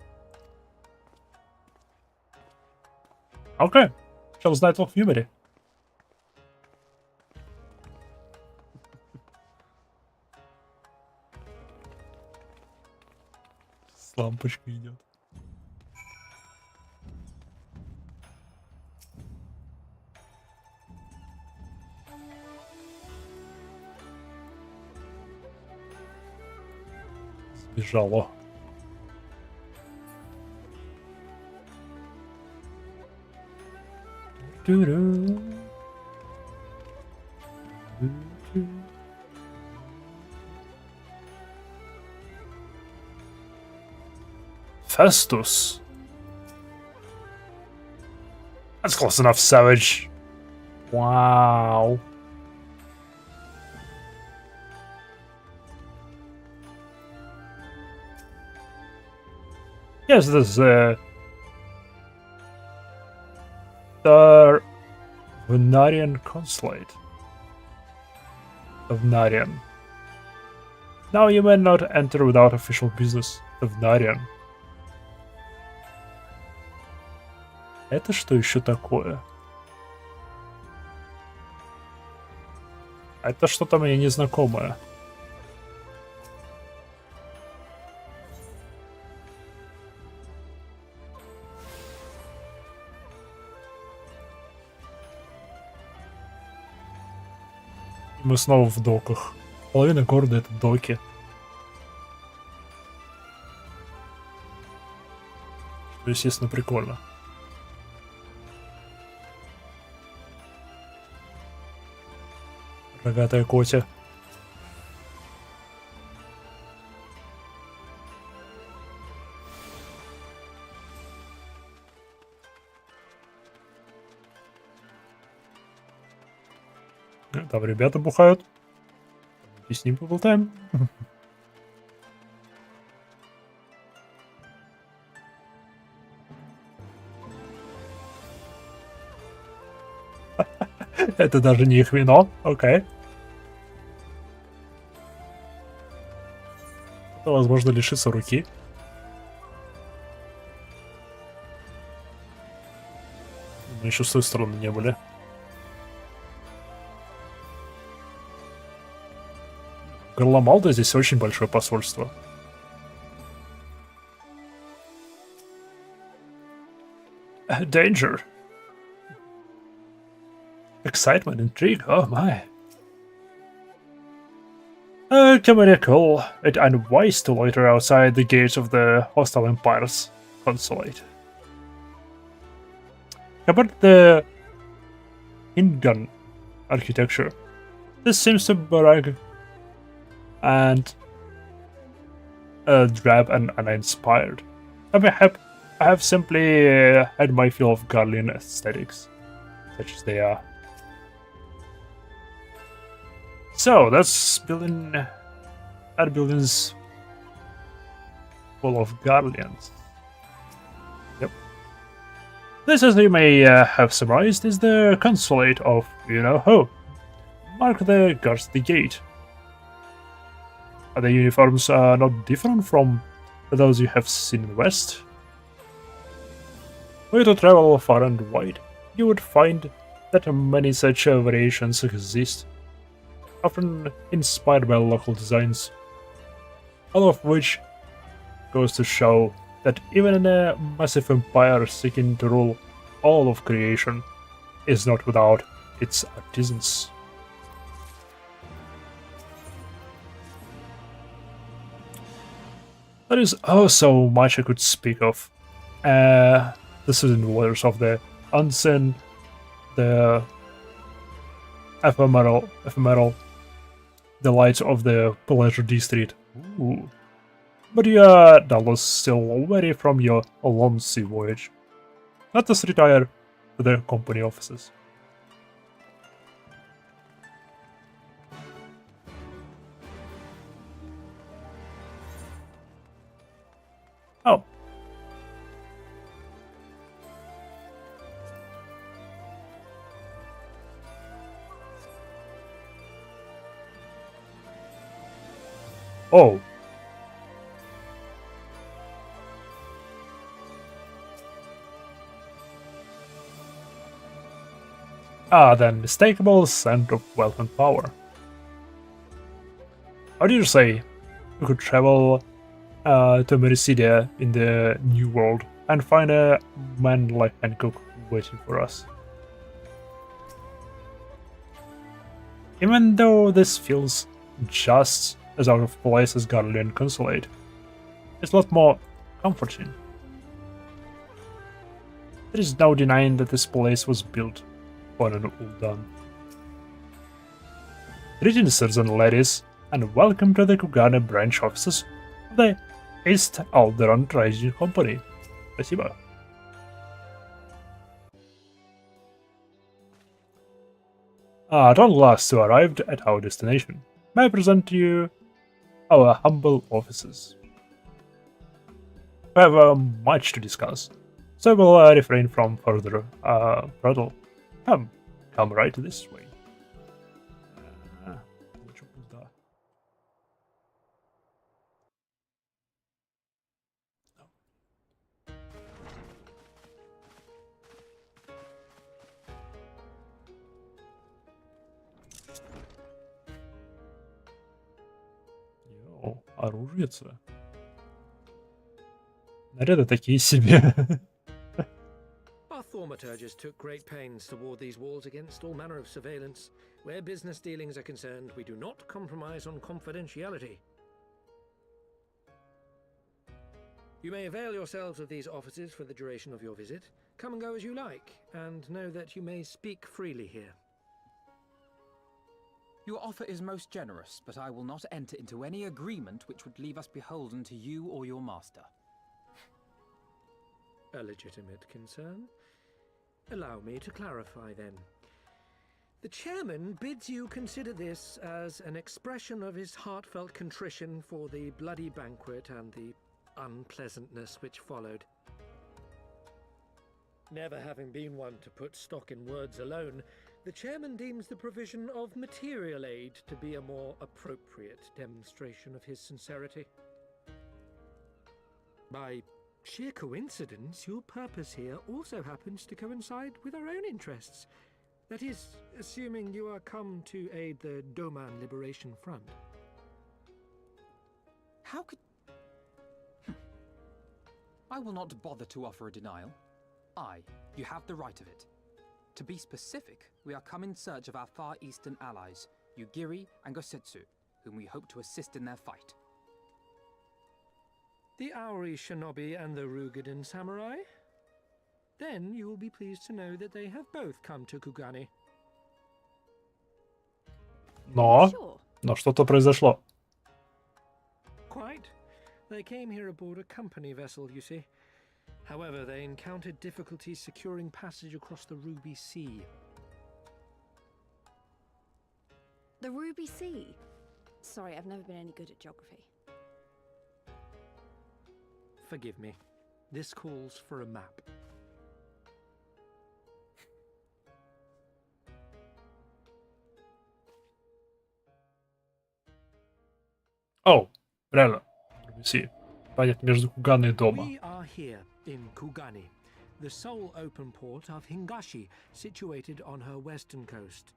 Okay. Shell's Night of Humidity. С лампочкой идет. Сбежало. Festus. That's close enough, Savage. Wow. Yes, this is the Venarian consulate of Venarian. Now you may not enter without official business of Venarian. Это что еще такое? Это что-то мне незнакомое. Мы снова в доках. Половина города — это доки. Что, естественно, прикольно. Рогатая котя. Там ребята бухают. И с ним поболтаем. Это даже не их вино. Окей. Это, возможно, лишиться руки. Мы еще с той стороны не были. Горломалда здесь очень большое посольство. Danger. Excitement, intrigue, oh my. Can we recall it unwise to loiter outside the gates of the hostile empire's consulate? About the Kugane architecture, this seems to brag and drab and uninspired. I have simply had my fill of Garlean aesthetics, such as they are. So, let's build in and buildings full of guardians. Yep. This, as you may have surmised, is the consulate of you-know-who. Mark the guards at the gate. The uniforms are not different from those you have seen in the West. Were you to travel far and wide, you would find that many such variations exist, often inspired by local designs, all of which goes to show that even in a massive empire seeking to rule all of creation is not without its artisans. There is so much I could speak of. The sudden waters of the unseen, the ephemeral, the lights of the pleasure district. Ooh. But you are doubtless still weary from your long sea voyage. Let us retire to the company offices. Oh. Oh. Ah, the unmistakable scent of wealth and power. How do you say we could travel to Mercedia in the New World and find a man like Hancock waiting for us? Even though this feels just as out of place as Guardian Consulate, it's a lot more comforting. There is no denying that this place was built for an Uldan. Greetings, sirs and ladies, and welcome to the Kugane branch offices of the East Alderan Trading Company. Спасибо. At last you arrived at our destination. May I present to you our humble offices? We have much to discuss, so we'll refrain from further prattle. Come right this way. Йоу, оружие-то. Наряды такие себе. Our thaumaturges took great pains to ward these walls against all manner of surveillance. Where business dealings are concerned, we do not compromise on confidentiality. You may avail yourselves of these offices for the duration of your visit. Come and go as you like, and know that you may speak freely here. Your offer is most generous, but I will not enter into any agreement which would leave us beholden to you or your master. A legitimate concern. Allow me to clarify then. The chairman bids you consider this as an expression of his heartfelt contrition for the bloody banquet and the unpleasantness which followed. Never having been one to put stock in words alone, the chairman deems the provision of material aid to be a more appropriate demonstration of his sincerity. By sheer coincidence, your purpose here also happens to coincide with our own interests. That is, assuming you are come to aid the Doman Liberation Front. How could... I will not bother to offer a denial. You have the right of it. To be specific, we are come in search of our Far Eastern allies, Yugiri and Gosetsu, whom we hope to assist in their fight. The Aori Shinobi and the Rugadan Samurai? Then you will be pleased to know that they have both come to Kugane. Но что-то произошло. Quite. They came here aboard a company vessel, you see. However, they encountered difficulties securing passage across the Ruby Sea. The Ruby Sea? Sorry, I've never been any good at geography. Forgive me. This calls for a map. О, реально. See. Понять между Куганой и дома. We are here in Kugane, the sole open port of Hingashi, situated on her western coast.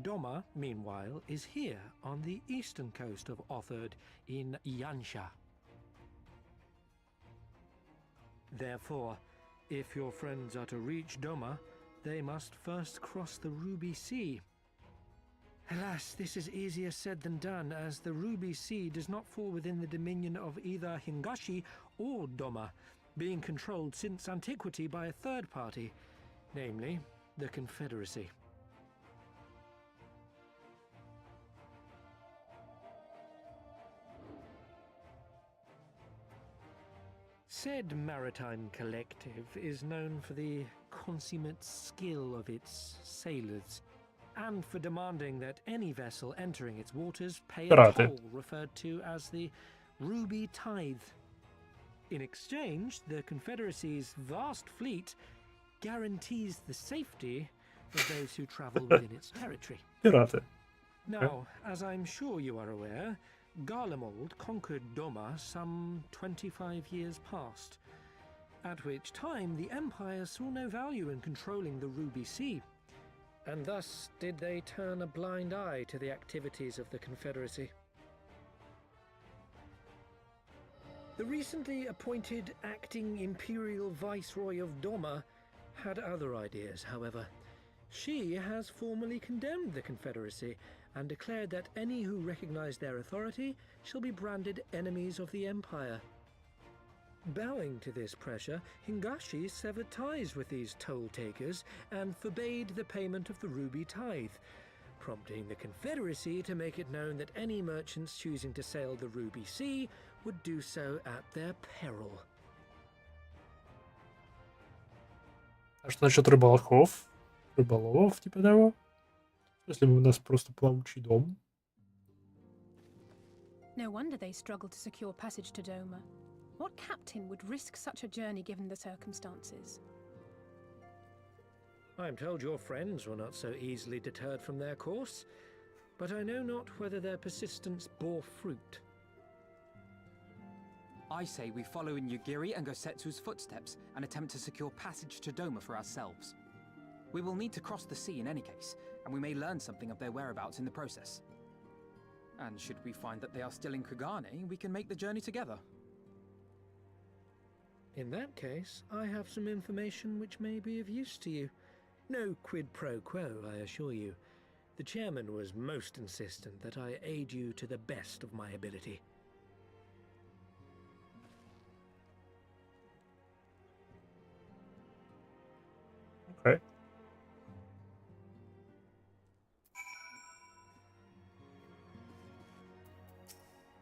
Doma, meanwhile, is here on the eastern coast of Otherd in Yansha. Therefore, if your friends are to reach Doma, they must first cross the Ruby Sea. Alas, this is easier said than done, as the Ruby Sea does not fall within the dominion of either Hingashi or Doma, being controlled since antiquity by a third party, namely the Confederacy. Said maritime collective is known for the consummate skill of its sailors, and for demanding that any vessel entering its waters pay a Piraty. toll referred to as the Ruby Tithe. In exchange, the Confederacy's vast fleet guarantees the safety of those who travel within its territory. Пираты. Now, as I'm sure you are aware, Garlemald conquered Doma some 25 years past, at which time the Empire saw no value in controlling the Ruby Sea, and thus did they turn a blind eye to the activities of the Confederacy. The recently appointed acting Imperial Viceroy of Doma had other ideas, however. She has formally condemned the Confederacy and declared that any who recognize their authority shall be branded enemies of the Empire. Bowing to this pressure, Hingashi severed ties with these toll-takers and forbade the payment of the Ruby Tithe, prompting the Confederacy to make it known that any merchants choosing to sail the Ruby Sea would do so at their peril. А что насчет рыболовов? Рыболовов, типа того? Если у нас просто плавучий дом. No wonder they struggled to secure passage to Doma. What captain would risk such a journey given the circumstances? I am told your friends were not so easily deterred from their course, but I know not whether their persistence bore fruit. I say we follow in Yugiri and Gosetsu's footsteps and attempt to secure passage to Doma for ourselves. We will need to cross the sea in any case, and we may learn something of their whereabouts in the process. And should we find that they are still in Kugane, we can make the journey together. In that case, I have some information which may be of use to you. No quid pro quo, I assure you. The chairman was most insistent that I aid you to the best of my ability. Okay.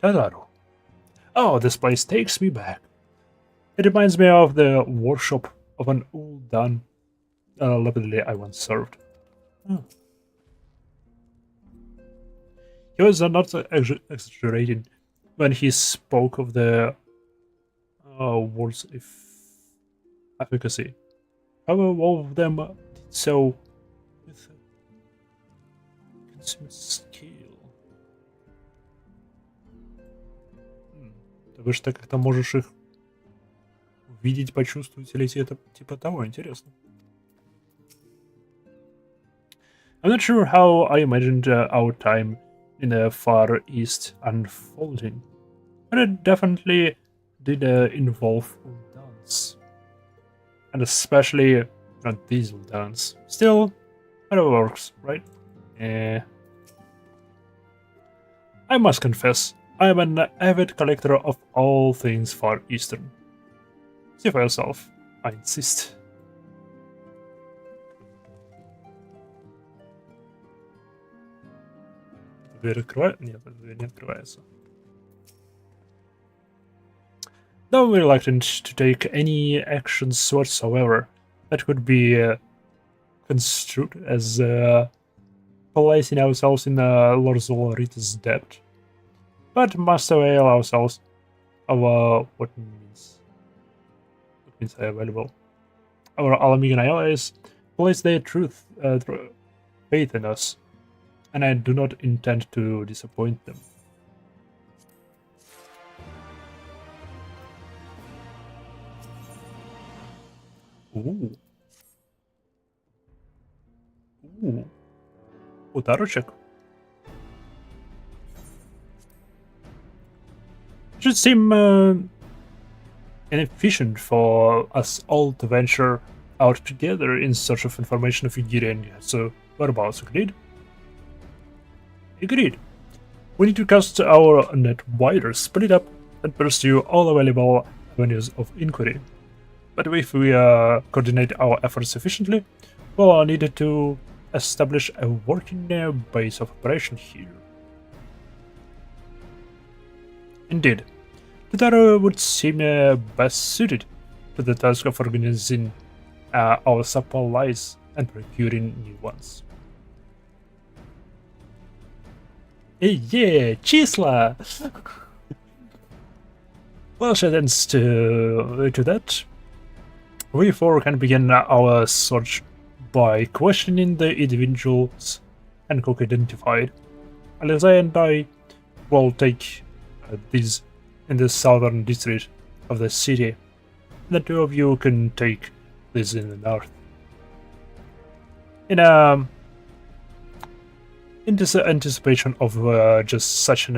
Tadaru. Oh, this place takes me back. It reminds me of the workshop of an Uldan lapidary I once served. Oh. He was not exaggerating when he spoke of the words of efficacy. However, all of them did so with consummate skill. Ты же так как-то можешь их увидеть, почувствовать или это типа того, интересно. I'm not sure how I imagined our time in the Far East unfolding, but it definitely did involve Uldans. And especially not these Uldans. Still, it works, right? I must confess, I am an avid collector of all things Far Eastern. See for yourself, I insist. Дверь открывается? Нет, дверь не открывается. Though reluctant to take any actions whatsoever that could be construed as placing ourselves in Lord Zolorita's debt, but must avail ourselves of what means available. Our Alamigan allies place their faith in us, and I do not intend to disappoint them. Ooh. Ooh. Подарочек. Should seem inefficient for us all to venture out together in search of information of Kugane, so whereabouts, agreed? Agreed. We need to cast our net wider, split up, and pursue all available avenues of inquiry. But if we coordinate our efforts sufficiently, we'll need to establish a working base of operation here. Indeed, Totaro would seem best suited to the task of organizing our supplies and procuring new ones. Hey, yeah, числа! Well, that ends to that. We four can begin our search by questioning the individuals Hancock identified. Alexei and I will take these in the southern district of the city. The two of you can take this in the north. In anticipation of just such an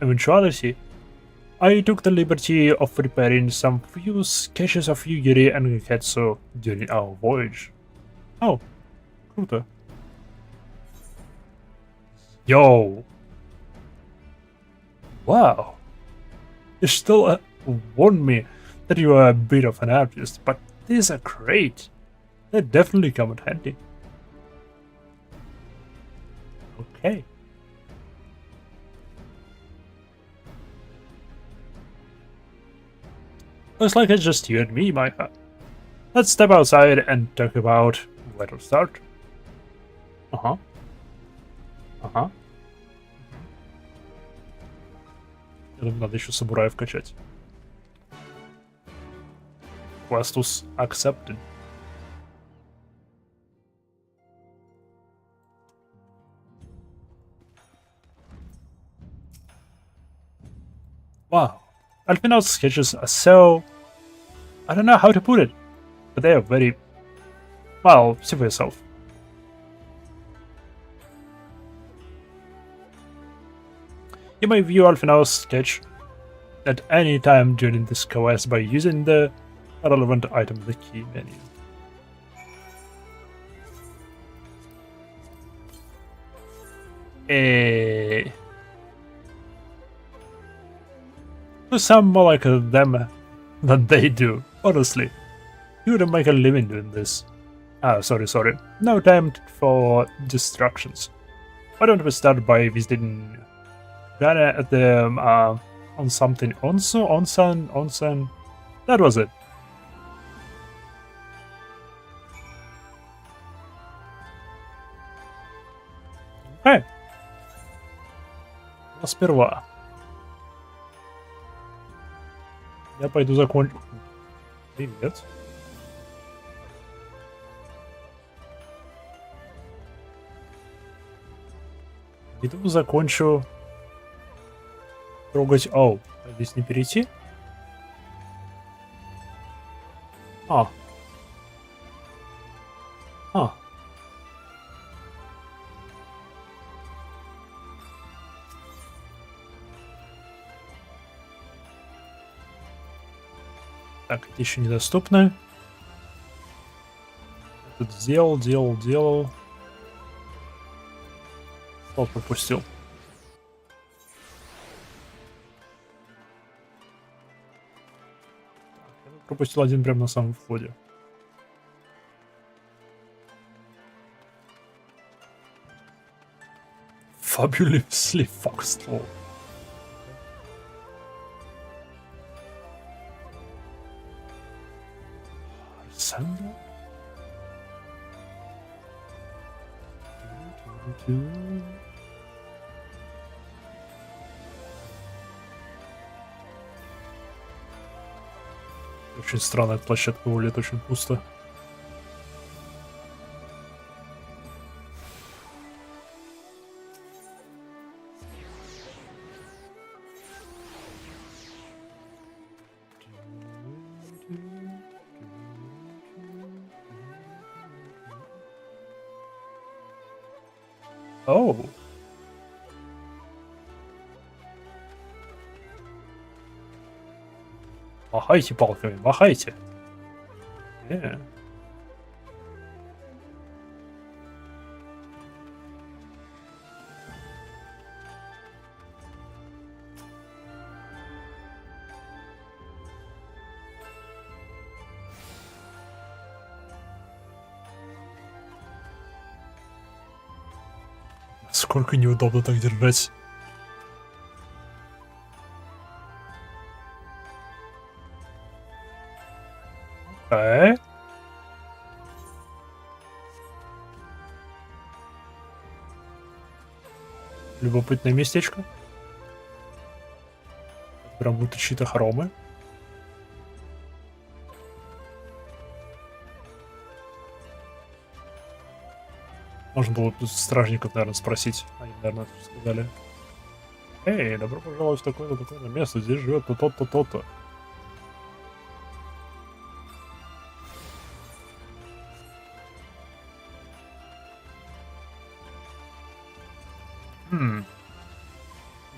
eventuality, I took the liberty of preparing some few sketches of Yuri and Geketsu during our voyage. Oh, круто. Yo! Wow! You still warned me that you are a bit of an artist, but these are great. They definitely come in handy. Okay. Looks like it's just you and me, Micah. Let's step outside and talk about where to start. Uh-huh. Ага. Я думаю, надо еще самураев качать. Questus accepted. Wow. Alpina's sketches are so... I don't know how to put it, but they are very... Well, see for yourself. You may view Alfina's sketch at any time during this quest by using the relevant item in the key menu. You sound more like them than they do, honestly. You would make a living doing this. Ah, sorry. No time for distractions. Why don't we start by visiting Kugane at the on something onsen. That was it. Hey. Но сперва. Я пойду закончу. Привет. Иду закончу трогать... Оу, здесь не перейти? А. Так, это еще недоступно. Тут делал. Что пропустил? Пропустил один прямо на самом входе. Fabulously Foxtrot. Sandra? Очень странная площадка улет, очень пусто. Оу. Махайте палками, махайте. Сколько неудобно так держать. Окей. Любопытное местечко. Прям будто чьи-то хоромы. Можно было тут стражников, наверное, спросить. Они, наверное, сказали. Эй, добро пожаловать в такое-то место. Здесь живет то-то, то-то.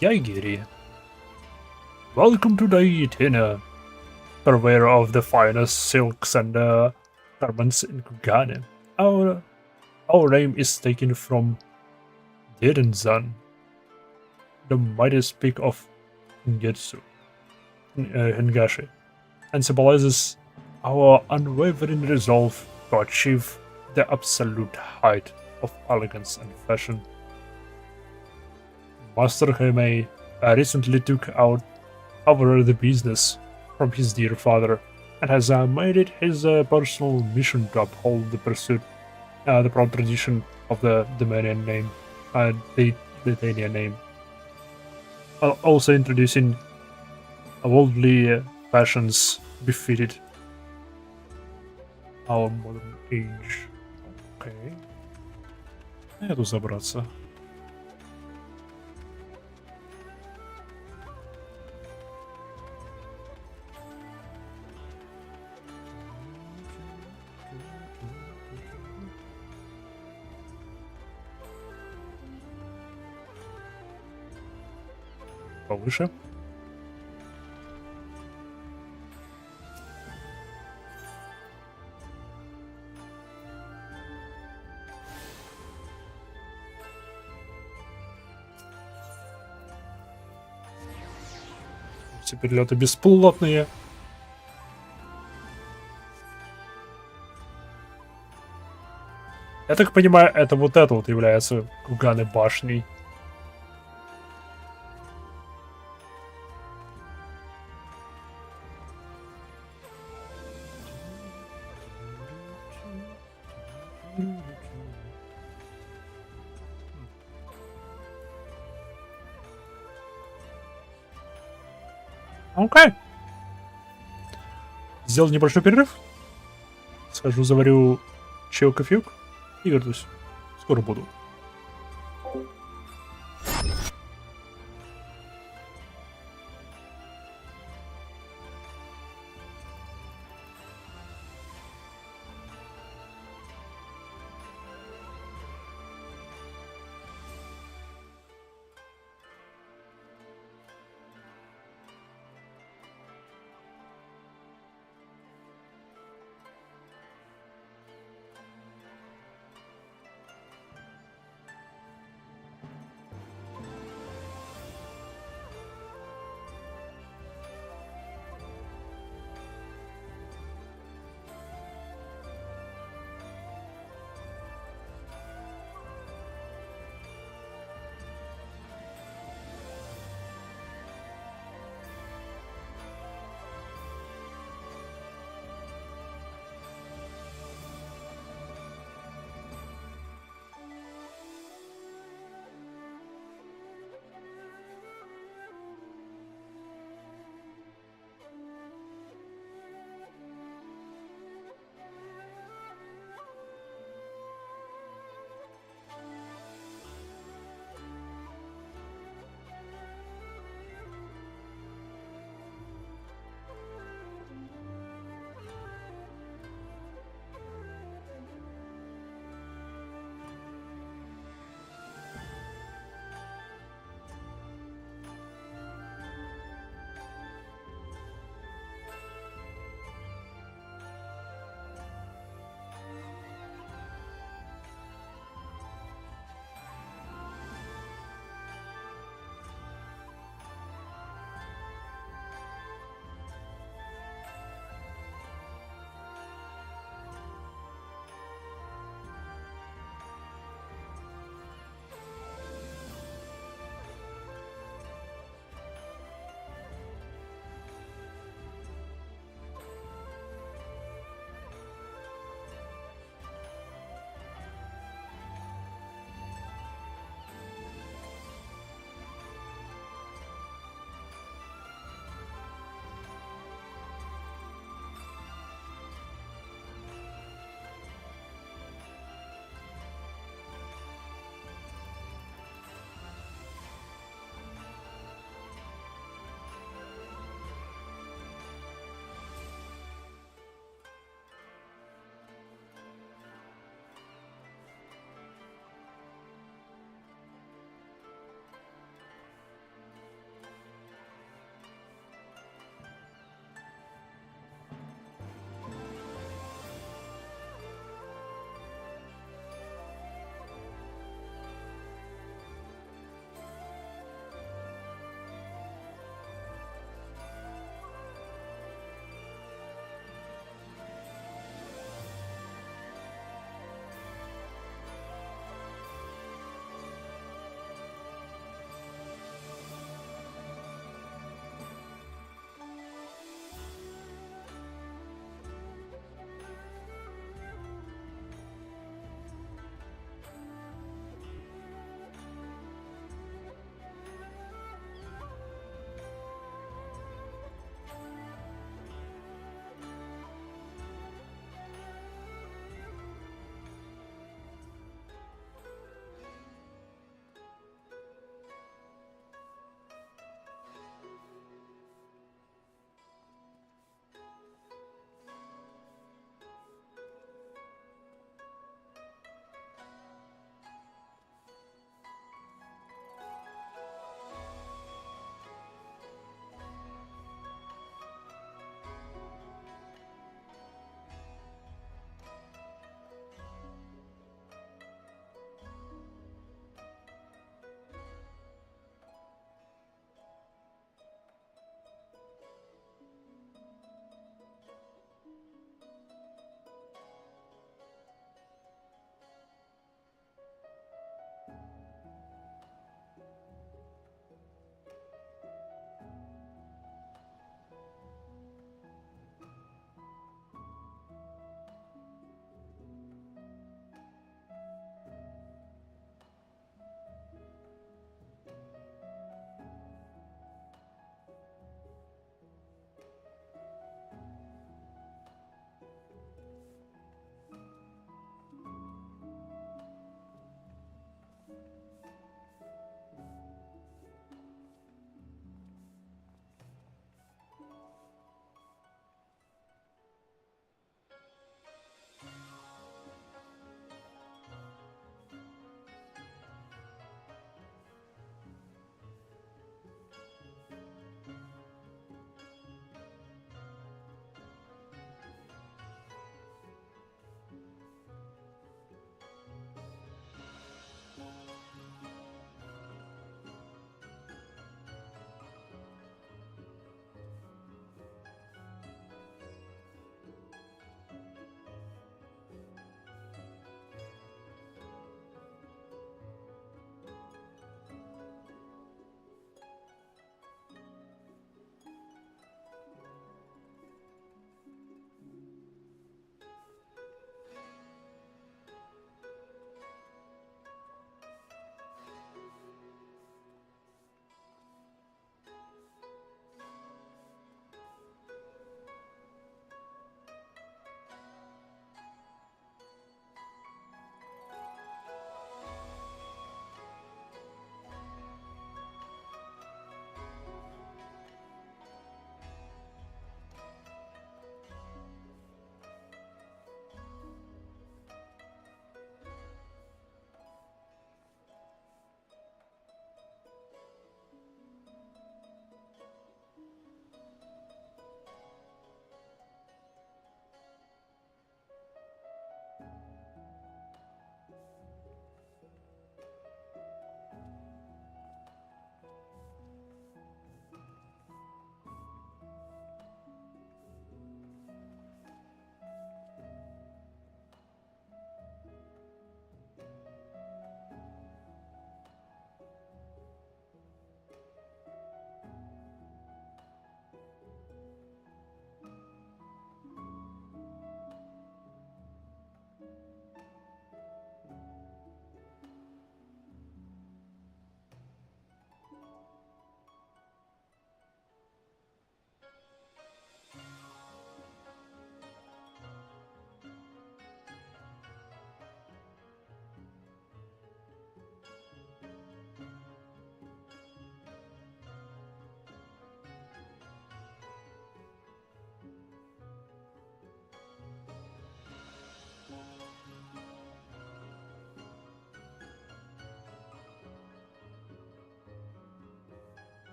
Yaigiri. Welcome to the dinner. Purveyor of the finest silks and garments in Kugane. Our name is taken from Direnzan, the mightiest peak of Hingashi, and symbolizes our unwavering resolve to achieve the absolute height of elegance and fashion. Master Hime recently took over the business from his dear father and has made it his personal mission to uphold the proud tradition of the Demanian name, the Danian name. Also introducing worldly fashions befitted our modern age. Okay. Я тут забраться. Повыше. Все перелеты бесплатные. Я так понимаю, это вот является Кугане башней. Окей. Сделал небольшой перерыв. Схожу, заварю чай, кофеек и вернусь. Скоро буду.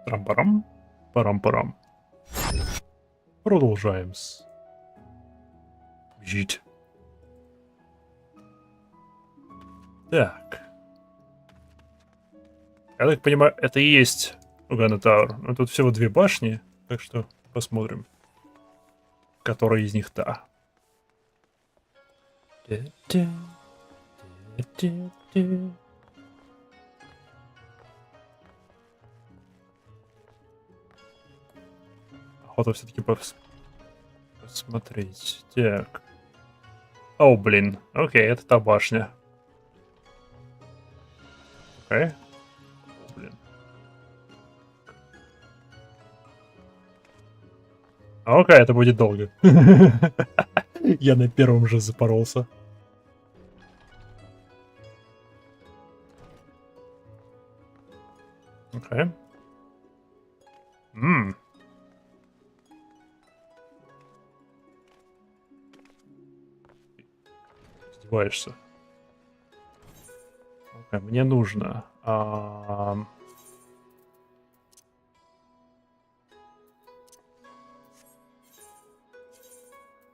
Трам-парам. Парам-парам. Продолжаем жить. Так. Я так понимаю, это и есть Kugane Tower. Но тут всего 2 башни, так что посмотрим, которая из них та. Охота все-таки посмотреть. Так. О, блин. Окей, это та башня. Окей. О, блин. Окей, это будет долго. Я на первом же запоролся. Окей. Издеваешься. Окей, мне нужно...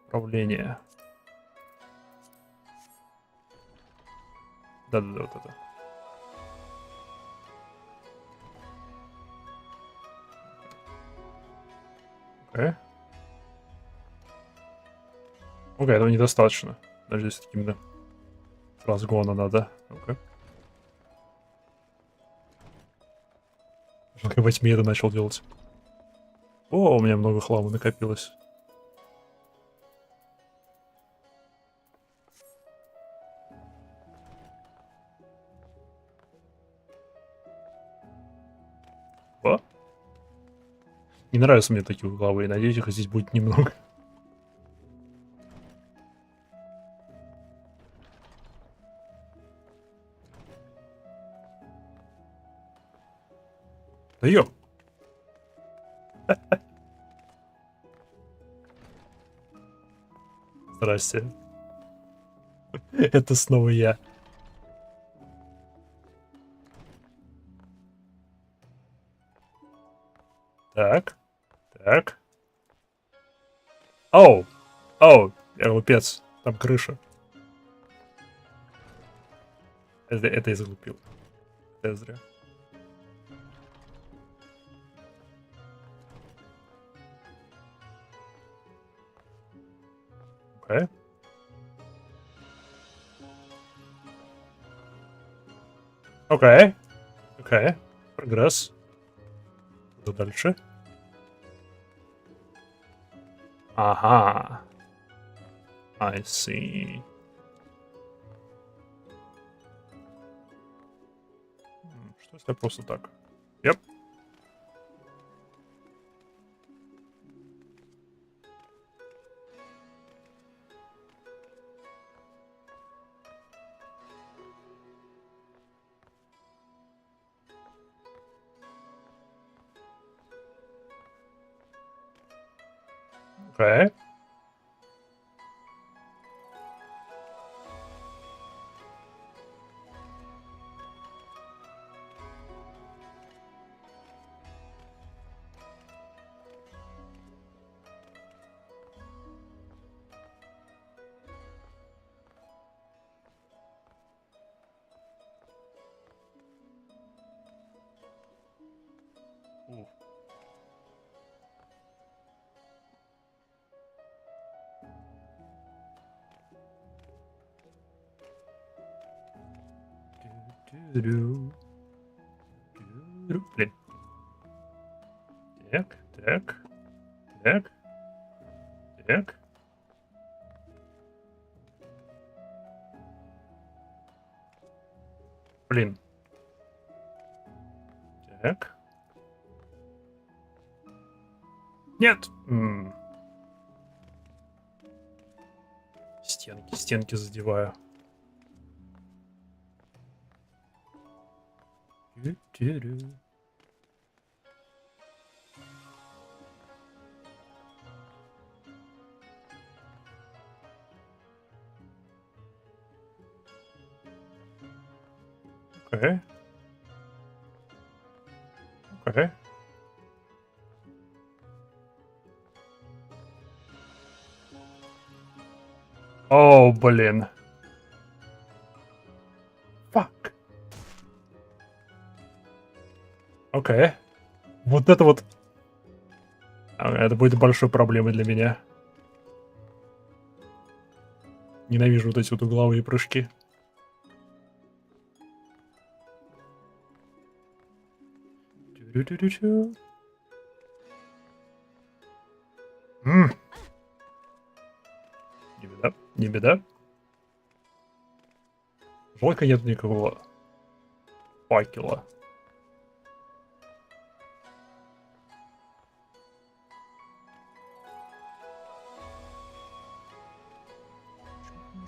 Управление. Да-да-да, вот это. Окей. Окей, этого недостаточно. Даже здесь именно разгона надо. Окей. Только во тьме это начал делать. О, у меня много хлама накопилось. О? Не нравятся мне такие угловые. Надеюсь, их здесь будет немного. Да ё! Здрасте. Это снова я. Так. Так. Оу! Оу! Я глупец. Там крыша. Это я заглупил. Это зря. Окей. Окей. Окей. Прогресс. Что дальше? Ага. I see. Что если просто так? Yep. Окей. Блин. Так, так, так, так. Блин. Так. Нет. Стенки задеваю. Окей. Окей. О, блин. Фак. Окей. Вот это вот... Это будет большой проблемой для меня. Ненавижу вот эти вот угловые прыжки. Тю-рю-тю-рю-тю. Не беда, не беда. Жалко, нет никакого факела.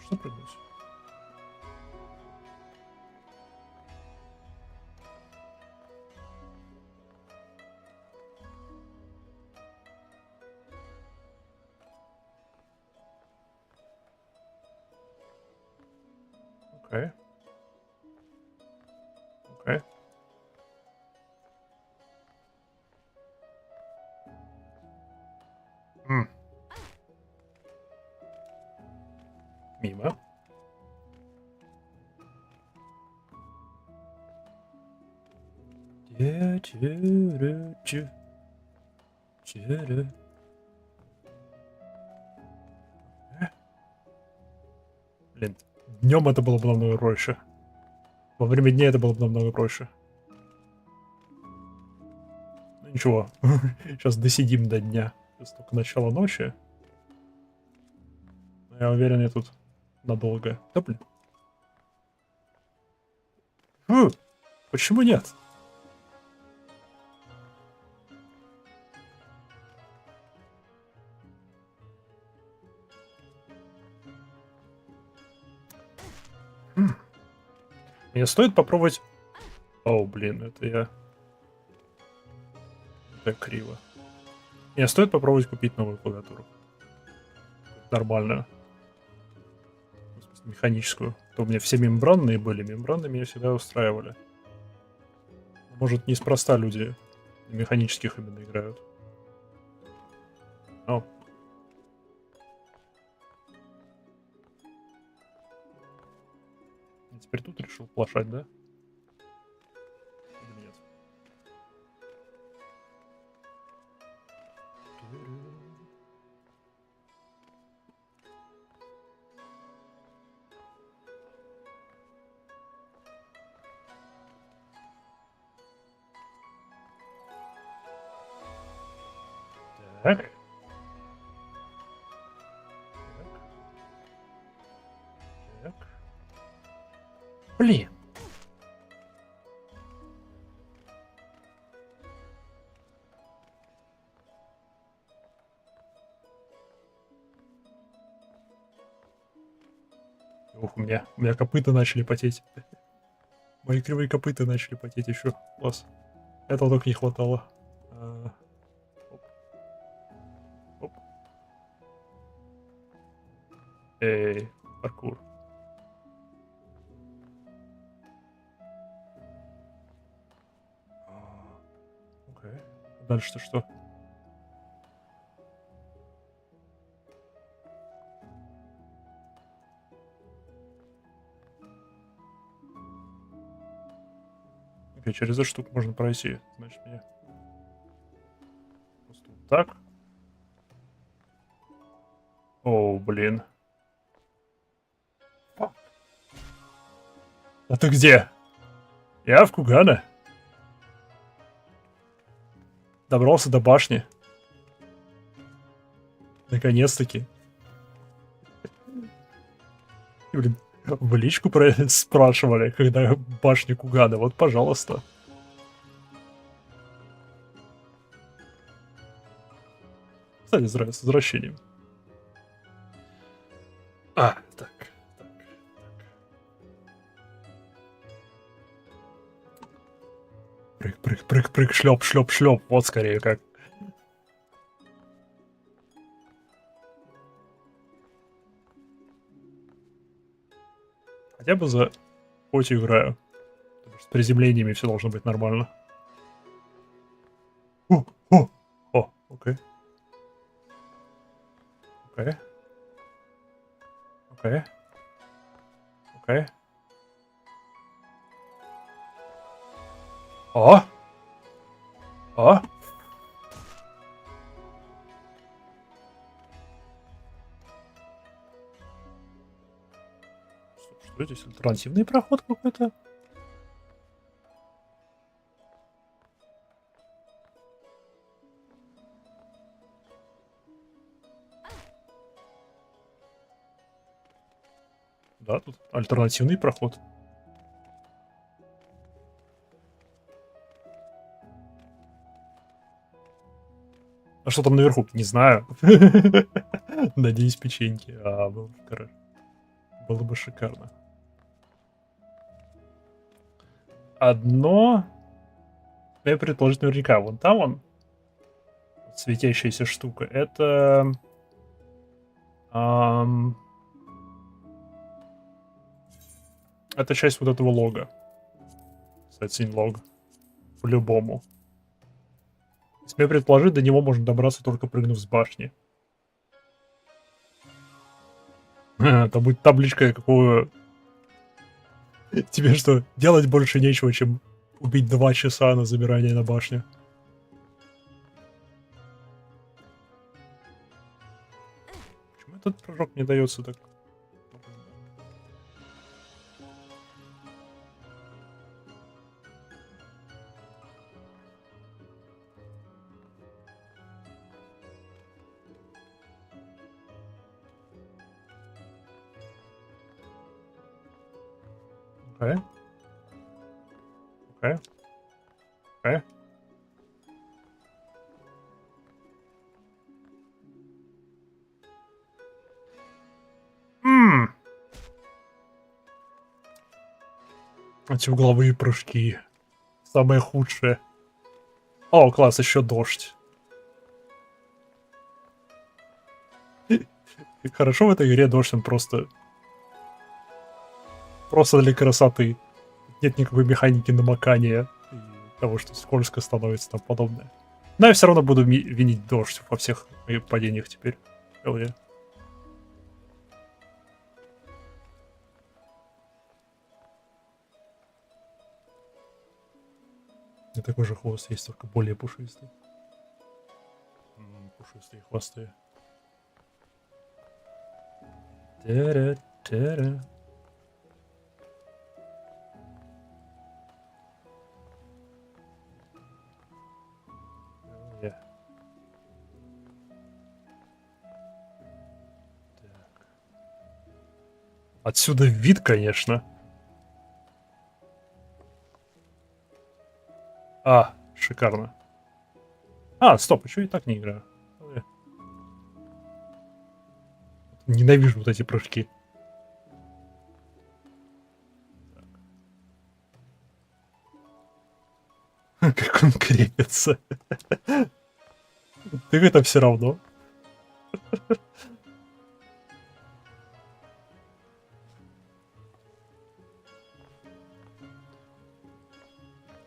Что прыгнуть? Окей. Окей. Мимо. Тю-тю-рю-тю. Тю-рю. Блин, днем это было бы намного проще. Во время дня это было бы намного проще. Ну ничего, сейчас досидим до дня. Сейчас только начало ночи. Но я уверен, я тут надолго. Да блин. Фу, почему нет? Мне стоит попробовать... О, блин, это я... Это криво. Мне стоит попробовать купить новую клавиатуру. Нормальную. В смысле, механическую. То у меня все мембранные были. Мембранные меня всегда устраивали. Может, неспроста люди на механических именно играют. О. Я теперь тут решил плашать, да? Или нет? Так. Так. Блин. Ух, у меня копыта начали потеть. Мои кривые копыта начали потеть еще. Класс. Этого только не хватало. Оп. Оп. Эй, паркур. Окей. Дальше-то что? Окей, через эту штуку можно пройти. Значит, мне просто вот так. О, блин. А ты где? Я в Кугане. Добрался до башни. Наконец-таки. Блин, в личку спрашивали, когда башня Кугана. Вот, пожалуйста. Кстати, с возвращением. Так. Прыг, шлеп. Вот скорее как. Хотя бы за Путь играю. Потому что с приземлениями все должно быть нормально. Окей. Окей. Окей. О! О! Что здесь? Альтернативный проход какой-то? Да, тут альтернативный проход. А что там наверху? Не знаю. Надеюсь, печеньки. Было бы шикарно. Одно... Я предположить наверняка. Вон там он. Светящаяся штука. Это... Это часть вот этого лога. Кстати, лог. По-любому. Если мне предположить, до него можно добраться, только прыгнув с башни. Там будет табличка, какую... Тебе что, делать больше нечего, чем убить 2 часа на забирание на башню. Почему этот прыжок не дается так? Окей. Окей. Окей. Эти угловые прыжки. Самое худшее. О, класс, еще дождь. Хорошо в этой игре дождь, он просто для красоты. Нет никакой механики намокания и того, что скользко становится, там подобное. Но я все равно буду винить дождь во всех моих падениях теперь. Hell yeah. И такой же хвост есть, только более пушистый. Пушистые хвосты. Тара-тара. Отсюда вид, конечно. Шикарно. Стоп, еще и так не играю. Ненавижу вот эти прыжки. Как он крепится. Так это все равно.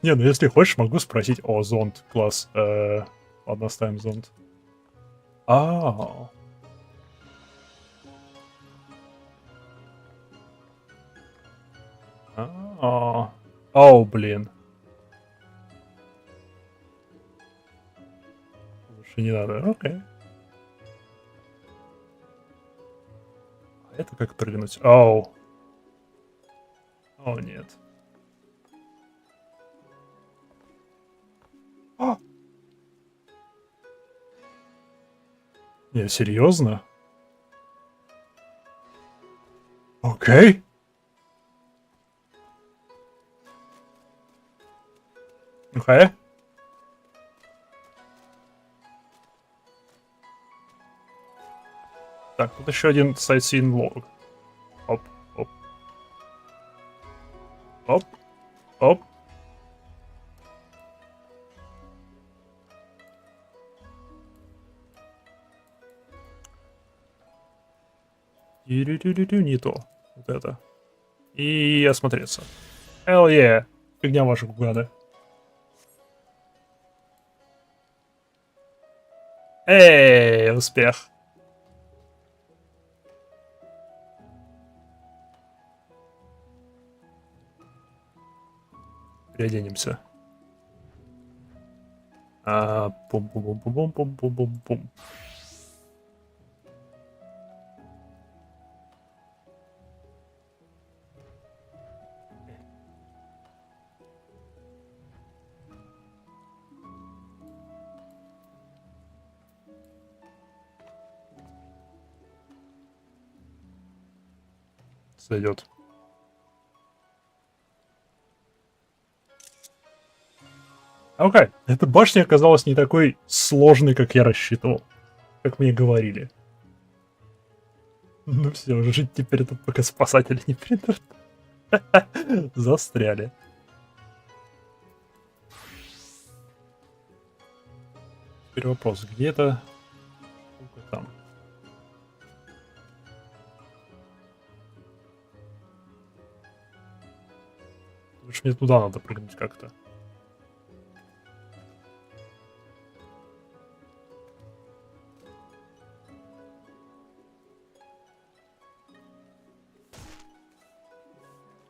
Не, ну если хочешь, могу спросить. О, зонд, класс. Ладно, оставим зонд. О, блин. Лучше не надо, окей. Это как прыгнуть? О, нет. Не, серьезно? Окей. Окей. Так, тут еще один sightseeing лог. Оп, оп. Оп, оп. Не то. Вот это. И осмотреться. Hell yeah. Фигня ваша Кугане. Эй, успех. Переоденемся. Пум-пум-пум-пум-пум-пум-пум-пум. Сойдет. Окей, эта башня оказалась не такой сложной, как я рассчитывал. Как мне говорили. Ну все, жить теперь тут, пока спасатели не придут. Застряли. Теперь вопрос, где это? Сколько там? Лучше мне туда надо прыгнуть как-то.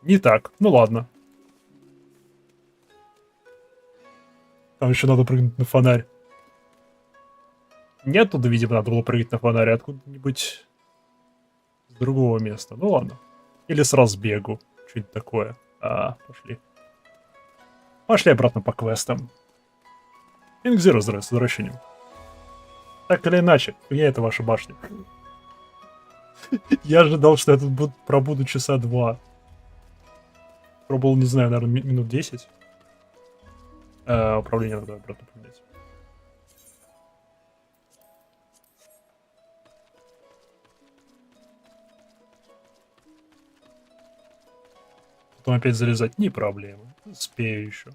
Не так. Ну ладно. Там еще надо прыгнуть на фонарь. Не оттуда, видимо, надо было прыгать на фонарь, а откуда-нибудь с другого места. Ну ладно. Или с разбегу. Что-нибудь такое. Пошли. Пошли обратно по квестам. Ингзиру, с возвращением. Так или иначе, где это ваша башня? Я ожидал, что я тут пробуду часа 2. Пробовал, не знаю, наверное, минут 10. Управление надо обратно поменять. Потом опять залезать не проблема. Успею еще.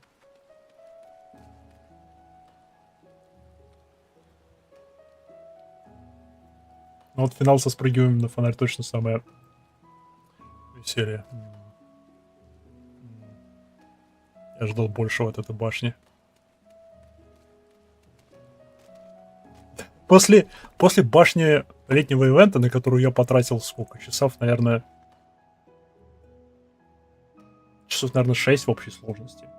Ну вот финал со спрыгиванием на фонарь точно самое веселье. Я ждал большего от этой башни. После башни летнего ивента, на которую я потратил сколько? Часов, наверное... Часов, наверное, 6 в общей сложности.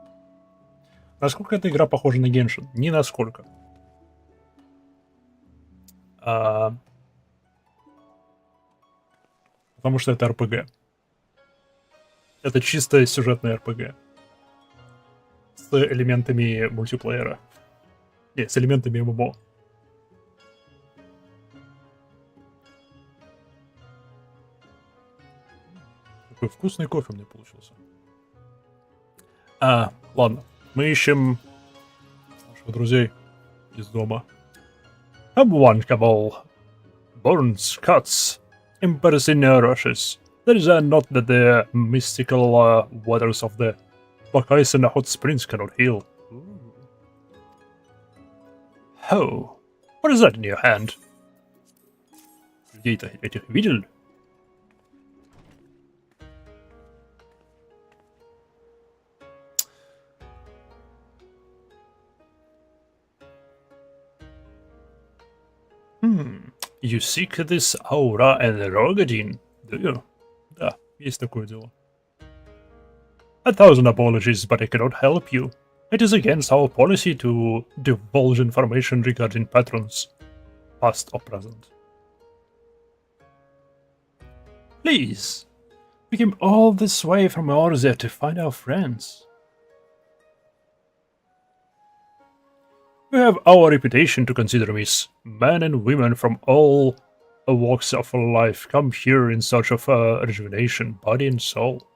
Насколько эта игра похожа на Геншин? Ни насколько. Потому что это РПГ. Это чистая сюжетная РПГ. С элементами мультиплеера. Не, с элементами ММО. Какой вкусный кофе у меня получился. Ладно. Мы ищем наших друзей из дома. Unwankable. Burns, cuts, embarrassing rushes. There is not that the mystical waters of the black ice and hot springs cannot heal. Oh, what is that in your hand? Людей-то этих видел? You seek this aura and Rogadin, do you? Да, есть такое дело. 1,000 apologies, but I cannot help you. It is against our policy to divulge information regarding patrons, past or present. Please, we came all this way from Orzia to find our friends. We have our reputation to consider, miss. Men and women from all walks of life come here in search of rejuvenation, body and soul.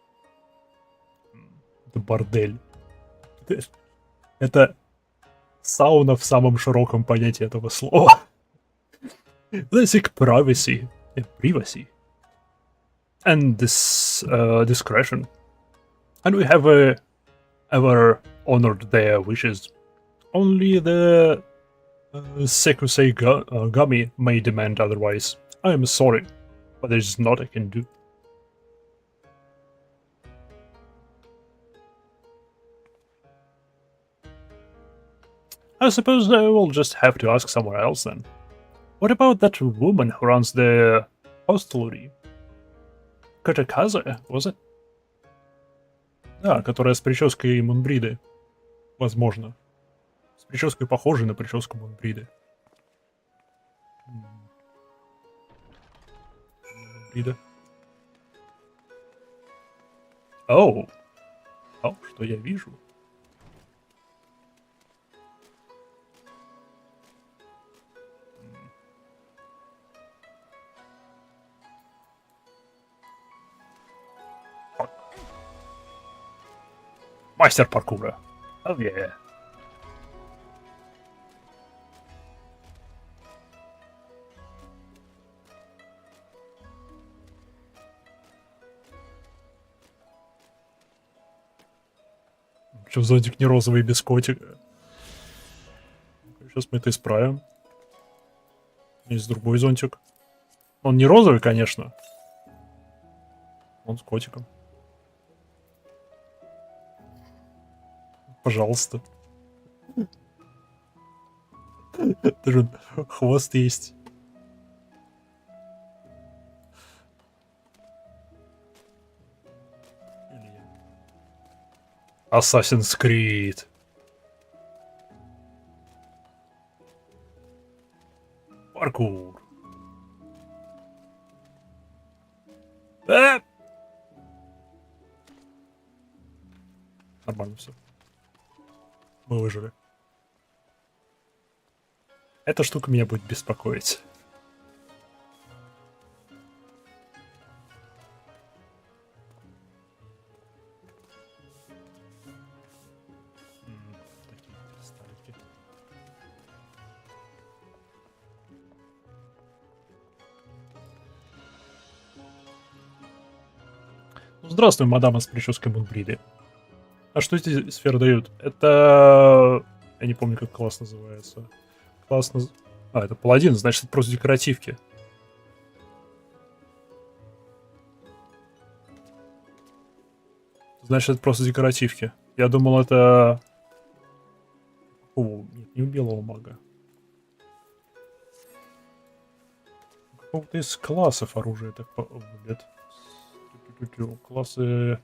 Это бордель. Это сауна в самом широком понятии этого слова. They seek privacy, and this discretion. And we have ever honored their wishes. Only the Sekusei Gami may demand otherwise. I am sorry, but there is naught I can do. I suppose I will just have to ask somewhere else then. What about that woman who runs the hostelry? Kotakaze, was it? Да, которая с прической Мунбриды. Возможно. С прической похожей на прическу Мунбриды. Мунбрида. Оу! О, что я вижу? Мастер паркура. Oh yeah. Чё, зонтик не розовый без котика? Сейчас мы это исправим. Есть другой зонтик. Он не розовый, конечно. Он с котиком. Пожалуйста. Даже хвост есть. Assassin's Creed. Паркур. Нормально все. Мы выжили. Эта штука меня будет беспокоить. Такие кристаллики. Ну, здравствуй, мадама с прической Мунбриды. А что эти сферы дают? Это... Я не помню, как класс называется. Класс А, это паладин, значит, это просто декоративки. Значит, это просто декоративки. Я думал, это... О, нет, не у белого мага. Какого-то из классов оружия так выглядит. Классы...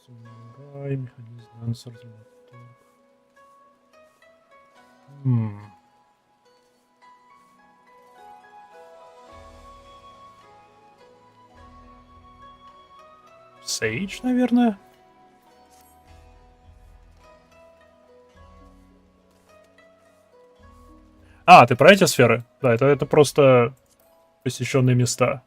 Самурай, механизм, ансер, Сейдж, наверное. А, ты про эти сферы? Да, это просто посещенные места.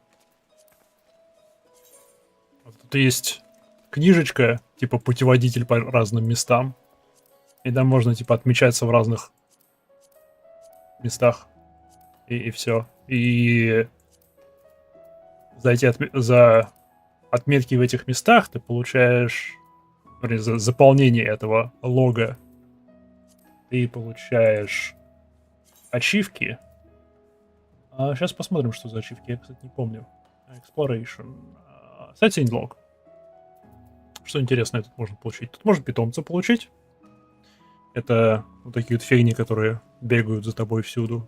Вот тут есть книжечка, типа путеводитель по разным местам. И там можно, типа, отмечаться в разных местах. И все. И за отметки в этих местах ты получаешь... За заполнение этого лога ты получаешь ачивки. А сейчас посмотрим, что за ачивки. Я, кстати, не помню. Exploration. Setting log. Что интересное тут можно получить? Тут можно питомца получить. Это вот такие вот фигни, которые бегают за тобой всюду.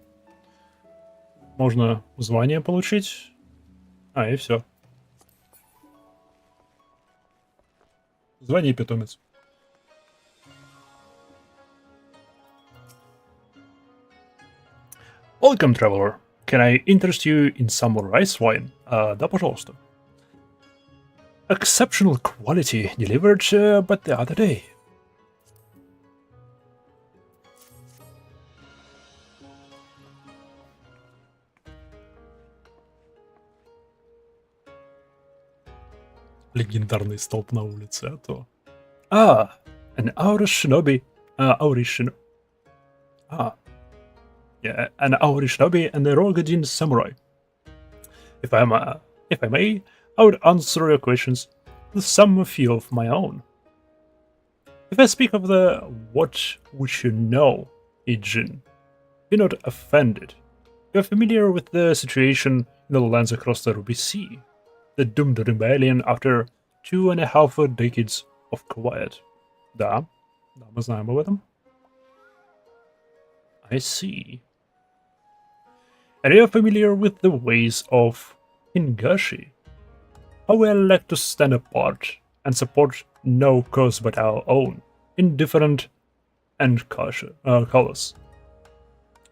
Можно звание получить. А, и все. Звание и питомец. Welcome, traveler. Can I interest you in some rice wine? Да, пожалуйста. Exceptional quality, delivered but the other day. Легендарный столб на улице, а то. An Aura Shinobi. Auri Shinobi. Yeah, an Auri Shinobi and a Rogadin Samurai. If I may, I would answer your questions with some few of my own. If I speak of the what which you know, Ijin, be not offended. You are familiar with the situation in the lands across the Ruby Sea. The doomed rebellion after 2.5 decades of quiet. Да, мы знаем об этом. I see. And you are familiar with the ways of Hingashi. How we like to stand apart and support no cause but our own, in different and colors.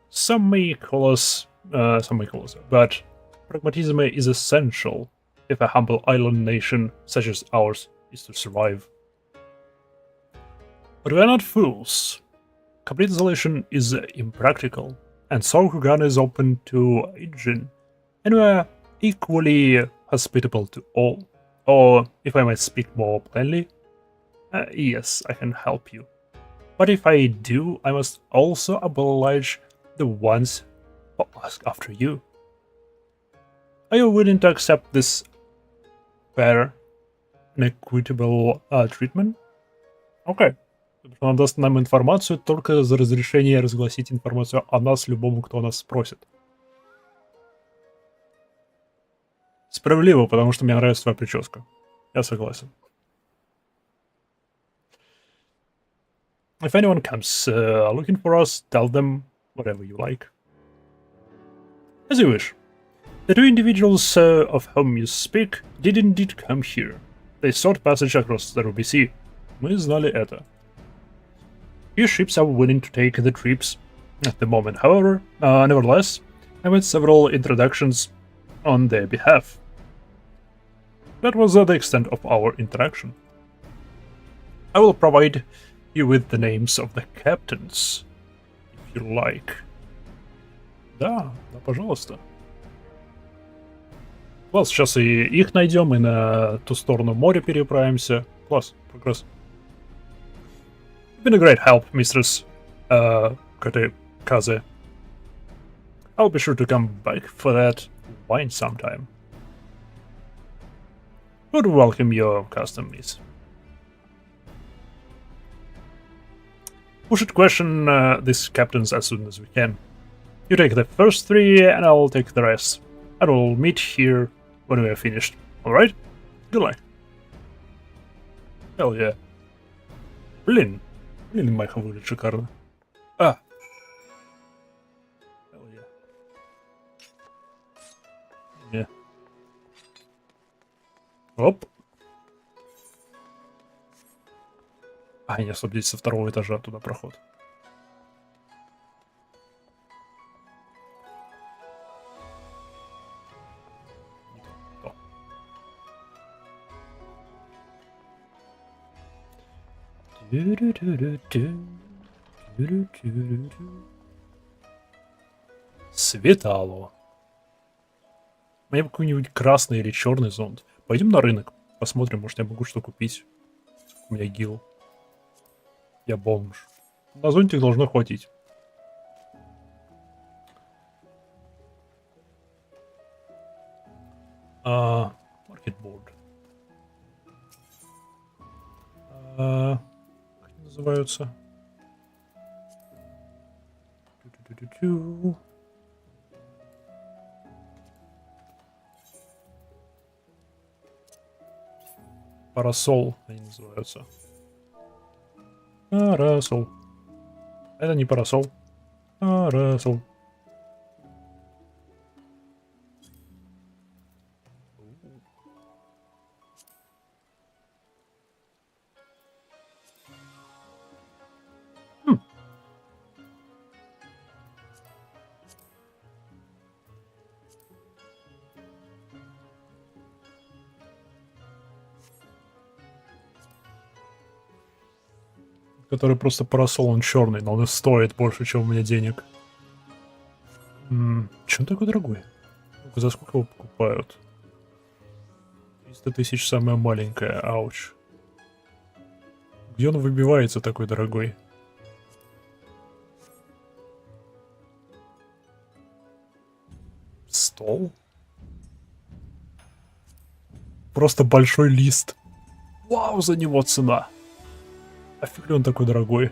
Some may call us, but pragmatism is essential if a humble island nation such as ours is to survive. But we are not fools. Complete isolation is impractical, and so Kugane is open to aiding, and we are equally hospitable to all. Or, if I might speak more plainly, yes, I can help you. But if I do, I must also oblige the ones who ask after you. Are you willing to accept this fair and equitable treatment? Okay. Он даст нам информацию только за разрешение разгласить информацию о нас любому, кто нас спросит. Справедливо, потому что мне нравится твоя прическа. Я согласен. If anyone comes looking for us, tell them whatever you like. As you wish. The two individuals of whom you speak did indeed come here. They sought passage across the Ruby Sea. Мы знали это. Few ships are willing to take the trips at the moment, however, nevertheless, I made several introductions on their behalf. That was the extent of our interaction. I will provide you with the names of the captains, if you like. Да, пожалуйста. Класс, сейчас и их найдем, и на ту сторону моря переправимся. Класс, прогресс. You've been a great help, Mistress Kaze. I'll be sure to come back for that wine sometime. Would welcome your custom, miss. We should question these captains as soon as we can. You take the first three, and I'll take the rest. And we'll meet here when we are finished. Alright? Good luck. Hell yeah. Блин, Майха выглядит шикарно. Hell yeah. Yeah. Оп. Не особо здесь со второго этажа туда проход. Светало. Мне бы какой-нибудь красный или черный зонт. Пойдем на рынок, посмотрим, может я могу что купить. У меня гил. Я бомж. На зонтик должно хватить. Маркетборд. Как они называются? Парасол они называются. Парасол. Это не парасол. Парасол. Который просто парасол, он черный, но он и стоит больше, чем у меня денег. Чем такой дорогой? За сколько его покупают? 300 тысяч самая маленькая, ауч. Где он выбивается такой дорогой? Стол? Просто большой лист. Вау, за него цена. А фиг ли он такой дорогой?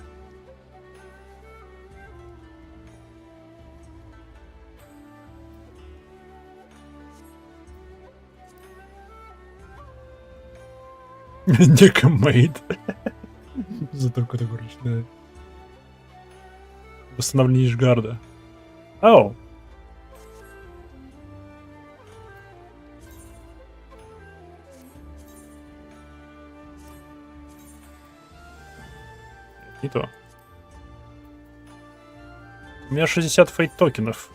Некомейд. Зато какой-то ручной. Восстановление Ишгарда. Ау. Не то. У меня 60 фейт токенов.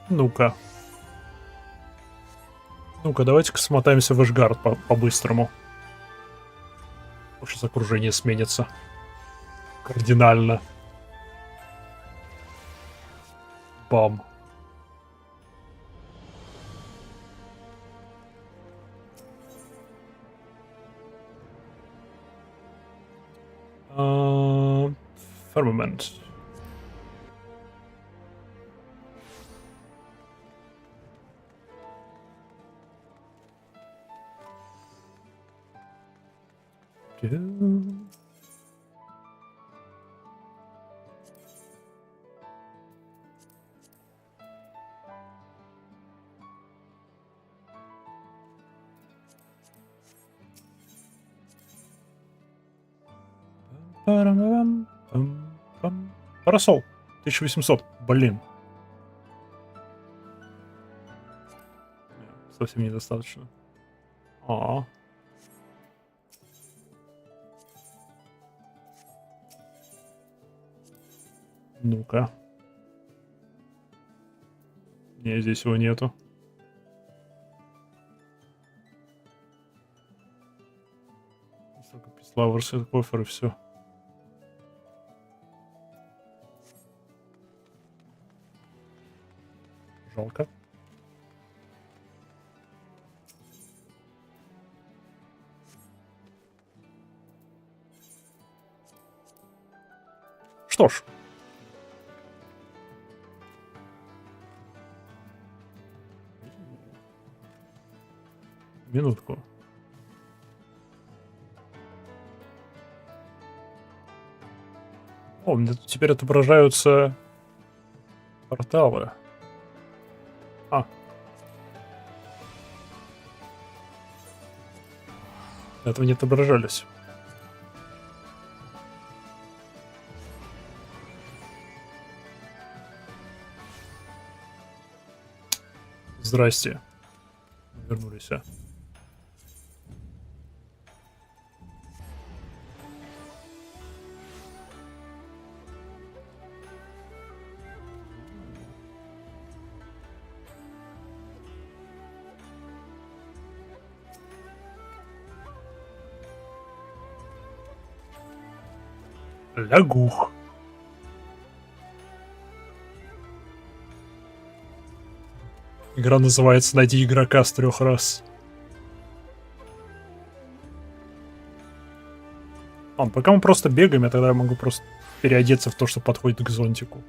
Ну-ка. Ну-ка, давайте-ка смотаемся в Эшгард по-быстрому. Сейчас окружение сменится. Кардинально. Бам. Firmament. Парасол. 1800. Блин. Совсем недостаточно. Ну-ка. Не, здесь его нету. Только Пиславрс, кофер и все. Жалко. Что ж. Минутку. О, мне тут теперь отображаются порталы. Этого не отображались. Здрасте. Вернулись, а. Лягух. Игра называется «Найди игрока с 3 раз». Пока мы просто бегаем, я тогда могу просто переодеться в то, что подходит к зонтику.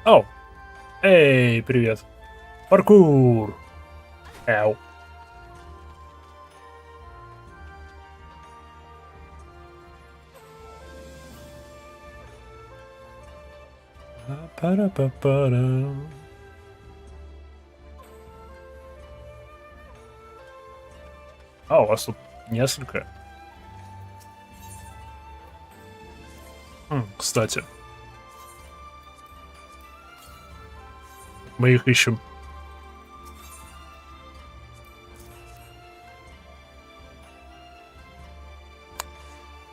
О! Эй, привет. Паркур. Эу. Пара-па-пара. У вас тут несколько. Кстати. Мы их ищем.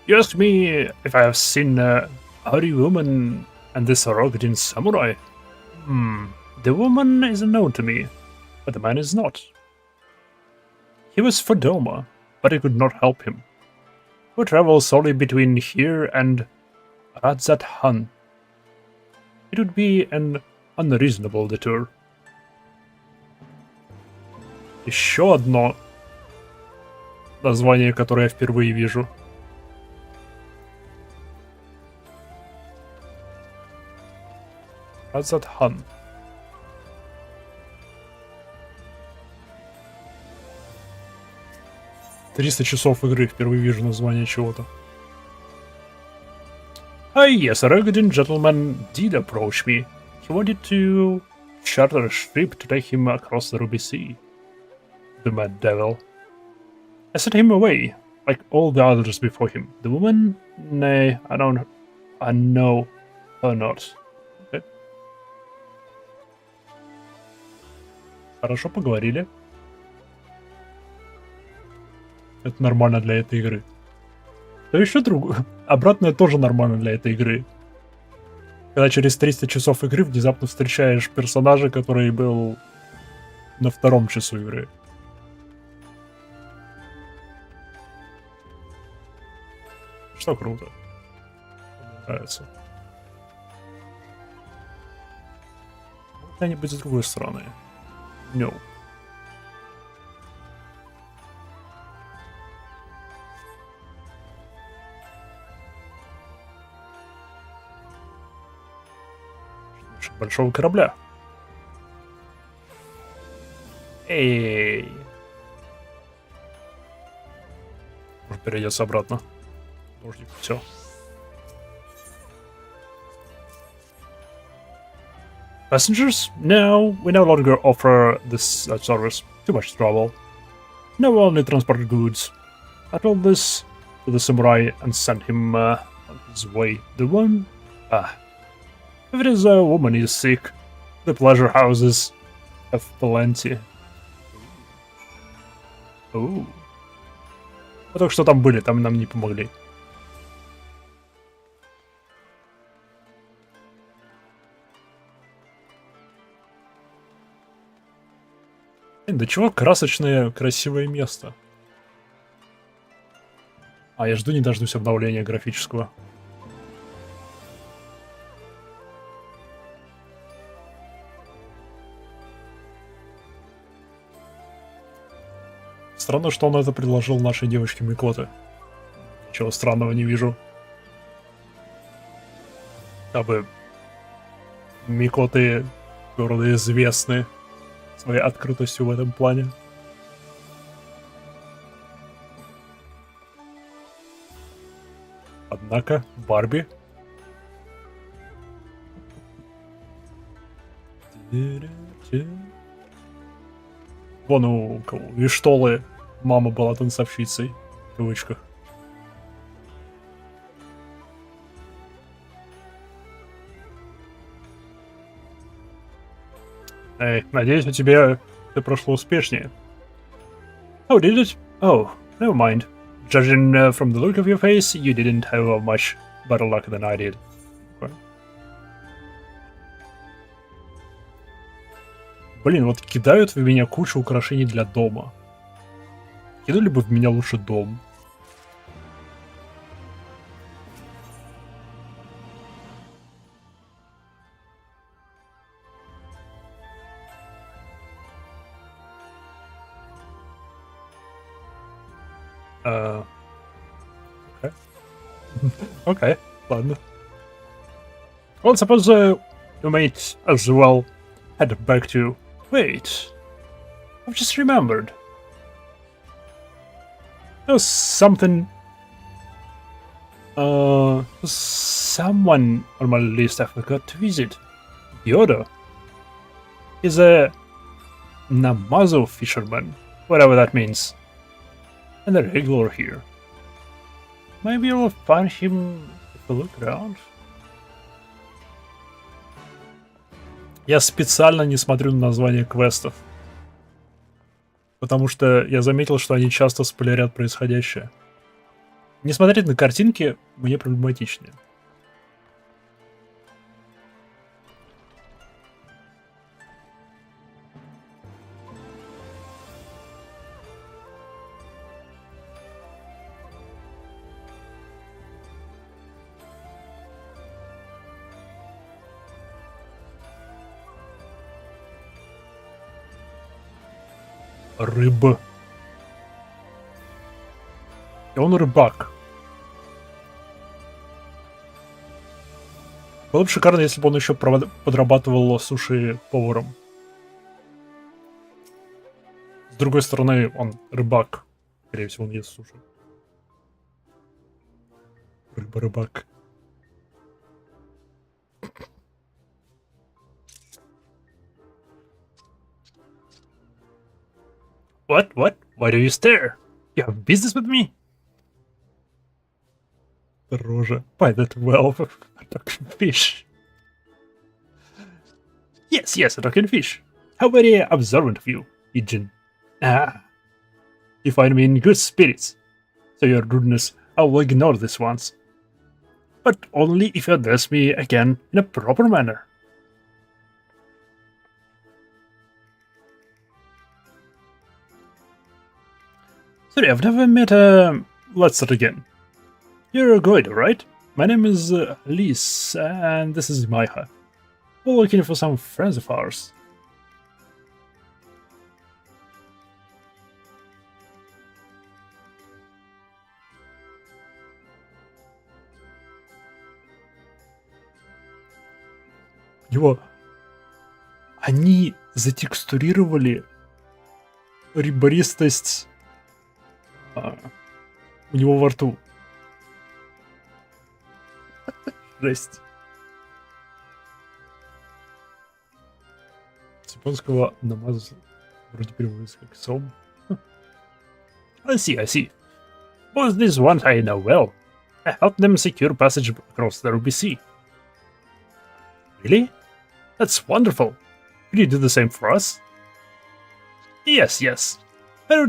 You asked me if I have seen a hairy woman and this rugged samurai. The woman is unknown to me, but the man is not. He was for Doma, but I could not help him. We travel solely between here and Radzat-Han. It would be an unreasonable detour. Еще одно название, которое я впервые вижу. Radzat-Han. «300 часов игры», впервые вижу название чего-то. Yes, a rugged gentleman did approach me. He wanted to charter a ship to take him across the Ruby Sea. The mad devil. I sent him away, like all the others before him. The woman? Nay, I don't... I know her not. Okay. Хорошо, поговорили. Это нормально для этой игры. То еще другое. Обратное тоже нормально для этой игры. Когда через 300 часов игры внезапно встречаешь персонажа, который был на 2-м часу игры. Что круто. Мне нравится. Когда-нибудь с другой стороны. No. Большого корабля. Эй. Может, перейдется обратно. Дождик, все. Passengers? No, we no longer offer this service. Too much trouble. No, we only transport goods. I told this to the samurai and sent him on his way. The one? If it is a woman is sick, the pleasure houses have plenty. Оу. Мы только что там были, там нам не помогли. Да чего красочное, красивое место. А я жду не дождусь обновления графического. Странно, что он это предложил нашей девочке Микоте. Ничего странного не вижу. Дабы Микоты города известны своей открытостью в этом плане. Однако, Барби... Вон у кого? Виштолы мама была танцовщицей, в кавычках. Эй, надеюсь, у тебя это прошло успешнее. Oh, did it? Oh, never mind. Judging from the look of your face, you didn't have much better luck than I did. Okay. Блин, вот кидают в меня кучу украшений для дома. Кинули бы в меня лучше дом. Okay. Okay, ладно. Well, suppose you might as well head back to... Wait, I've just remembered. There's something... someone on my list I forgot to visit. Yoda. He's a Namazo fisherman, whatever that means. And a regular here. Maybe I'll find him if I look around. Я специально не смотрю на названия квестов. Потому что я заметил, что они часто спойлерят происходящее. Не смотреть на картинки мне проблематичнее. Рыба. И он рыбак. Было бы шикарно, если бы он еще подрабатывал суши-поваром. С другой стороны, он рыбак. Скорее всего, он ест суши. Рыба-рыбак. What? Why do you stare? You have business with me? Рожа. By that well, a talking fish. Yes, a talking fish. How very observant of you, Ijin. Ah, you find me in good spirits. So your rudeness, I will ignore this once. But only if you address me again in a proper manner. Sorry, I've never met let's start again. You're a guide, right? My name is Lise, and this is Maiha. We're looking for some friends of ours. Его... Они затекстурировали ребристость у него во рту. Жесть. С японского намаз вроде переводится как сом. I see. Both these ones I know well. I helped them secure passage across the Ruby Sea. Really? That's wonderful. Could you do the same for us? Yes. There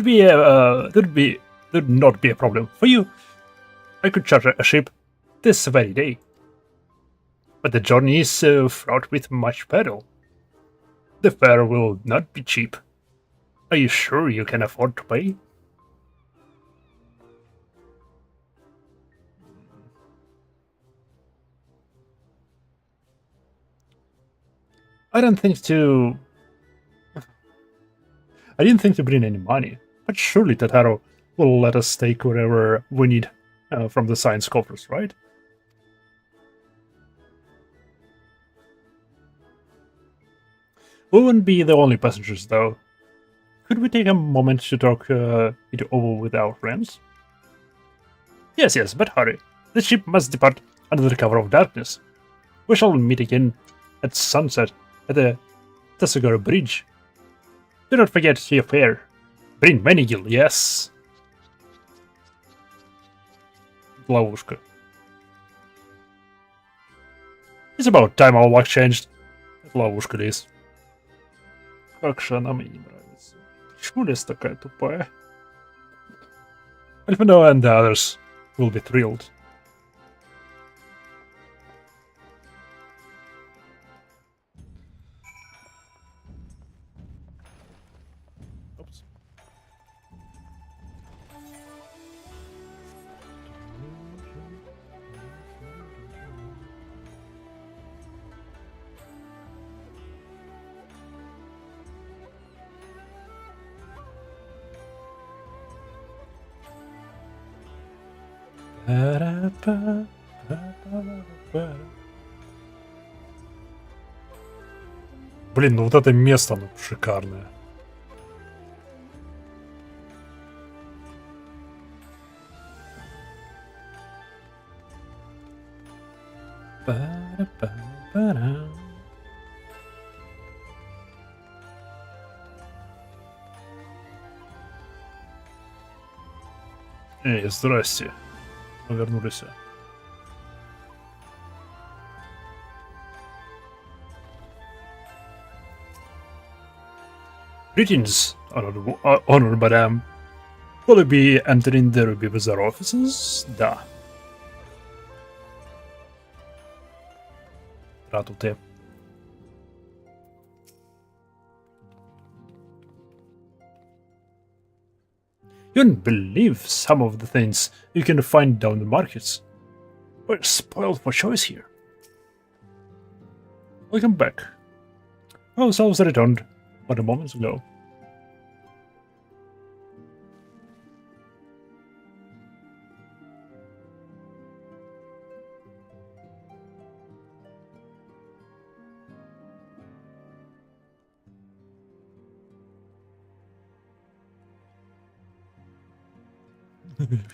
would not be a problem for you. I could charter a ship this very day. But the journey is fraught with much peril. The fare will not be cheap. Are you sure you can afford to pay? I didn't think to bring any money, but surely Tataro will let us take whatever we need from the science coffers, right? We wouldn't be the only passengers, though. Could we take a moment to talk it over with our friends? Yes, but hurry. The ship must depart under the cover of darkness. We shall meet again at sunset at the Tasagara Bridge. Do not forget your fare. Bring many gil, yes. Ловушка. It's about time our luck changed. Ловушка лис. Как же она мне не нравится. Почему лес такая тупая? Alfano and the others will be thrilled. Oops. Блин, ну вот это место, оно шикарное. Эй, здрасте. Мы вернулись. Greetings, honorable madam. Will you be entering the Ruby Bazaar offices? Да. Здравствуйте. You wouldn't believe some of the things you can find down the markets. We're spoiled for choice here. Welcome back. Our selves returned but a moment ago.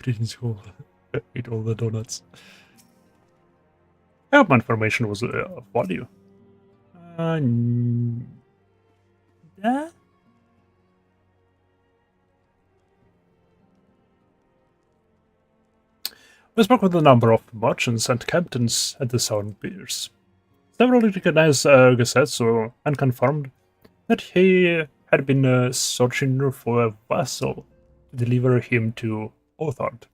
Greetings, all. Eat all the donuts. I hope my information was of value. Да? We spoke with a number of merchants and captains at the Southern Piers. Several recognized Gesetsu and confirmed that he had been searching for a vessel to deliver him to Othard.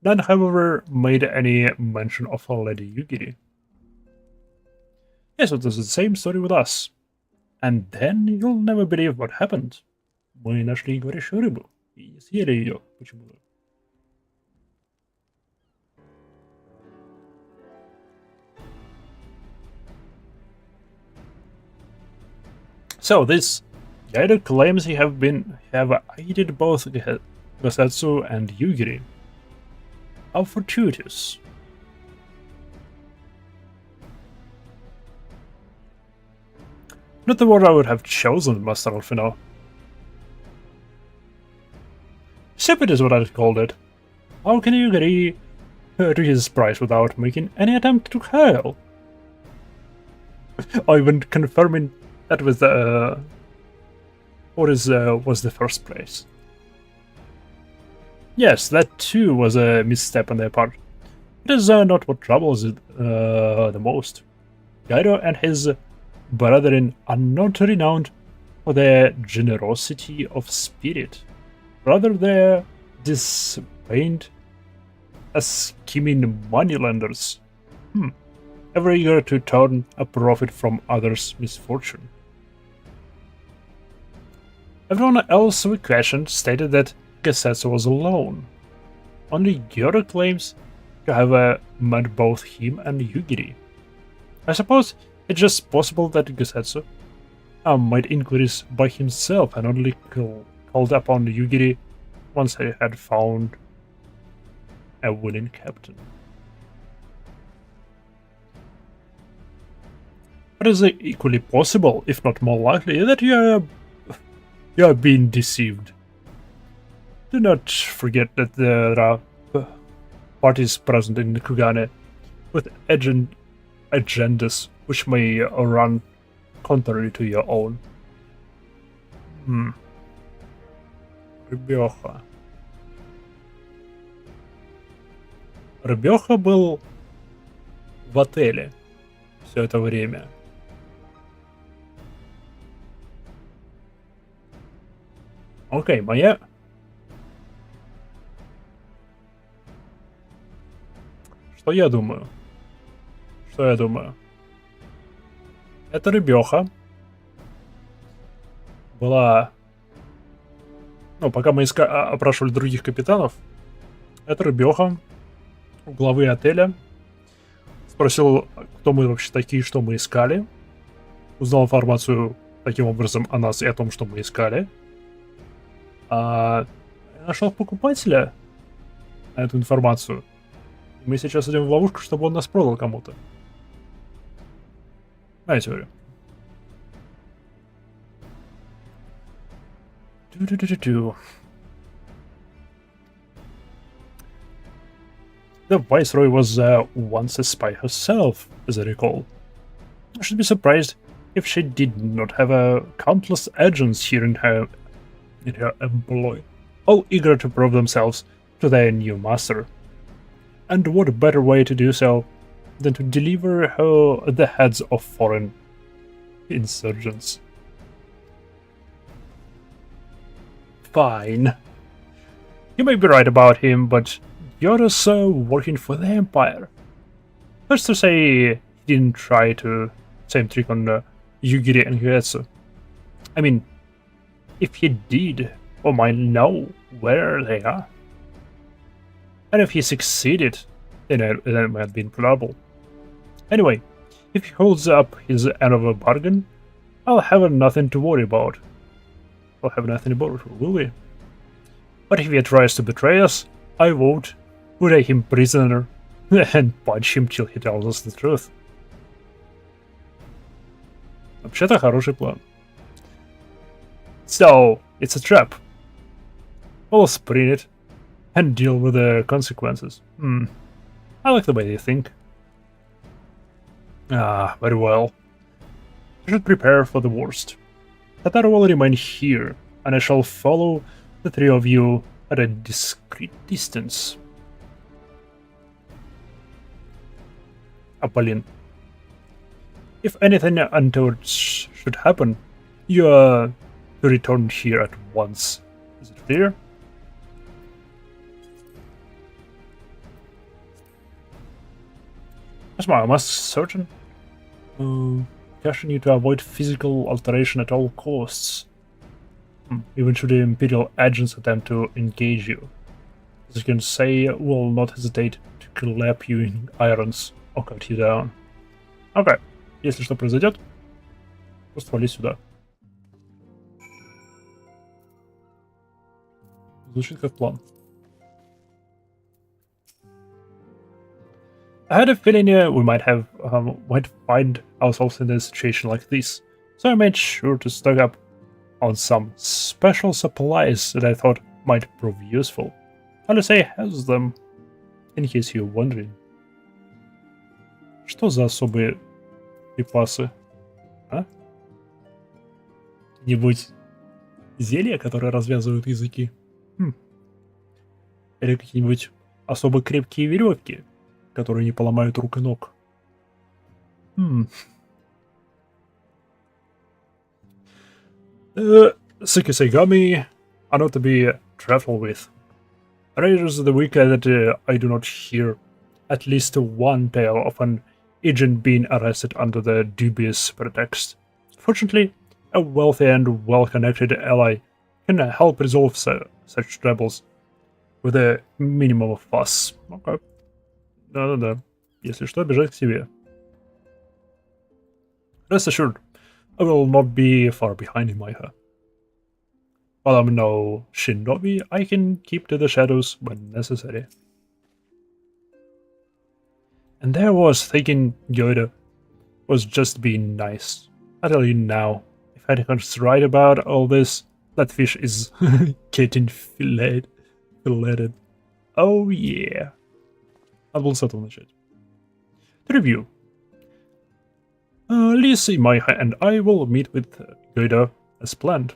None, however, made any mention of Lady Yugiri. Yes, it was the same story with us. And then you'll never believe what happened. Мы нашли говорящую рыбу и съели ее почему-то. So this guide claims he have aided both Gesetsu and Yugiri. How fortuitous. Not the word I would have chosen, Master Alfino. Stupid is what I'd called it. How can Yugiri reach his prize without making any attempt to hail? Or even confirming that was the was the first place. Yes, that too was a misstep on their part. It is not what troubles it the most. Gyro and his brethren are not renowned for their generosity of spirit. Rather, they're disobeyed as scheming moneylenders. Ever eager to turn a profit from others' misfortune. Everyone else we questioned stated that Gesetsu was alone. Only Gyoro claims to have met both him and Yugiri. I suppose it's just possible that Gesetsu might increase by himself and only called upon Yugiri once he had found a willing captain. It is equally possible, if not more likely, that you are being deceived. Do not forget that there are parties present in Kugane with agendas which may run contrary to your own. Рыбёха. Рыбёха был в отеле все это время. Окей, моя... Что я думаю? Эта рыбёха была... Ну, пока мы опрашивали других капитанов, эта рыбёха у главы отеля спросил, кто мы вообще такие, что мы искали. Узнал информацию таким образом о нас и о том, что мы искали. Нашел покупателя на эту информацию. Мы сейчас идем в ловушку, чтобы он нас продал кому-то. Моя теория. The Viceroy was once a spy herself, as I recall. I should be surprised if she did not have countless agents here in her employ, all eager to prove themselves to their new master. And what better way to do so than to deliver her the heads of foreign insurgents? Fine. You may be right about him, but you're also working for the Empire. First to say he didn't try to same trick on Yugiri and Gesetsu. I mean, if he did, we might know where they are. And if he succeeded, then it might have been probable. Anyway, if he holds up his end of a bargain, I'll have nothing to worry about. We'll have nothing about it, will we? But if he tries to betray us, I won't. We'll take him prisoner and punch him till he tells us the truth. Вообще-то хороший план. So, it's a trap. We'll spring it and deal with the consequences. I like the way they think. Very well. I should prepare for the worst. Tataru will remain here, and I shall follow the three of you at a discreet distance. Apollin. If anything untoward should happen, you are to return here at once. Is it clear? Yes, I must certain. Caution you to avoid physical alteration at all costs. Even should the Imperial agents attempt to engage you. As you can say, will not hesitate to clap you in irons or cut you down. Окей. Если что произойдет, просто вали сюда. Звучит как план. I had a feeling we might find ourselves in a situation like this, so I made sure to stock up on some special supplies that I thought might prove useful. Alice has them, in case you're wondering. Что за особые припасы? А? Какие-нибудь зелья, которые развязывают языки? Или какие-нибудь особо крепкие веревки, которые не поломают рук и ног? Sukisigami are not to be trifled with. Raiders of the week that I do not hear at least one tale of an agent being arrested under the dubious pretext. Fortunately, a wealthy and well-connected ally can help resolve such troubles with a minimum of fuss. Okay. Да-да-да. Если что, бежать к тебе. Rest assured, I will not be far behind in my hair. While I'm no shinobi, I can keep to the shadows when necessary. And there was thinking Yoda was just being nice. I tell you now, if Anacon's right about all this, that fish is getting filleted. Oh yeah. I will settle начать. To review. Lisa, Maiha, and I will meet with Yoda as planned.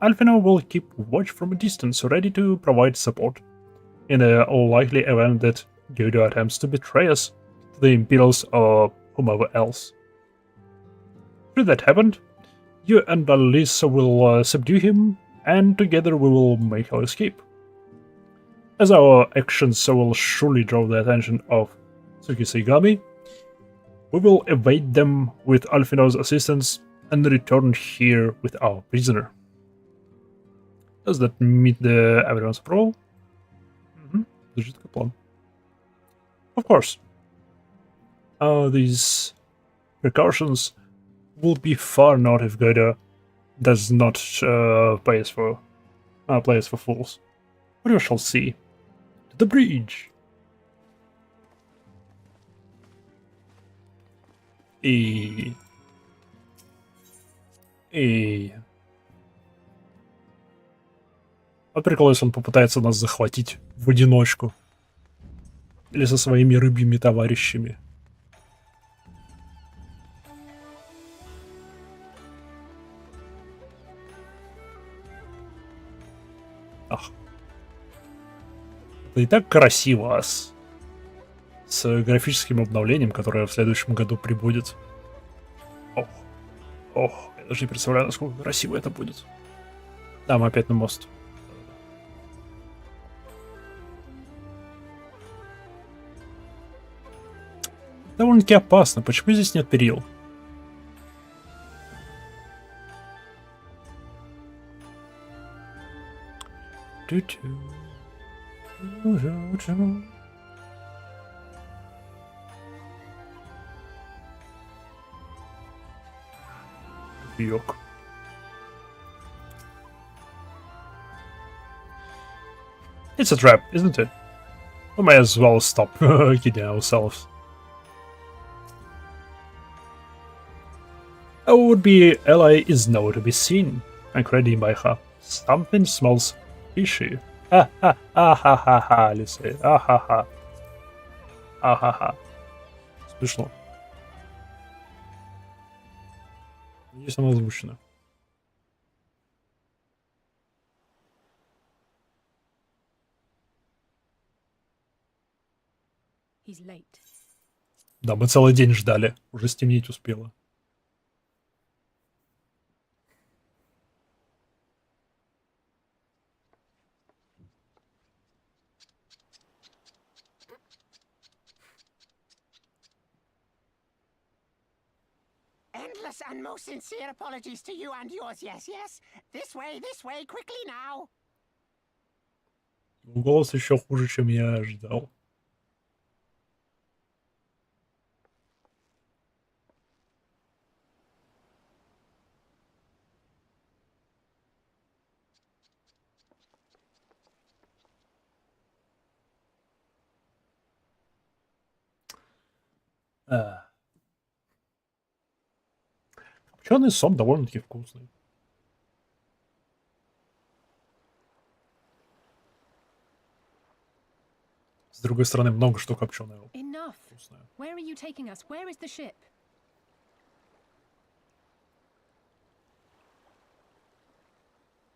Alfino will keep watch from a distance, ready to provide support in the likely event that Yoda attempts to betray us to the Imperials or whomever else. Should that happen, you and Alisa will subdue him, and together we will make our escape. As our actions will surely draw the attention of Tsukisigami, we will evade them with Alfino's assistance and return here with our prisoner. Does that meet the evidence of role? Legit plan. Of course. These precautions will be far not if Goda does not play us for fools. But you shall see. To the bridge. Вот прикол, если он попытается нас захватить в одиночку. Или со своими рыбьими товарищами. Ах. Это и так красиво, с графическим обновлением, которое в следующем году прибудет. Ох, я даже не представляю, насколько красиво это будет. Да, мы опять на мост. Довольно-таки опасно. Почему здесь нет перил? Йок. It's a trap, isn't it? We may as well stop kidding ourselves. Our would-be ally is nowhere to be seen, including by her. Something smells fishy. Ha ha ha ha ha ha, Alice. Ha ha ha. Ha ha ha. Смешно. Здесь она озвучена. He's late. Да, мы целый день ждали. Уже стемнеть успело. Endless and most sincere apologies to you and yours, yes, yes. This way, quickly now. Голос еще хуже, чем я ожидал. Копченый сом довольно-таки вкусный. С другой стороны, много что копченого. Enough. Вкусное. Where are you taking us? Where is the ship?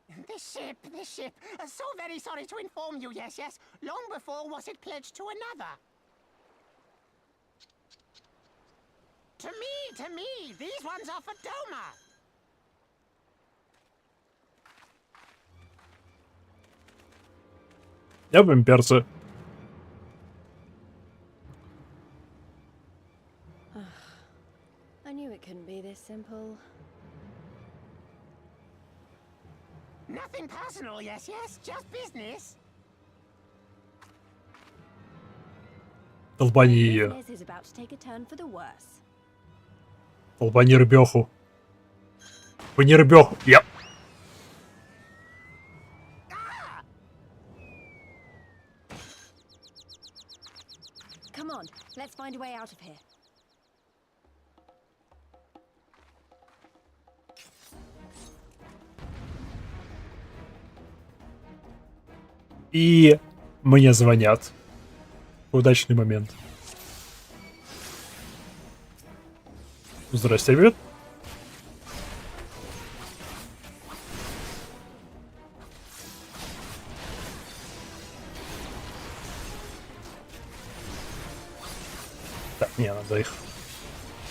The ship. So very sorry to inform you, yes, yes. Long before was it pledged to another. To me. These ones are for Doma. Я в имперце. I knew it couldn't be this simple. Nothing personal, yes, yes. Just business. Долбани ее. Business is about to take a turn for the worse. Долбани рыбеху. Вы не рыбеху. Я. Come on, let's find a way out of here. И мне звонят. Удачный момент. Здрасте, ребят. Так, не, надо их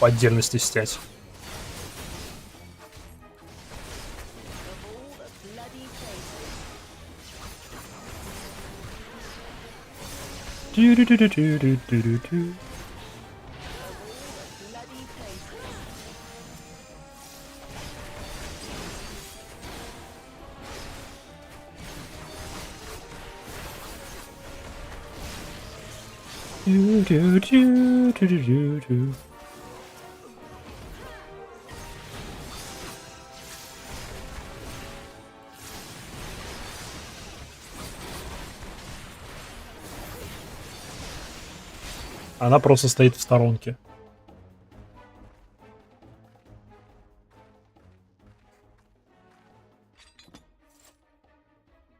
по отдельности снять. Тю-рю-тю-тю-тю-тю-тю-тю. Тю-тю-тю-тю-тю-тю. Она просто стоит в сторонке.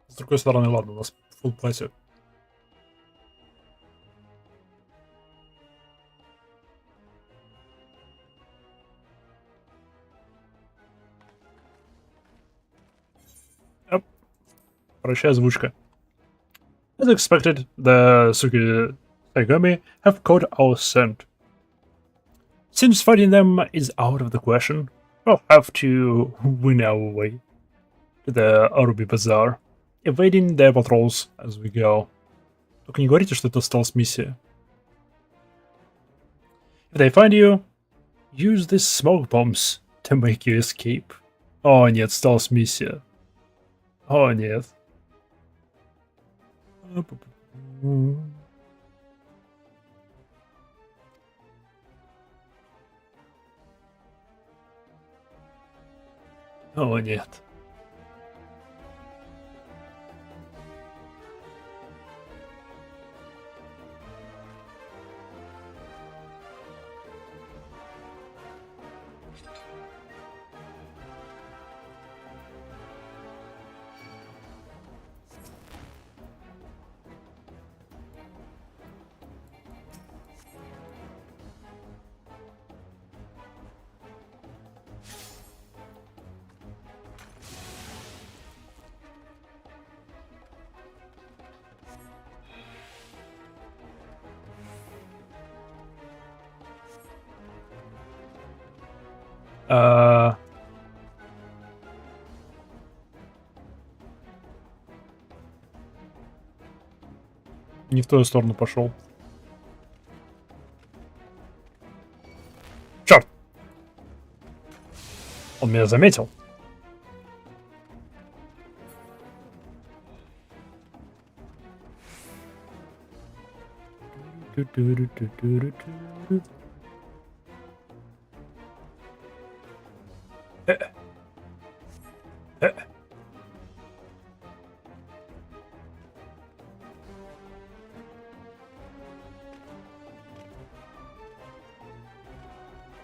С другой стороны, ладно, у нас фулл платье. Прощай, озвучка. As expected, the Kugane have caught our scent. Since fighting them is out of the question, we'll have to win our way to the Ruby Bazaar, evading their patrols as we go. Только не говорите, что это стелс-миссия. If they find you, use these smoke bombs to make you escape. О нет, стелс-миссия. О нет. О нет. Не в ту сторону пошел. Черт! Он меня заметил.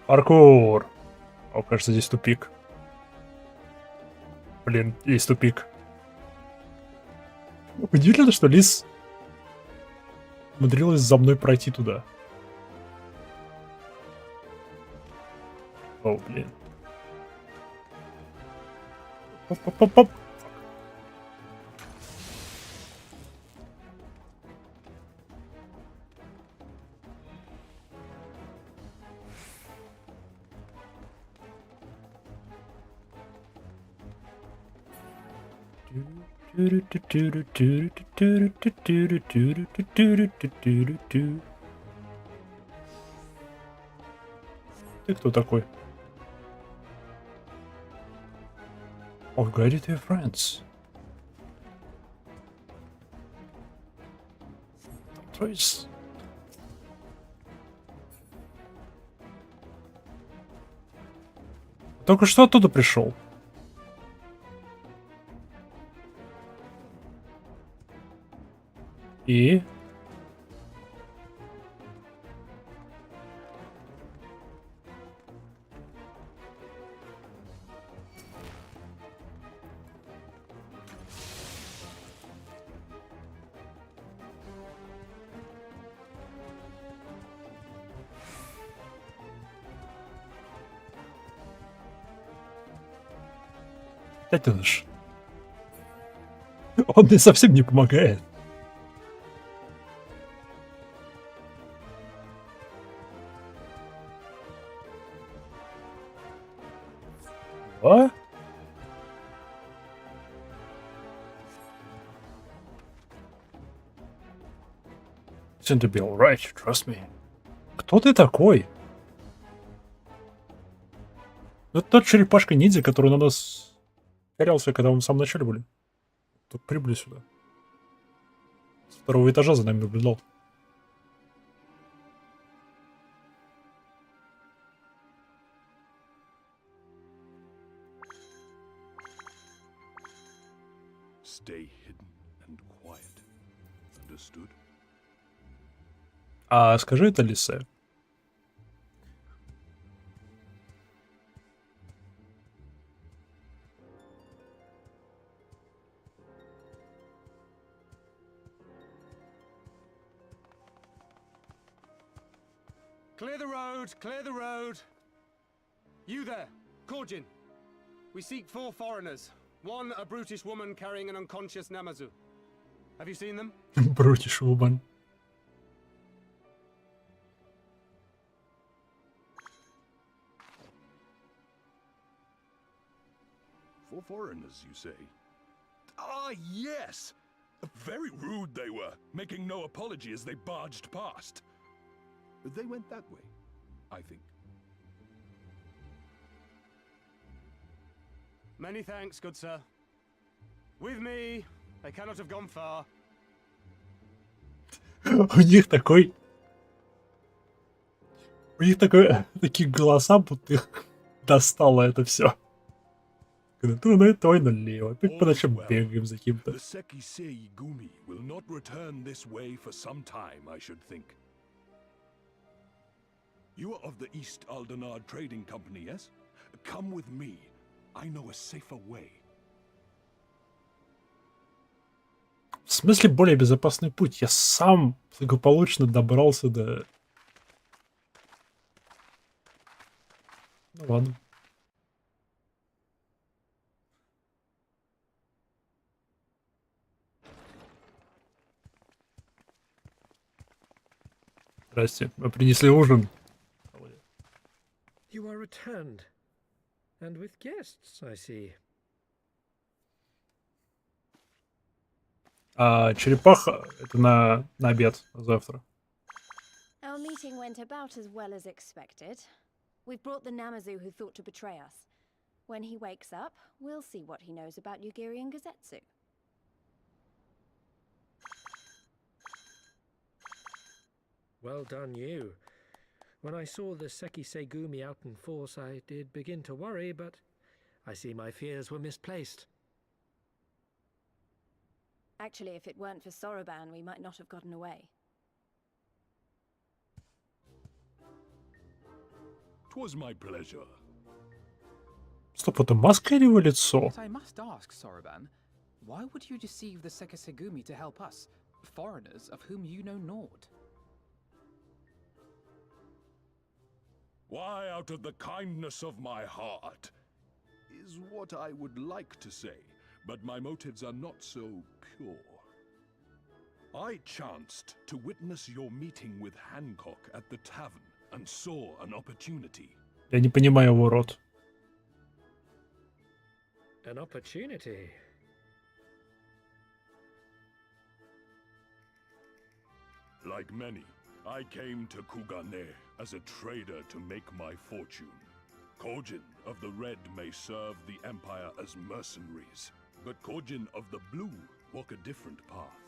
Паркур. О, кажется, здесь тупик. Блин, есть тупик. Удивительно, что Лис умудрилась за мной пройти туда. О, блин. Оп-оп-оп-оп. Ты кто такой? Oh, guide to your friends. То есть... Только что оттуда пришел. И... Это наш. Он мне совсем не помогает. А? Seem to be all right, trust me. Кто ты такой? Это тот черепашка-ниндзя, который на нас терялся, когда мы в самом начале были. Только прибыли сюда. С второго этажа за нами наблюдал. Stay hidden and quiet. Understood? А скажи это Лисе. Clear the road! Clear the road! You there, Kugane. We seek 4 foreigners. One, a brutish woman carrying an unconscious Namazu. Have you seen them? Brutish woman. For foreigners, you say? Ah, yes! Very rude they were, making no apology as they barged past. They went that way, I think. Many thanks, good sir. With me, they cannot have gone far. У них такой... У них такие голоса, будто их достало это все. То на то и налево. Опять по ночам бегаем за кем-то. The Sekisei Gumi will not return this way for some time, I should think. You are of the East Aldenard Trading Company, yes? Come with me. I know a safer way. В смысле более безопасный путь? Я сам благополучно добрался до... Ну ладно. Здрасте, мы принесли ужин. You are returned. And with guests, I see. А черепаха — это на обед завтра. Our meeting went about as well as expected. We've brought the Namazu who thought to betray us. When he wakes up, we'll see what he knows about Yugiri and Gazetsu. Well done, you. When I saw the Seki Segumi out in force, I did begin to worry, but I see my fears were misplaced. Actually, if it weren't for Soroban, we might not have gotten away. 'Twas my pleasure. Стоп, это маска или его лицо? But I must ask, Soroban, why would you deceive the Sekisegumi to help us, foreigners of whom you know naught? Why, out of the kindness of my heart, is what I would like to say, but my motives are not so pure. I chanced to witness your meeting with Hancock at the tavern and saw an opportunity. Я не понимаю его рот. An opportunity. Like many, I came to Kugane as a trader to make my fortune. Kojin of the Red may serve the Empire as mercenaries, but Kojin of the Blue walk a different path.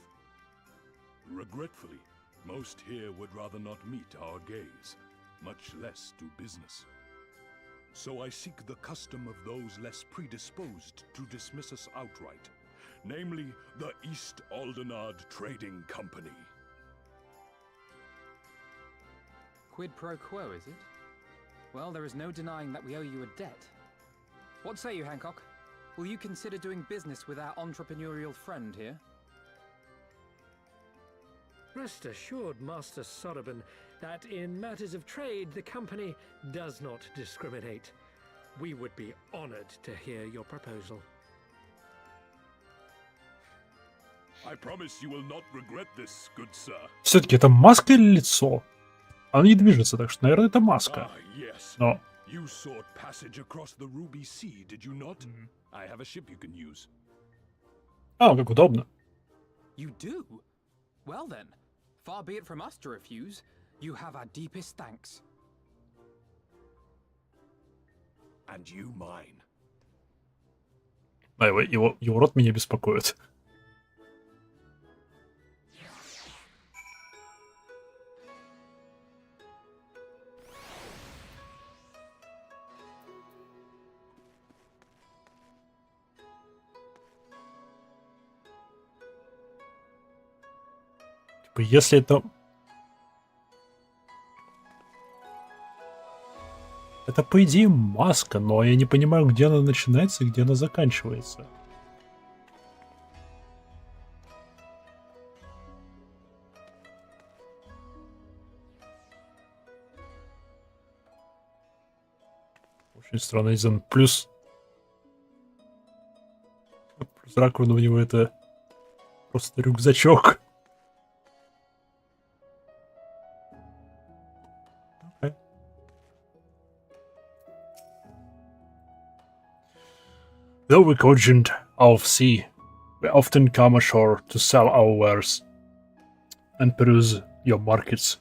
Regretfully, most here would rather not meet our gaze, much less do business. So I seek the custom of those less predisposed to dismiss us outright, namely the East Aldenard Trading Company. Quid pro quo, is it? Well, there is no denying that we owe you a debt. What say you, Hancock? Will you consider doing business with our entrepreneurial friend here? Rest assured, Master Soroban, that in matters of trade, the company does not discriminate. We would be honored to hear your proposal. I promise you will not regret this, good sir. Все-таки это маска или лицо? Она не движется, так что, наверное, это маска. Ah, yes. Но... You sought passage across the Ruby Sea, did you not? I have a ship you can use. А, как удобно. You do? Well then, far be it from us to refuse. You have our deepest thanks. And you mine. Да, его рот меня беспокоит. Типа, если это... Это, по идее, маска, но я не понимаю, где она начинается и где она заканчивается. Очень странно, Изен. Плюс раковина у него это просто рюкзачок. Though we cogent of sea, we often come ashore to sell our wares and peruse your markets.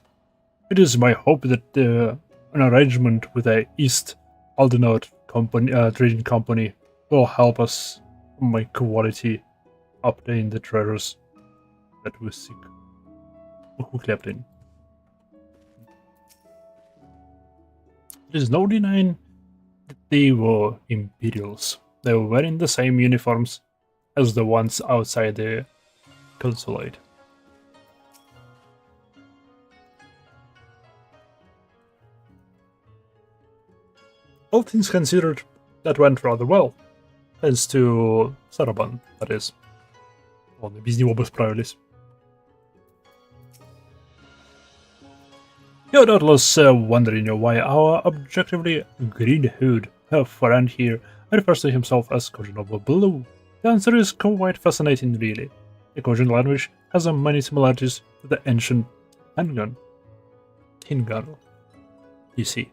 It is my hope that an arrangement with the East Aldenard trading company will help us make quality obtain the treasures that we seek. We'll quickly obtain. There is no denying that they were Imperials. They were wearing the same uniforms as the ones outside the consulate. All things considered, that went rather well. Thanks to Soroban, that is. Ладно, без него бы справились. You're doubtless wondering why our objectively green-hued friend here refers to himself as Kojin of the Blue. The answer is quite fascinating, really. The Kojin language has many similarities to the ancient Hingano, you see.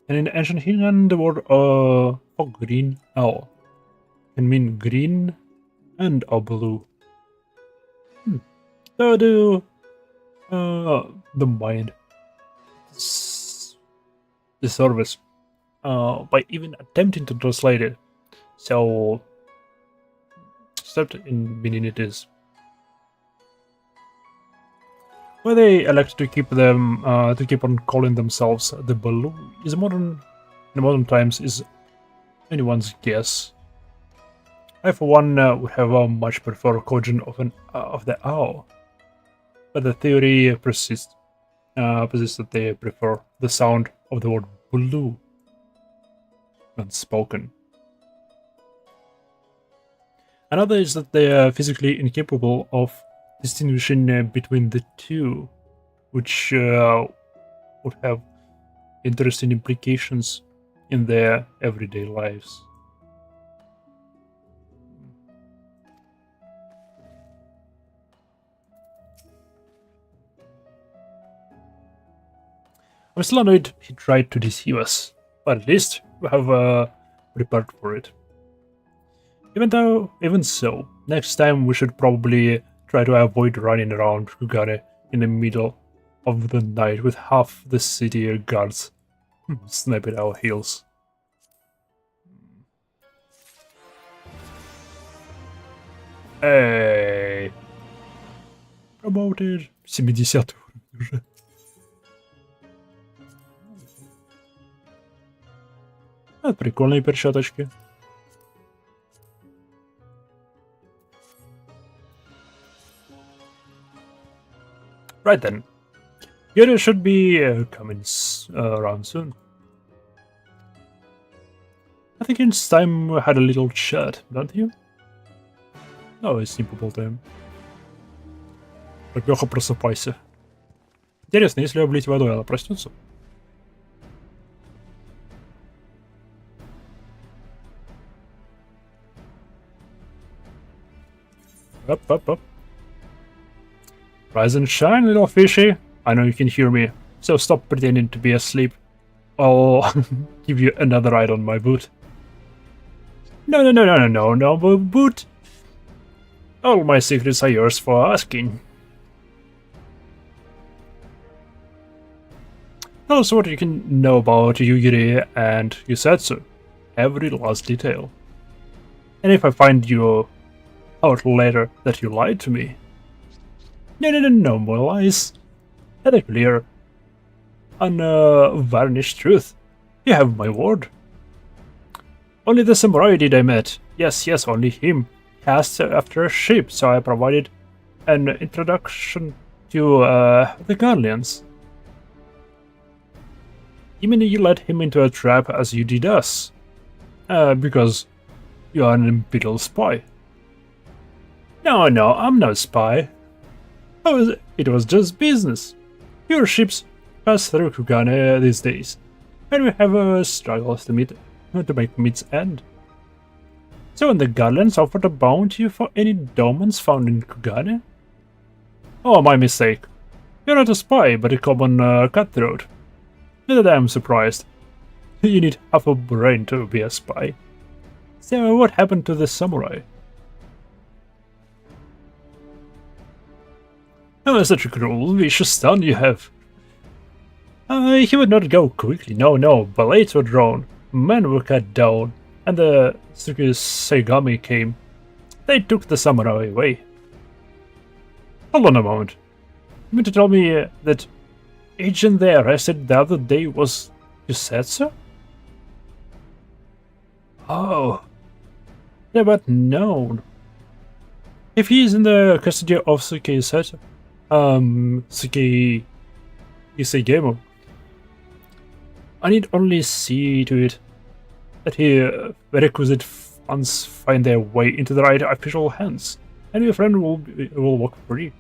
And in ancient Hingano, the word or green owl. Can mean green and or blue. So do the mind the service by even attempting to translate it. So stepped in meaning it is. Why they elect to keep them to keep on calling themselves the Baloo is in modern times is anyone's guess. I for one would have much prefer Kugane of the owl, but the theory persists that they prefer the sound of the word blue when spoken. Another is that they are physically incapable of distinguishing between the two, which would have interesting implications in their everyday lives. I'm still annoyed he tried to deceive us, but at least we have prepared for it. Even so, next time we should probably try to avoid running around Kugane in the middle of the night with half the city guards sniping our heels. Эй! Promoted. 70 уровень уже. Это прикольные перчаточки. Right then. Yuri should be coming around soon. I think it's time we had a little chat, don't you? Oh, it's simple time. Лёха, просыпайся. Интересно, если облить водой, она проснется? Up. Rise and shine, little fishy. I know you can hear me, so stop pretending to be asleep. I'll give you another ride on my boot. No, boot. All my secrets are yours for asking. Tell us what you can know about Yuri and Yusetsu. Every last detail. And if I find you out later that you lied to me. No more lies. That is clear. Unvarnished truth. You have my word. Only the samurai did I met. Yes, only him. Asked after a ship, so I provided an introduction to the Guardians. You mean you led him into a trap as you did us? Because you are an Imperial spy. No, I'm no spy. It was just business. Your ships pass through Kugane these days, and we have struggles to make meets end. So when the Guardians offered a bounty for any diamonds found in Kugane? Oh, my mistake. You're not a spy, but a common cutthroat. Not that I'm surprised. You need half a brain to be a spy. So what happened to the samurai? Oh, such a cruel, vicious son you have. He would not go quickly, no, blades were drawn, men were cut down, and the Seigami came. They took the samurai away. Hold on a moment. You mean to tell me that agent they arrested the other day was Yusetsu? Oh. Yeah, but known. If he is in the custody of Yusetsu, Isegemo, I need only see to it that the requisite funds find their way into the right official hands, and your friend will walk free.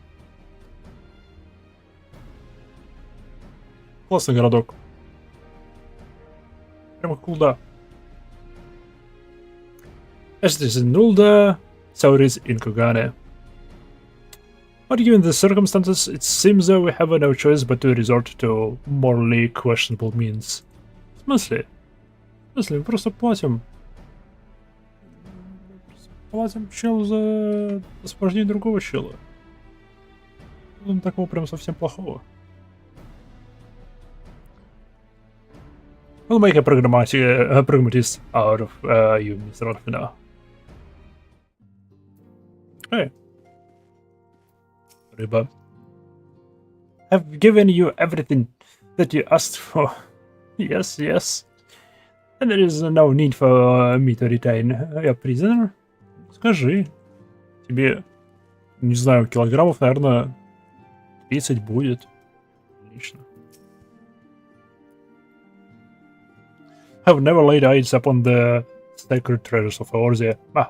Классный городок. Прямо кулда. As it is in Nulda, so it is in Kugane. But given the circumstances, it seems that we have no choice but to resort to morally questionable means. В смысле? Мы просто платим Платим чел за сопровождение другого чела. Ну, такого прям совсем плохого. We'll make a pragmatist out of you, Mr. Orfina. Hey. Riba. I've given you everything that you asked for. Yes, yes. And there is no need for me to retain your prisoner. Скажи. Тебе, не знаю, килограммов, наверное, 30 будет. Отлично. I've never laid eyes upon the sacred treasures of Eorzea. My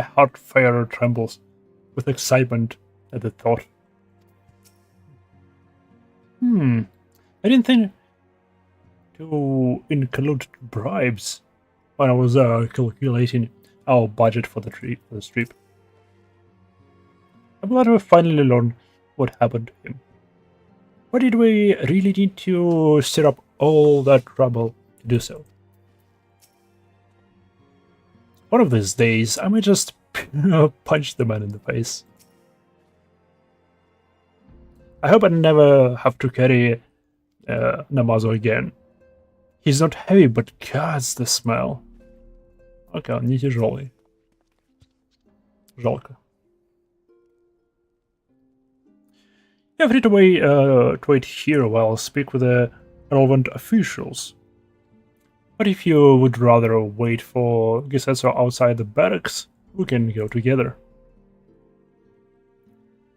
heart fire trembles with excitement at the thought. I didn't think to include bribes when I was calculating our budget for the trip. I'm glad we finally learned what happened to him. Why did we really need to stir up all that trouble to do so? One of these days, I might just punch the man in the face. I hope I never have to carry Namazo again. He's not heavy, but God's the smell. Окей, он не тяжелый. Жалко. You're free to wait here while I speak with the relevant officials. But if you would rather wait for Gisetsu outside the barracks, we can go together.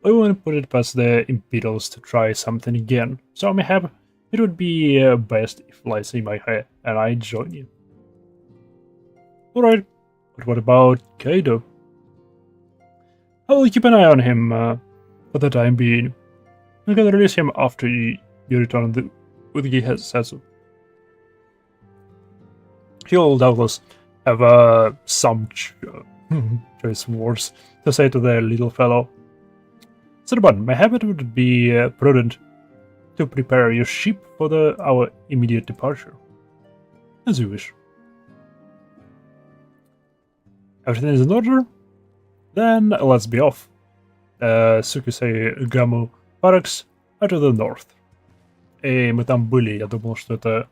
I won't put it past the Imperials to try something again, so mayhap it would be best if lies in my hair and I join you. Alright, but what about Kaido? I will keep an eye on him for the time being. You can release him after you return with Gisetsu. He'll doubtless have some choice words to say to the little fellow. Serban, my habit would be prudent to prepare your ship for our immediate departure. As you wish. Everything is in order? Then let's be off. Sukusei Gamu Barracks are to the north. Мы там были, я думал, что это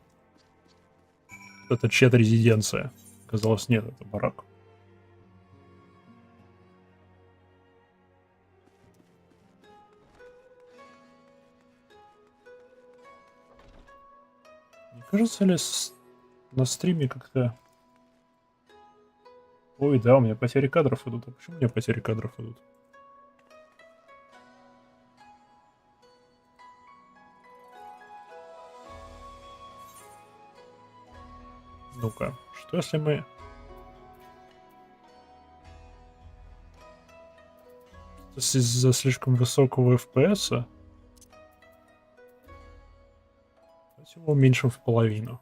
чья-то резиденция. Оказалось, нет, это барак. Не кажется ли на стриме как-то... Ой, да, у меня потери кадров идут. А почему у меня потери кадров идут? Ну-ка, что если мы... Из-за слишком высокого FPS давайте его уменьшим в половину.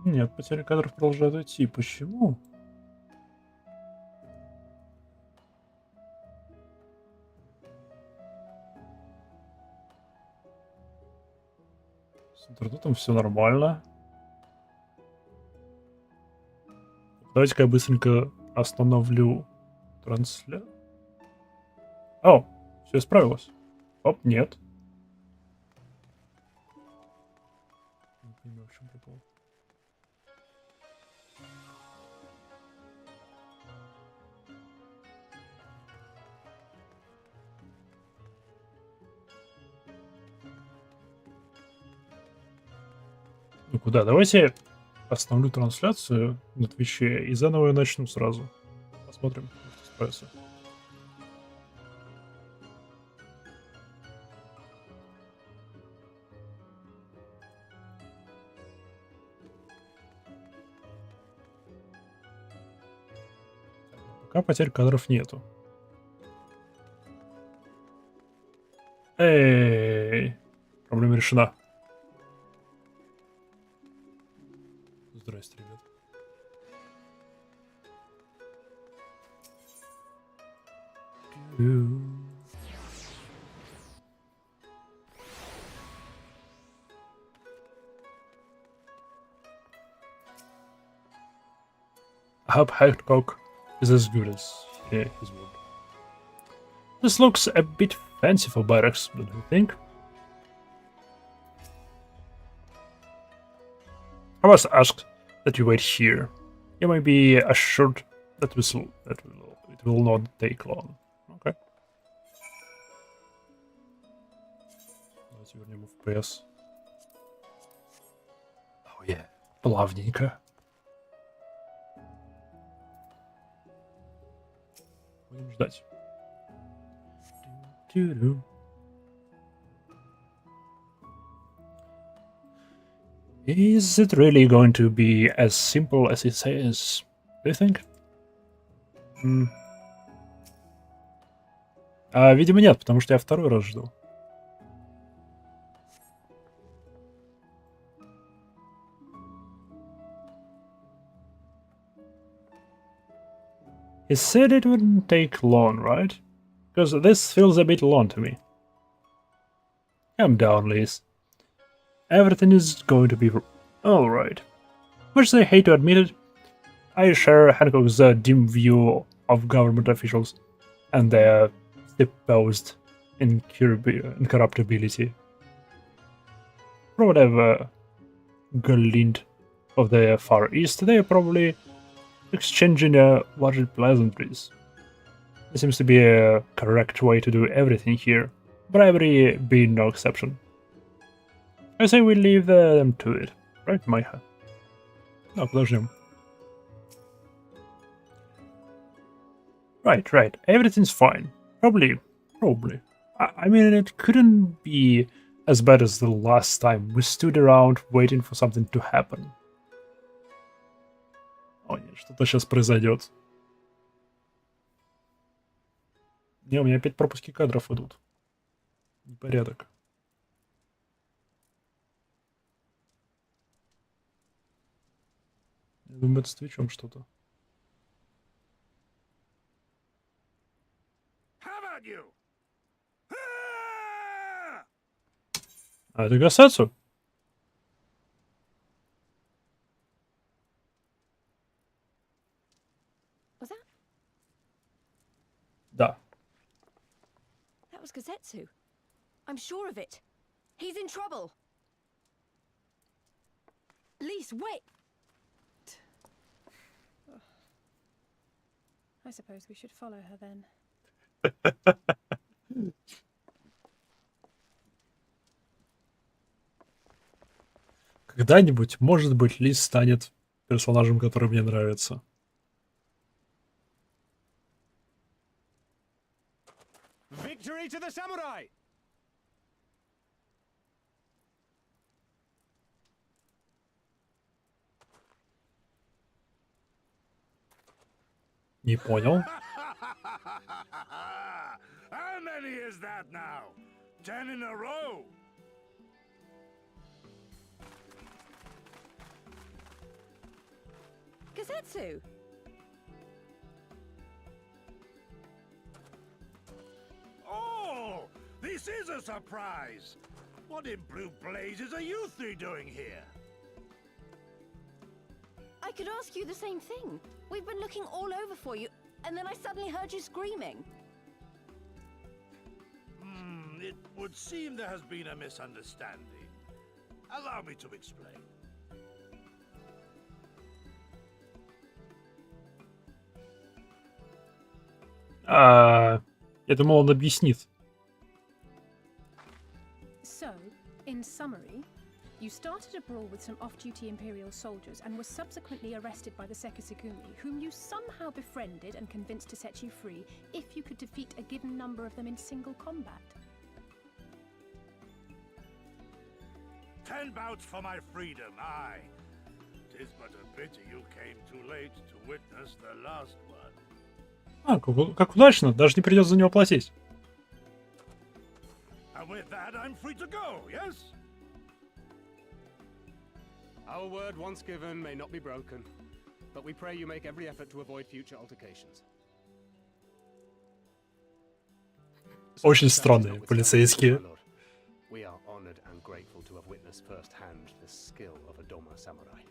Нет, потеря кадров продолжает идти. Почему? С интернетом все нормально. Давайте-ка я быстренько остановлю трансляцию. О, все исправилось. Оп, нет. Не понимаю, в чем прикол. Ну куда? Давайте остановлю трансляцию на Твиче и заново ее начну сразу. Посмотрим, что справится. Пока потерь кадров нету. Эй, проблема решена. Здрасте, ребят. I hope Hancock is as good as his word. This looks a bit fancy for barracks, don't you think? I must ask that you wait here. You may be assured that it will not take long. Okay. Давайте вернем FPS. Oh yeah, плавненько. Будем ждать. Is it really going to be as simple as it says? Do you think? Видимо, нет, потому что я второй раз жду. He said it wouldn't take long, right? Because this feels a bit long to me. Calm down, Liz. Everything is going to be alright. Much as I hate to admit it, I share Hancock's dim view of government officials and their supposed incorruptibility. From whatever glint of the Far East, they are probably exchanging worried pleasantries. There seems to be a correct way to do everything here, bribery being no exception. I say we leave them to it, right, Майха? No, подождем. Right, everything's fine. Probably. I mean, it couldn't be as bad as the last time we stood around waiting for something to happen. О нет, что-то сейчас произойдет. Не, у меня опять пропуски кадров идут. Непорядок. Я думаю, это с Твичом что-то. А это Гасацу? Was that? Да. That was Gazetsu. I'm sure of it. He's in trouble. Lise, wait! I suppose we should follow her then. Когда-нибудь, может быть, Лиз станет персонажем, который мне нравится. Victory to the samurai! Не понял. How many is that now? 10 in a row? Gazetsu! Oh, this is a surprise! What in blue blazes are you three doing here? I could ask you the same thing. We've been looking all over for you, and then I suddenly heard you screaming. It would seem there has been a misunderstanding. Allow me to explain. Я думал, он объяснит. So, in summary, you started a brawl with some off-duty Imperial soldiers and were subsequently arrested by the Sekisugumi, whom you somehow befriended and convinced to set you free if you could defeat a given number of them in single combat. 10 bouts for my freedom, aye. 'Tis but a pity you came too late to witness the last one. Как удачно, даже не придется за него платить. And with that, I'm free to go, yes? Our word once given may not be broken, but we pray you make every effort to avoid future altercations. Очень странные полицейские. We are honored and grateful to have witnessed firsthand the skill of a Doma samurai.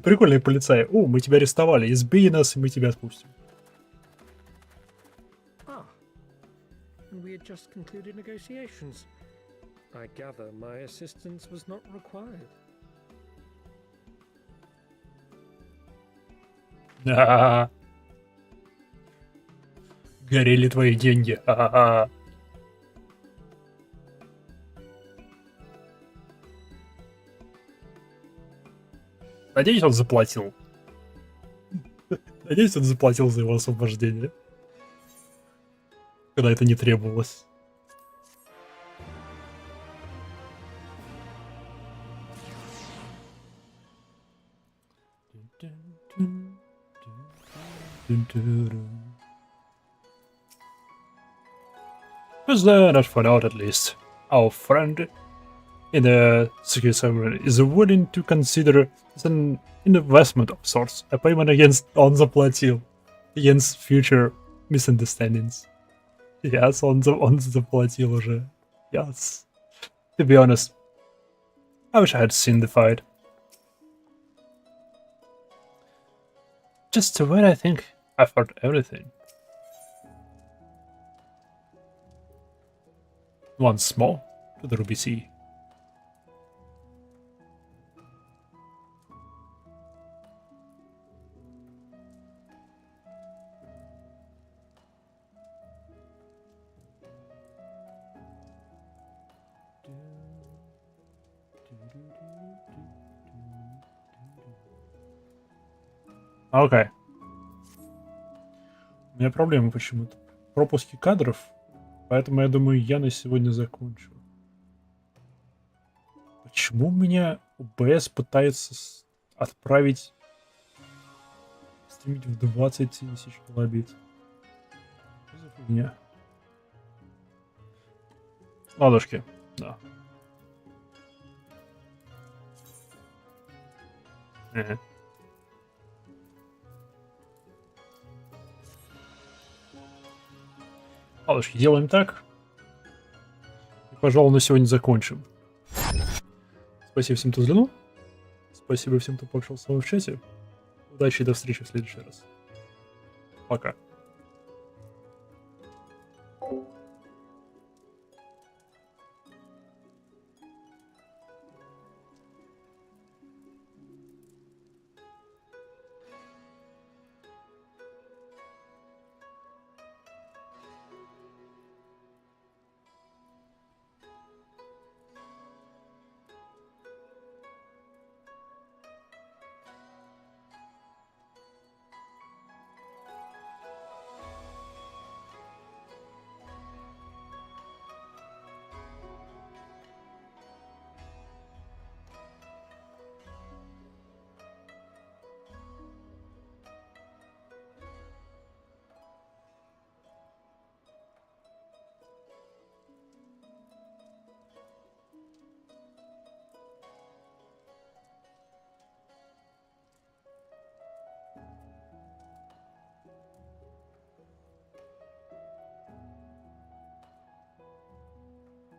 Прикольные полицаи. О, мы тебя арестовали, избей нас, и мы тебя отпустим. Ah, and we had just concluded negotiations. I gather my assistance was not required. Ха-ха-ха. Горели твои деньги. Ха-ха-ха. Надеюсь, он заплатил. Надеюсь, он заплатил за его освобождение. Когда это не требовалось. But then, as for now at least, our friend in the security ceremony is willing to consider as an investment of sorts, a payment against он заплатил, against future misunderstandings. Yes, он заплатил уже. Yes. To be honest, I wish I had seen the fight. Just when I think I've heard everything. Once more to the Ruby Sea. Окей. У меня проблемы почему-то. Пропуски кадров. Поэтому я думаю, я на сегодня закончу. Почему у меня OBS пытается отправить стримить в 20 тысяч килобит? Что за фигня? Ладушки, да. Ага. Ладушки, делаем так. И, пожалуй, на сегодня закончим. Спасибо всем, кто взглянул. Спасибо всем, кто пообщался с вами в чате. Удачи и до встречи в следующий раз. Пока.